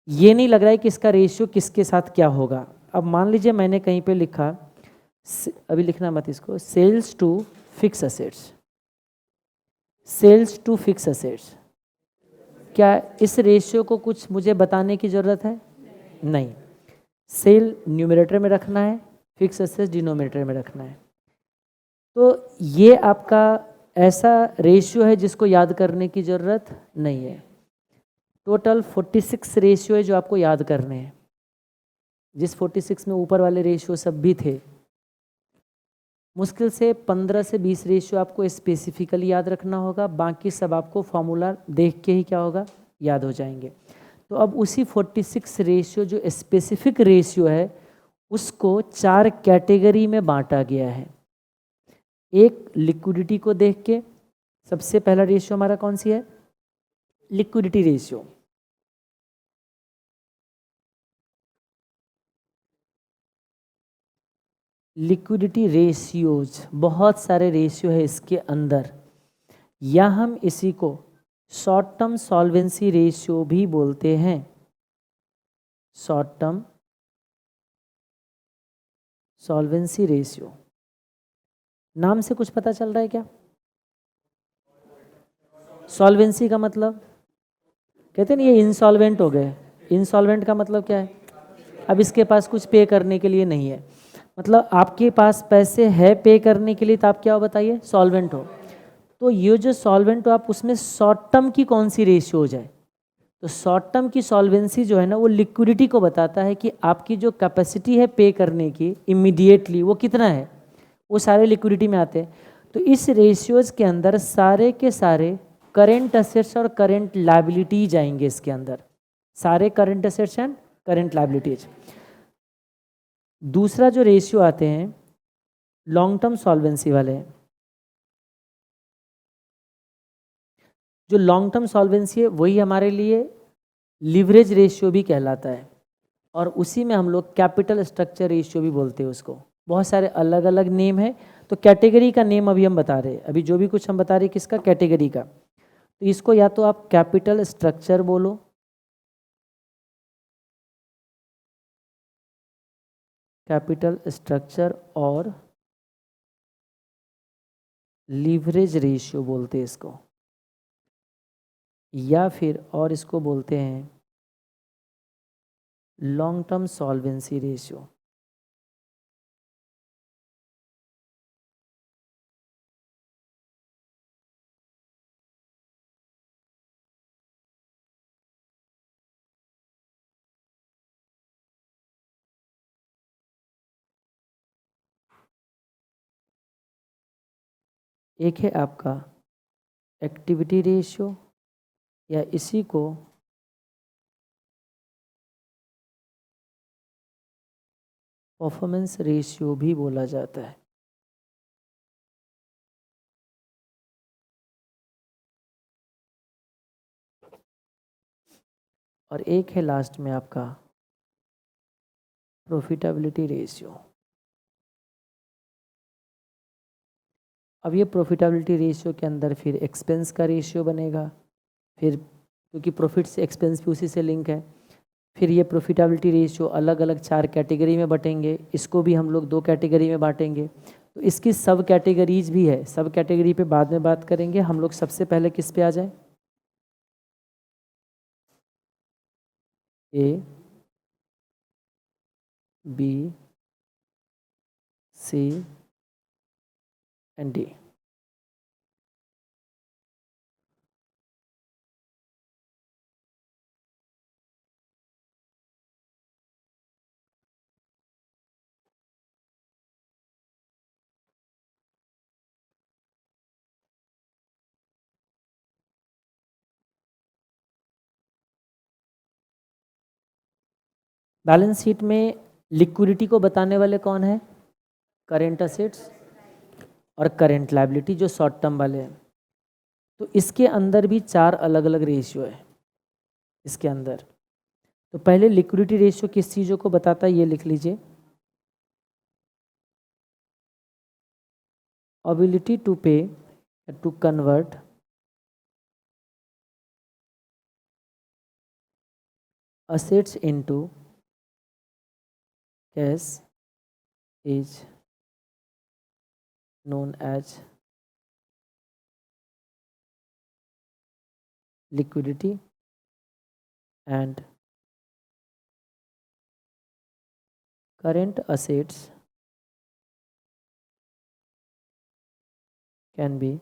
ये नहीं लग रहा है कि इसका रेशियो किसके साथ क्या होगा। अब मान लीजिए मैंने कहीं पे लिखा, अभी लिखना मत इसको, sales to fix assets, sales to fix assets, क्या इस रेशियो को कुछ मुझे बताने की ज़रूरत है, नहीं। सेल न्यूमरेटर में रखना है, फिक्स असेट्स डिनोमिनेटर में रखना है। तो ये आपका ऐसा रेशियो है जिसको याद करने की ज़रूरत नहीं है। टोटल 46 रेशियो है जो आपको याद करने हैं। जिस 46 में ऊपर वाले रेशियो सब भी थे, मुश्किल से 15 से 20 रेशियो आपको स्पेसिफिकली याद रखना होगा, बाकी सब आपको फॉर्मूला देख के ही क्या होगा, याद हो जाएंगे। तो अब उसी 46 रेशियो जो स्पेसिफिक रेशियो है उसको 4 कैटेगरी में बांटा गया है। एक लिक्विडिटी को देख के, सबसे पहला रेशियो हमारा कौन सी है, लिक्विडिटी रेशियो। लिक्विडिटी रेशियोज, बहुत सारे रेशियो है इसके अंदर, या हम इसी को शॉर्ट टर्म सॉल्वेंसी रेशियो भी बोलते हैं। शॉर्ट टर्म सॉल्वेंसी रेशियो, नाम से कुछ पता चल रहा है क्या? सॉल्वेंसी का मतलब कहते हैं ये इंसॉल्वेंट हो गए। इंसॉल्वेंट का मतलब क्या है, अब इसके पास कुछ पे करने के लिए नहीं है, मतलब आपके पास पैसे है पे करने के लिए, तो आप क्या हो बताइए, सॉल्वेंट हो। तो ये जो सॉल्वेंट हो, आप उसमें शॉर्ट टर्म की कौन सी रेशियो हो जाए, तो शॉर्ट टर्म की सॉल्वेंसी जो है ना, वो लिक्विडिटी को बताता है कि आपकी जो कैपेसिटी है पे करने की इमीडिएटली वो कितना है, वो सारे लिक्विडिटी में आते हैं। तो इस रेशियोज के अंदर सारे के सारे करेंट असेट्स और करेंट लायबिलिटी जाएंगे इसके अंदर, सारे current assets and current liabilities. दूसरा जो रेशियो आते हैं लॉन्ग टर्म सॉल्वेंसी वाले, जो लॉन्ग टर्म सॉल्वेंसी है वही हमारे लिए लिवरेज रेशियो भी कहलाता है, और उसी में हम लोग कैपिटल स्ट्रक्चर रेशियो भी बोलते हैं उसको। बहुत सारे अलग अलग नेम है, तो कैटेगरी का नेम अभी हम बता रहे हैं, अभी जो भी कुछ हम बता रहे हैं किसका, कैटेगरी का। तो इसको या तो आप कैपिटल स्ट्रक्चर बोलो, कैपिटल स्ट्रक्चर, और लीवरेज रेशियो बोलते हैं इसको, या फिर और इसको बोलते हैं लॉन्ग टर्म सॉल्वेंसी रेशियो। एक है आपका एक्टिविटी रेशियो, या इसी को परफॉर्मेंस रेशियो भी बोला जाता है। और एक है लास्ट में आपका प्रॉफिटेबिलिटी रेशियो। अब ये प्रॉफिटेबिलिटी रेशियो के अंदर फिर एक्सपेंस का रेशियो बनेगा, फिर क्योंकि प्रॉफिट से एक्सपेंस भी उसी से लिंक है, फिर ये प्रॉफिटेबिलिटी रेशियो अलग अलग 4 कैटेगरी में बटेंगे, इसको भी हम लोग 2 कैटेगरी में बांटेंगे। तो इसकी सब कैटेगरीज भी है, सब कैटेगरी पे बाद में बात करेंगे, हम लोग सबसे पहले किस पे आ जाए, A B C and D. Balance sheet में लिक्विडिटी को बताने वाले कौन है, करेंट असेट्स और करेंट लायबिलिटी जो शॉर्ट टर्म वाले हैं। तो इसके अंदर भी 4 अलग अलग रेशियो है इसके अंदर। तो पहले लिक्विडिटी रेशियो किस चीज़ों को बताता है ये लिख लीजिए, ability to pay, to convert assets into cash is known as liquidity, and current assets can be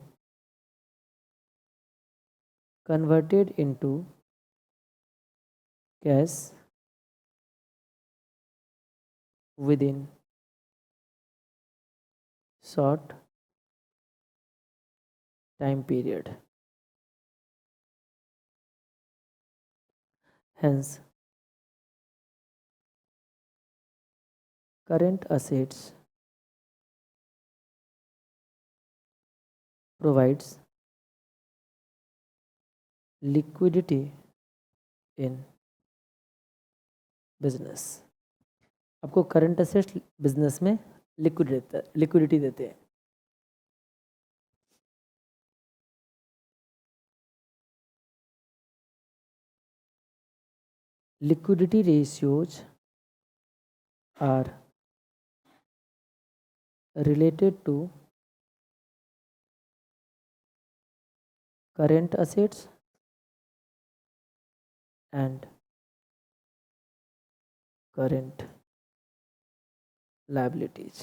converted into cash within short time period. Hence, current assets provides liquidity in business. आपको current assets business में liquidity देते हैं. Liquidity ratios are related to current assets and current liabilities.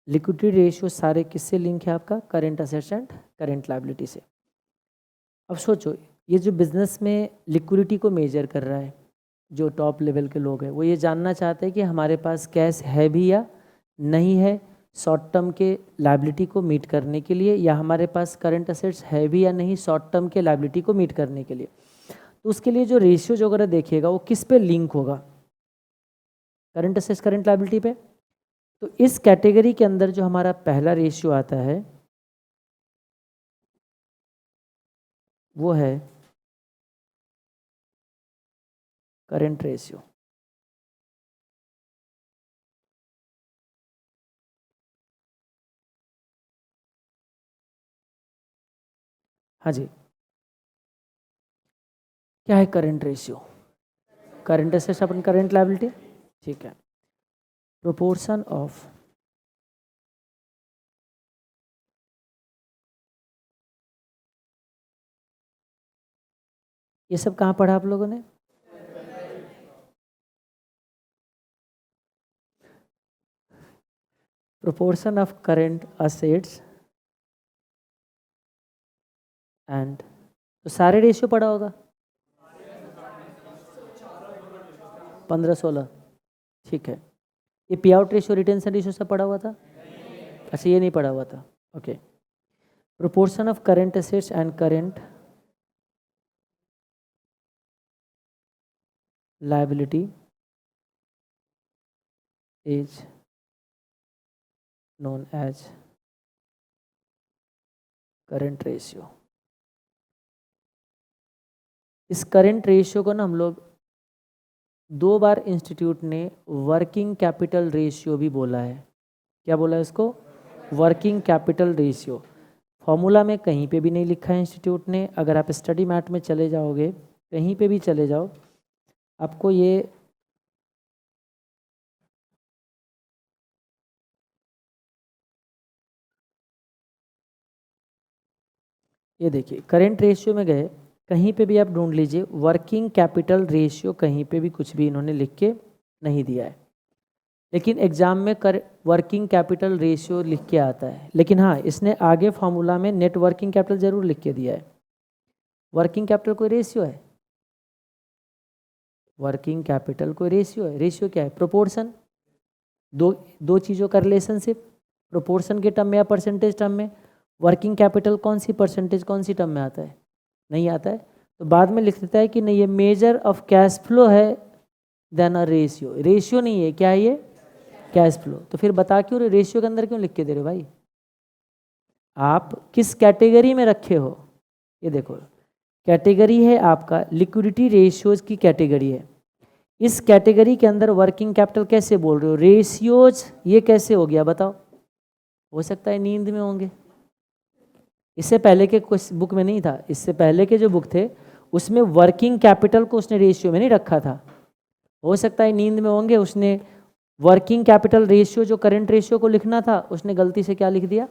Liquidity ratio सारे किससे link है आपका? Current assets and current liability से. अब सोचो, ये जो बिजनेस में लिक्विडिटी को मेजर कर रहा है, जो टॉप लेवल के लोग हैं, वो ये जानना चाहते हैं कि हमारे पास कैश है भी या नहीं है शॉर्ट टर्म के लायबिलिटी को मीट करने के लिए, या हमारे पास करंट असेट्स है भी या नहीं शॉर्ट टर्म के लायबिलिटी को मीट करने के लिए. तो उसके लिए जो रेशियो जो अगर देखिएगा वो किस पे लिंक होगा? करंट असेट्स करंट लायबिलिटी पे. तो इस कैटेगरी के अंदर जो हमारा पहला रेशियो आता है वो है करंट रेशियो. हाँ जी, क्या है करंट रेशियो? करंट असेट्स अपन करंट लायबिलिटी. ठीक है. प्रोपोर्शन ऑफ ये सब कहाँ पढ़ा आप लोगों ने? Proportion of current assets and, तो सारे रेशियो पढ़ा होगा 15-16. ठीक है. ये पे आउट रेशियो रिटेंशन रेशियो सब पढ़ा हुआ था? अच्छा, ये नहीं पढ़ा हुआ था. Okay. Proportion of current assets and current liability is known as current ratio. इस करंट रेशियो को ना हम लोग 2 बार इंस्टीट्यूट ने वर्किंग कैपिटल रेशियो भी बोला है. क्या बोला है इसको? Working capital ratio. फॉर्मूला में कहीं पे भी नहीं लिखा है इंस्टीट्यूट ने. अगर आप स्टडी मैट में चले जाओगे, कहीं पे भी चले जाओ, आपको ये देखिए करंट रेशियो में गए, कहीं पे भी आप ढूंढ लीजिए वर्किंग कैपिटल रेशियो, कहीं पे भी कुछ भी इन्होंने लिख के नहीं दिया है. लेकिन एग्जाम में वर्किंग कैपिटल रेशियो लिख के आता है. लेकिन हाँ, इसने आगे फॉर्मूला में नेट वर्किंग कैपिटल जरूर लिख के दिया है. वर्किंग कैपिटल कोई रेशियो है? वर्किंग कैपिटल कोई रेशियो है? रेशियो क्या है? प्रोपोर्शन. दो चीज़ों का रिलेशनशिप, प्रोपोर्शन के टर्म में या परसेंटेज टर्म में. वर्किंग कैपिटल कौन सी परसेंटेज कौन सी टर्म में आता है? नहीं आता है. तो बाद में लिख देता है कि नहीं, ये मेजर ऑफ कैश फ्लो है देन अ रेशियो. रेशियो नहीं है, क्या है ये? Cash flow. तो फिर बता क्यों रहे, रेशियो के अंदर क्यों लिख के दे रहे भाई? आप किस कैटेगरी में रखे हो? ये देखो, कैटेगरी है आपका लिक्विडिटी रेशियोज की कैटेगरी है. इस कैटेगरी के अंदर वर्किंग कैपिटल कैसे बोल रहे हो? रेशियोज. ये कैसे हो गया बताओ? हो सकता है नींद में होंगे. इससे पहले के कुछ बुक में नहीं था. इससे पहले के जो बुक थे उसमें वर्किंग कैपिटल को उसने रेशियो में नहीं रखा था. हो सकता है नींद में होंगे. उसने वर्किंग कैपिटल रेशियो जो करंट रेशियो को लिखना था, उसने गलती से क्या लिख दिया?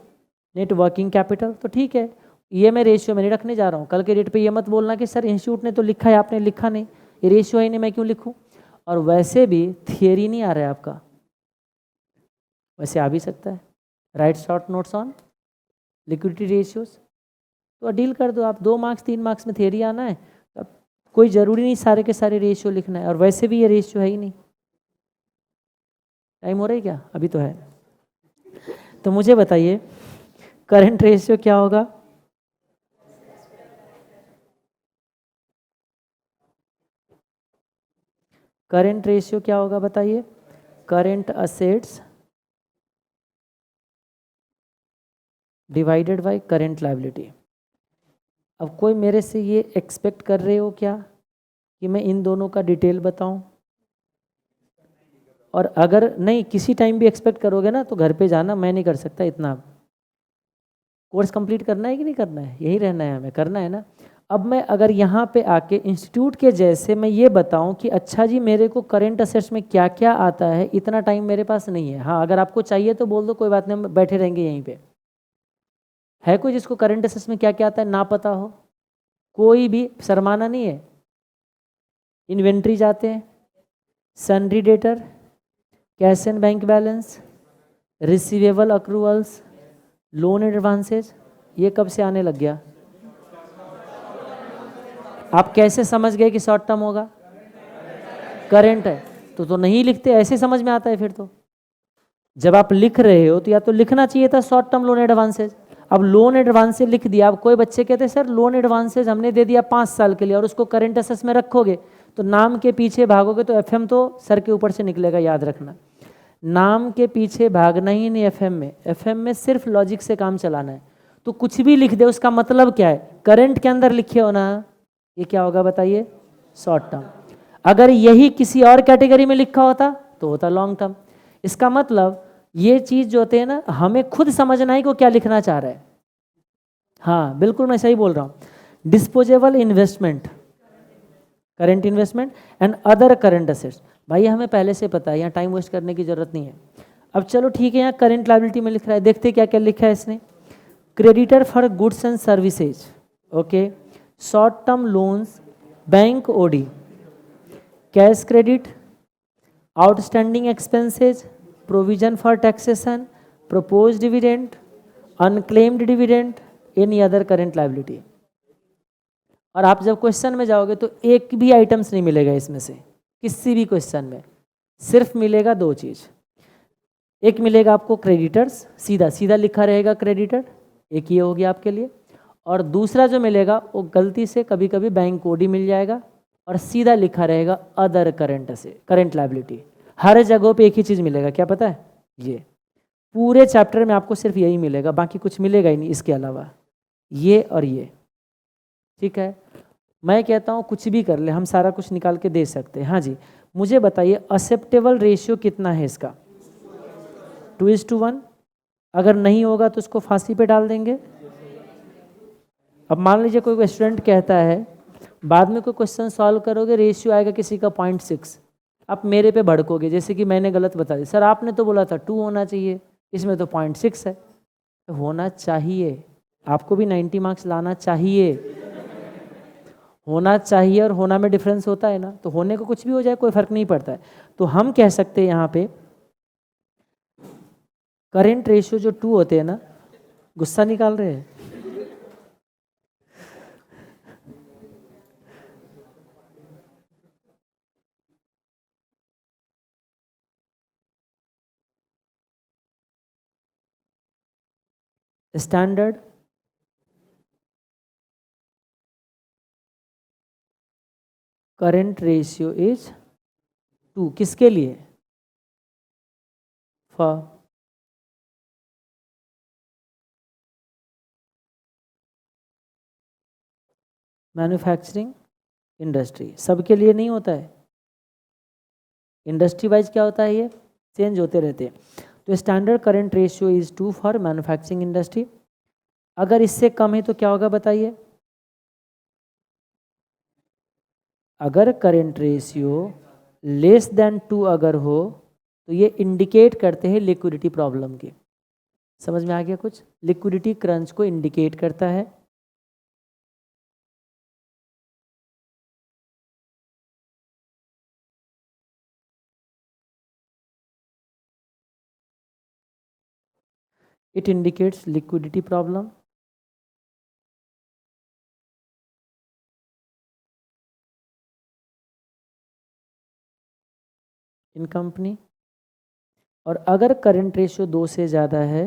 Net working capital. तो ठीक है, ये मैं रेशियो में नहीं रखने जा रहा हूँ. कल के डेट पे ये मत बोलना कि सर इंस्टीट्यूट ने तो लिखा है, आपने लिखा नहीं. ये रेशियो है नहीं, मैं क्यों लिखूँ? और वैसे भी थियरी नहीं आ रहा है आपका, वैसे आ भी सकता है. Right short notes on liquidity ratios. तो डील कर दो आप. 2 मार्क्स 3 मार्क्स में थियरी आना है, तो कोई ज़रूरी नहीं सारे के सारे रेशियो लिखना है. और वैसे भी ये रेशियो है ही नहीं. टाइम हो रहा है क्या? अभी तो है। तो मुझे बताइए करंट रेशियो क्या होगा? करंट रेशियो क्या होगा बताइए? Current assets divided by current liability. अब कोई मेरे से ये एक्सपेक्ट कर रहे हो क्या कि मैं इन दोनों का डिटेल बताऊं? और अगर नहीं किसी टाइम भी एक्सपेक्ट करोगे ना तो घर पे जाना, मैं नहीं कर सकता इतना। कोर्स कंप्लीट करना है कि नहीं करना है? यही रहना है हमें, करना है ना। अब मैं अगर यहाँ पे आके इंस्टीट्यूट के जैसे मैं ये बताऊं कि अच्छा जी मेरे को करंट असेट्स में क्या क्या आता है, इतना टाइम मेरे पास नहीं है। हाँ अगर आपको चाहिए तो बोल दो, कोई बात नहीं, हम बैठे रहेंगे यहीं पे। है कोई जिसको करंट असेट्स में क्या क्या आता है ना पता हो? कोई भी शर्माना नहीं है। इन्वेंट्री जाते हैं, sundry debtor, cash and bank balance, receivable accruals, loan advances, ये कब से आने लग गया? आप कैसे समझ गए कि शॉर्ट टर्म होगा? करंट है तो नहीं लिखते, ऐसे समझ में आता है फिर तो। जब आप लिख रहे हो तो या तो लिखना चाहिए था शॉर्ट टर्म लोन एडवांसेज। अब लोन एडवांसेज लिख दिया। अब कोई बच्चे कहते हैं सर लोन एडवांसेज हमने दे दिया 5 साल के लिए और उसको करंट असेट्स में रखोगे, तो नाम के पीछे भागोगे तो एफएम तो सर के ऊपर से निकलेगा, याद रखना। नाम के पीछे भागना ही नहीं एफएम में। एफएम में सिर्फ लॉजिक से काम चलाना है। तो कुछ भी लिख दे उसका मतलब क्या है? करंट के अंदर लिखे हो ना, ये क्या होगा बताइए? Short term. अगर यही किसी और कैटेगरी में लिखा होता तो होता लॉन्ग टर्म। इसका मतलब ये चीज जो होते हैं ना, हमें खुद समझना है कि वो क्या लिखना चाह रहा है। हाँ बिल्कुल मैं सही बोल रहा हूँ। Disposable investment, current investment and other current assets, भाई हमें पहले से पता है, यहाँ टाइम वेस्ट करने की जरूरत नहीं है। अब चलो ठीक है, यहाँ करंट लायबिलिटी में लिख रहा है, देखते क्या क्या लिखा है इसने। Creditor for goods and services, okay, short term loans, bank OD, cash credit, outstanding expenses, provision for taxation, propose dividend, unclaimed dividend, any other current liability. और आप जब क्वेश्चन में जाओगे तो एक भी आइटम्स नहीं मिलेगा इसमें से, किसी भी क्वेश्चन में सिर्फ मिलेगा दो चीज। एक मिलेगा आपको क्रेडिटर्स, सीधा सीधा लिखा रहेगा क्रेडिटर, एक ये हो गया आपके लिए। और दूसरा जो मिलेगा वो गलती से कभी कभी बैंक कोड ही मिल जाएगा और सीधा लिखा रहेगा अदर करंट से करंट लायबिलिटी। हर जगह पे एक ही चीज़ मिलेगा, क्या पता है? ये पूरे चैप्टर में आपको सिर्फ यही मिलेगा, बाकी कुछ मिलेगा ही नहीं इसके अलावा, ये और ये। ठीक है, मैं कहता हूँ कुछ भी कर ले, हम सारा कुछ निकाल के दे सकते हैं। हाँ जी, मुझे बताइए एक्सेप्टेबल रेशियो कितना है इसका? 2:1। अगर नहीं होगा तो उसको फांसी पे डाल देंगे। अब मान लीजिए कोई स्टूडेंट कहता है, बाद में कोई क्वेश्चन सॉल्व करोगे रेशियो आएगा किसी का 0.6, आप मेरे पे भड़कोगे जैसे कि मैंने गलत बता दिया, सर आपने तो बोला था 2 होना चाहिए, इसमें तो 0.6 है। होना चाहिए, आपको भी 90 मार्क्स लाना चाहिए। होना चाहिए और होना में डिफरेंस होता है ना, तो होने को कुछ भी हो जाए कोई फर्क नहीं पड़ता है। तो हम कह सकते हैं यहाँ पे करेंट रेशियो जो 2 होते हैं ना, गुस्सा निकाल रहे हैं, स्टैंडर्ड करंट रेशियो इज 2, किसके लिए? फॉर मैन्युफैक्चरिंग इंडस्ट्री, सबके लिए नहीं होता है। इंडस्ट्री वाइज क्या होता है, ये चेंज होते रहते हैं। तो standard current ratio is 2 for manufacturing industry. अगर इससे कम है तो क्या होगा बताइए? अगर करंट रेशियो लेस देन 2 अगर हो तो ये इंडिकेट करते हैं लिक्विडिटी प्रॉब्लम की। समझ में आ गया कुछ? लिक्विडिटी क्रंच को इंडिकेट करता है। It indicates liquidity problem in company. और अगर करंट रेशियो 2 से ज़्यादा है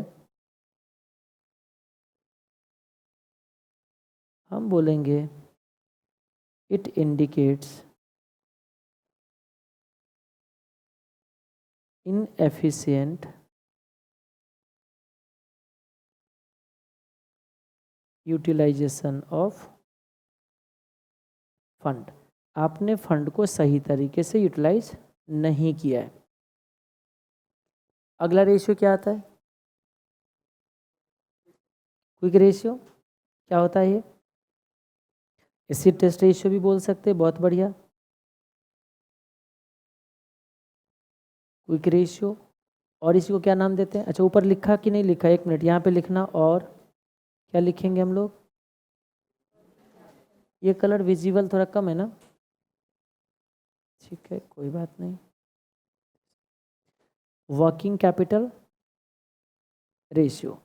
हम बोलेंगे it indicates inefficient utilisation of fund. आपने फंड को सही तरीके से यूटिलाइज नहीं किया है। अगला रेशियो क्या आता है? Quick ratio. क्या होता है ये? एसिड टेस्ट रेशियो भी बोल सकते हैं, बहुत बढ़िया। Quick ratio. और इसी को क्या नाम देते हैं? अच्छा, ऊपर लिखा कि नहीं लिखा? 1 मिनट यहाँ पे लिखना। और क्या लिखेंगे हम लोग? ये कलर विजिबल थोड़ा कम है ना? ठीक है, कोई बात नहीं। Working capital ratio.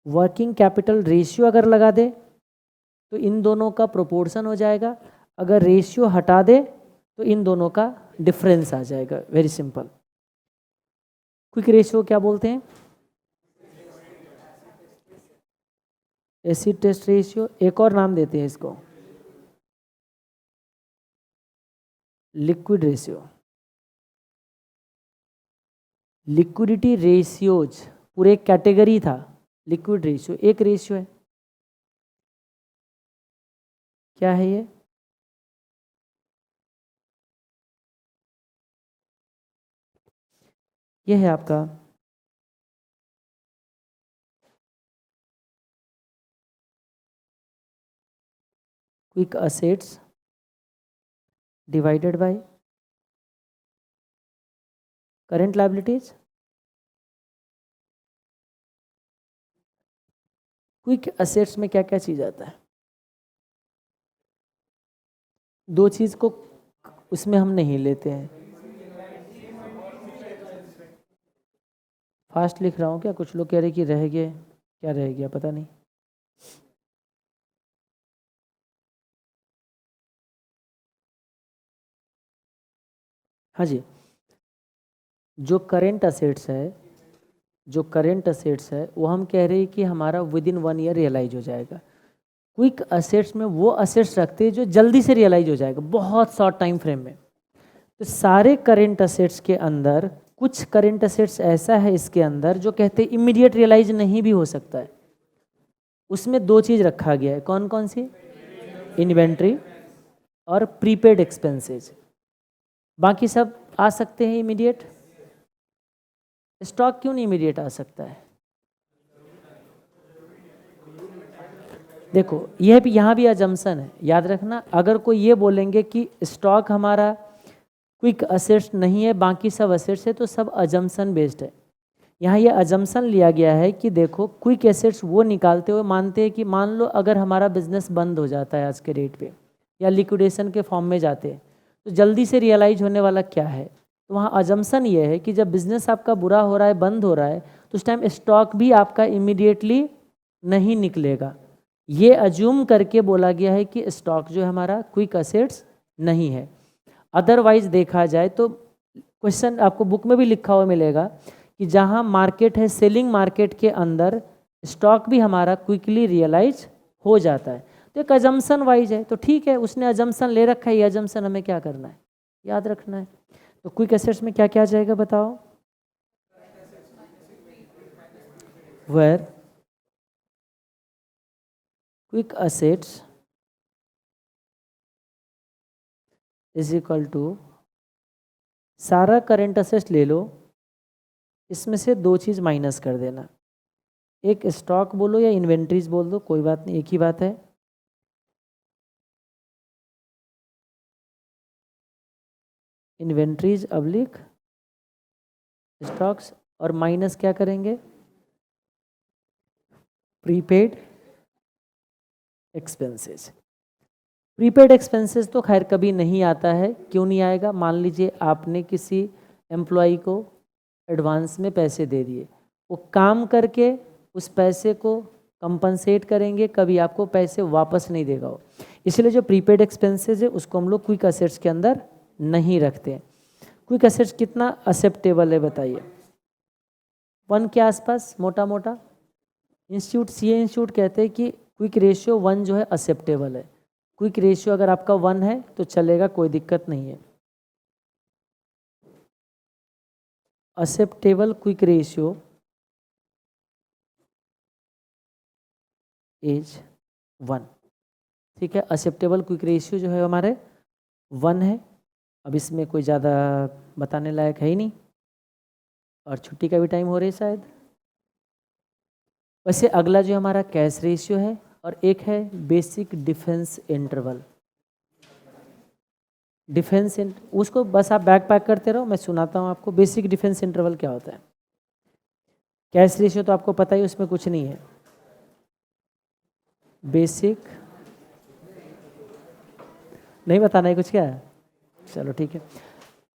Working capital ratio अगर लगा दे तो इन दोनों का प्रोपोर्शन हो जाएगा, अगर रेशियो हटा दे तो इन दोनों का डिफरेंस आ जाएगा। Very simple. क्विक रेशियो क्या बोलते हैं? Acid test ratio. एक और नाम देते हैं इसको, लिक्विड रेशियो। लिक्विडिटी रेशियोज पूरे कैटेगरी था, लिक्विड रेशियो एक रेशियो है। क्या है ये? ये है आपका quick assets divided by current liabilities. Quick assets में क्या क्या चीज़ आता है? दो चीज़ को उसमें हम नहीं लेते हैं। फास्ट लिख रहा हूँ क्या? कुछ लोग कह रहे कि रह गए, क्या रह गया पता नहीं। हाँ जी, जो करंट असेट्स है, जो करंट असेट्स है वो हम कह रहे हैं कि हमारा विद इन 1 ईयर रियलाइज हो जाएगा। क्विक असेट्स में वो असेट्स रखते हैं जो जल्दी से रियलाइज हो जाएगा, बहुत शॉर्ट टाइम फ्रेम में। तो सारे करंट असेट्स के अंदर कुछ करंट असेट्स ऐसा है इसके अंदर जो कहते हैं इमीडिएट रियलाइज नहीं भी हो सकता है। उसमें 2 चीज़ रखा गया है। कौन कौन सी? इन्वेंट्री और प्रीपेड एक्सपेंसेस। बाकी सब आ सकते हैं इमीडिएट। स्टॉक क्यों नहीं इमीडिएट आ सकता है? देखो, यह भी यहाँ भी अजम्पशन है, याद रखना। अगर कोई ये बोलेंगे कि स्टॉक हमारा क्विक असेट्स नहीं है, बाकी सब असेट्स है, तो सब अजम्पशन बेस्ड है। यहाँ ये अजम्पशन लिया गया है कि देखो क्विक एसेट्स वो निकालते हुए मानते हैं कि मान लो अगर हमारा बिजनेस बंद हो जाता है आज के डेट पे या लिक्विडेशन के फॉर्म में जाते हैं तो जल्दी से रियलाइज होने वाला क्या है? तो वहाँ अजम्पशन ये है कि जब बिजनेस आपका बुरा हो रहा है, बंद हो रहा है, तो उस टाइम स्टॉक भी आपका इमीडिएटली नहीं निकलेगा। ये अज्यूम करके बोला गया है कि स्टॉक जो है हमारा क्विक असेट्स नहीं है। अदरवाइज देखा जाए तो क्वेश्चन आपको बुक में भी लिखा हुआ मिलेगा कि जहाँ मार्केट है, सेलिंग मार्केट के अंदर स्टॉक भी हमारा क्विकली रियलाइज हो जाता है। तो एक अजम्पशन वाइज है, तो ठीक है, उसने अजम्पशन ले रखा है, ये अजम्पशन हमें क्या करना है? याद रखना है। तो क्विक एसेट्स में क्या क्या आ जाएगा बताओ? Where quick assets is equal to, सारा करंट असेट्स ले लो, इसमें से 2 चीज़ माइनस कर देना। एक स्टॉक बोलो या इन्वेंट्रीज बोल दो, कोई बात नहीं, एक ही बात है। इन्वेंट्रीज अब्लिक स्टॉक्स, और माइनस क्या करेंगे? Prepaid expenses. प्रीपेड एक्सपेंसेस तो खैर कभी नहीं आता है। क्यों नहीं आएगा? मान लीजिए आपने किसी एम्प्लॉय को एडवांस में पैसे दे दिए, वो काम करके उस पैसे को कंपनसेट करेंगे, कभी आपको पैसे वापस नहीं देगा वो। इसलिए जो प्रीपेड एक्सपेंसेस है उसको हम लोग क्विक असेट्स के अंदर नहीं रखते हैं। क्विक असेट्स कितना एक्सेप्टेबल है बताइए? 1 के आसपास मोटा मोटा। इंस्टीट्यूट सीए इंस्टीट्यूट कहते हैं कि क्विक रेशियो 1 जो है एक्सेप्टेबल है। क्विक रेशियो अगर आपका 1 है तो चलेगा, कोई दिक्कत नहीं है। एक्सेप्टेबल क्विक रेशियो इज 1, ठीक है। एक्सेप्टेबल क्विक रेशियो जो है हमारे 1 है। अब इसमें कोई ज़्यादा बताने लायक है ही नहीं, और छुट्टी का भी टाइम हो रहा है शायद। वैसे अगला जो हमारा कैश रेशियो है, और एक है बेसिक डिफेंस इंटरवल। उसको बस आप बैक पैक करते रहो, मैं सुनाता हूँ आपको। बेसिक डिफेंस इंटरवल क्या होता है। कैश रेशियो तो आपको पता ही, उसमें कुछ नहीं है। बेसिक नहीं बताना है कुछ क्या है, चलो ठीक है।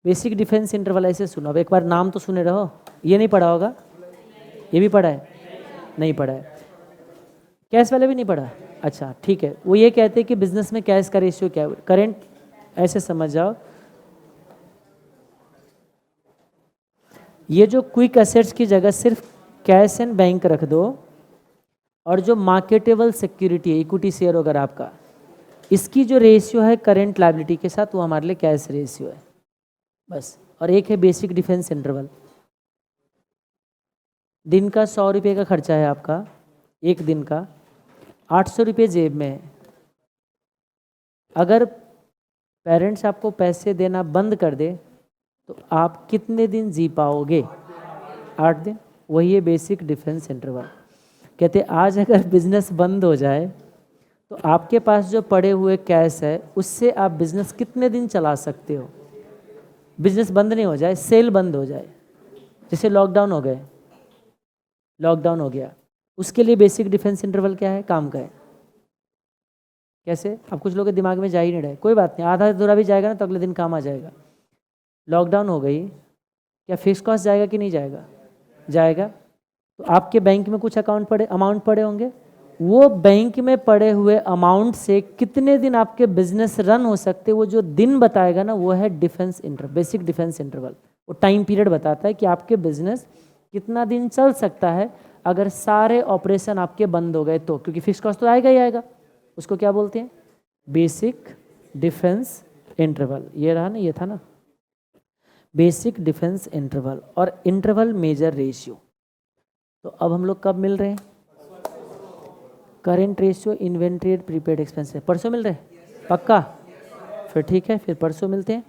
बेसिक डिफेंस इंटरवल ऐसे सुनो। अब एक बार नाम तो सुने रहो। ये नहीं पढ़ा होगा, ये भी पढ़ा है? नहीं पढ़ा है। कैश वाले भी नहीं पढ़ा? अच्छा ठीक है। वो ये कहते हैं कि बिजनेस में कैश का रेशियो क्या है, करेंट, ऐसे समझ जाओ। ये जो क्विक एसेट्स की जगह सिर्फ कैश एंड बैंक रख दो, और जो मार्केटेबल सिक्योरिटी है, इक्विटी शेयर अगर आपका, इसकी जो रेशियो है करेंट लायबिलिटी के साथ, वो हमारे लिए कैश रेशियो है बस। और एक है बेसिक डिफेंस इंटरवल। दिन का 100 रुपये का खर्चा है आपका, एक दिन का 800 रुपये जेब में है। अगर पेरेंट्स आपको पैसे देना बंद कर दे तो आप कितने दिन जी पाओगे? 8 दिन। वही है बेसिक डिफेंस इंटरवल। कहते आज अगर बिजनेस बंद हो जाए तो आपके पास जो पड़े हुए कैश है उससे आप बिजनेस कितने दिन चला सकते हो। बिजनेस बंद नहीं हो जाए, सेल बंद हो जाए, जैसे लॉकडाउन हो गए, लॉकडाउन हो गया, उसके लिए बेसिक डिफेंस इंटरवल क्या है, काम का है। कैसे? अब कुछ लोगों के दिमाग में जा ही नहीं रहे, कोई बात नहीं, आधा अधूरा भी जाएगा ना तो अगले दिन काम आ जाएगा। लॉकडाउन हो गई, क्या फिक्स कॉस्ट जाएगा कि नहीं जाएगा? जाएगा। तो आपके बैंक में कुछ अमाउंट पड़े होंगे, वो बैंक में पड़े हुए अमाउंट से कितने दिन आपके बिजनेस रन हो सकते, वो जो दिन बताएगा ना, वो है defence interval, basic defence interval. वो टाइम पीरियड बताता है कि आपके बिजनेस कितना दिन चल सकता है अगर सारे ऑपरेशन आपके बंद हो गए तो, क्योंकि फिक्स कॉस्ट तो आएगा ही आएगा। उसको क्या बोलते हैं? Basic defence interval. ये रहा ना, ये था ना बेसिक डिफेंस इंटरवल और इंटरवल मेजर रेशियो। तो अब हम लोग कब मिल रहे हैं? Current ratio, inventory, prepaid expense. परसों मिल रहे हैं? पक्का? फिर ठीक है, फिर परसों मिलते हैं।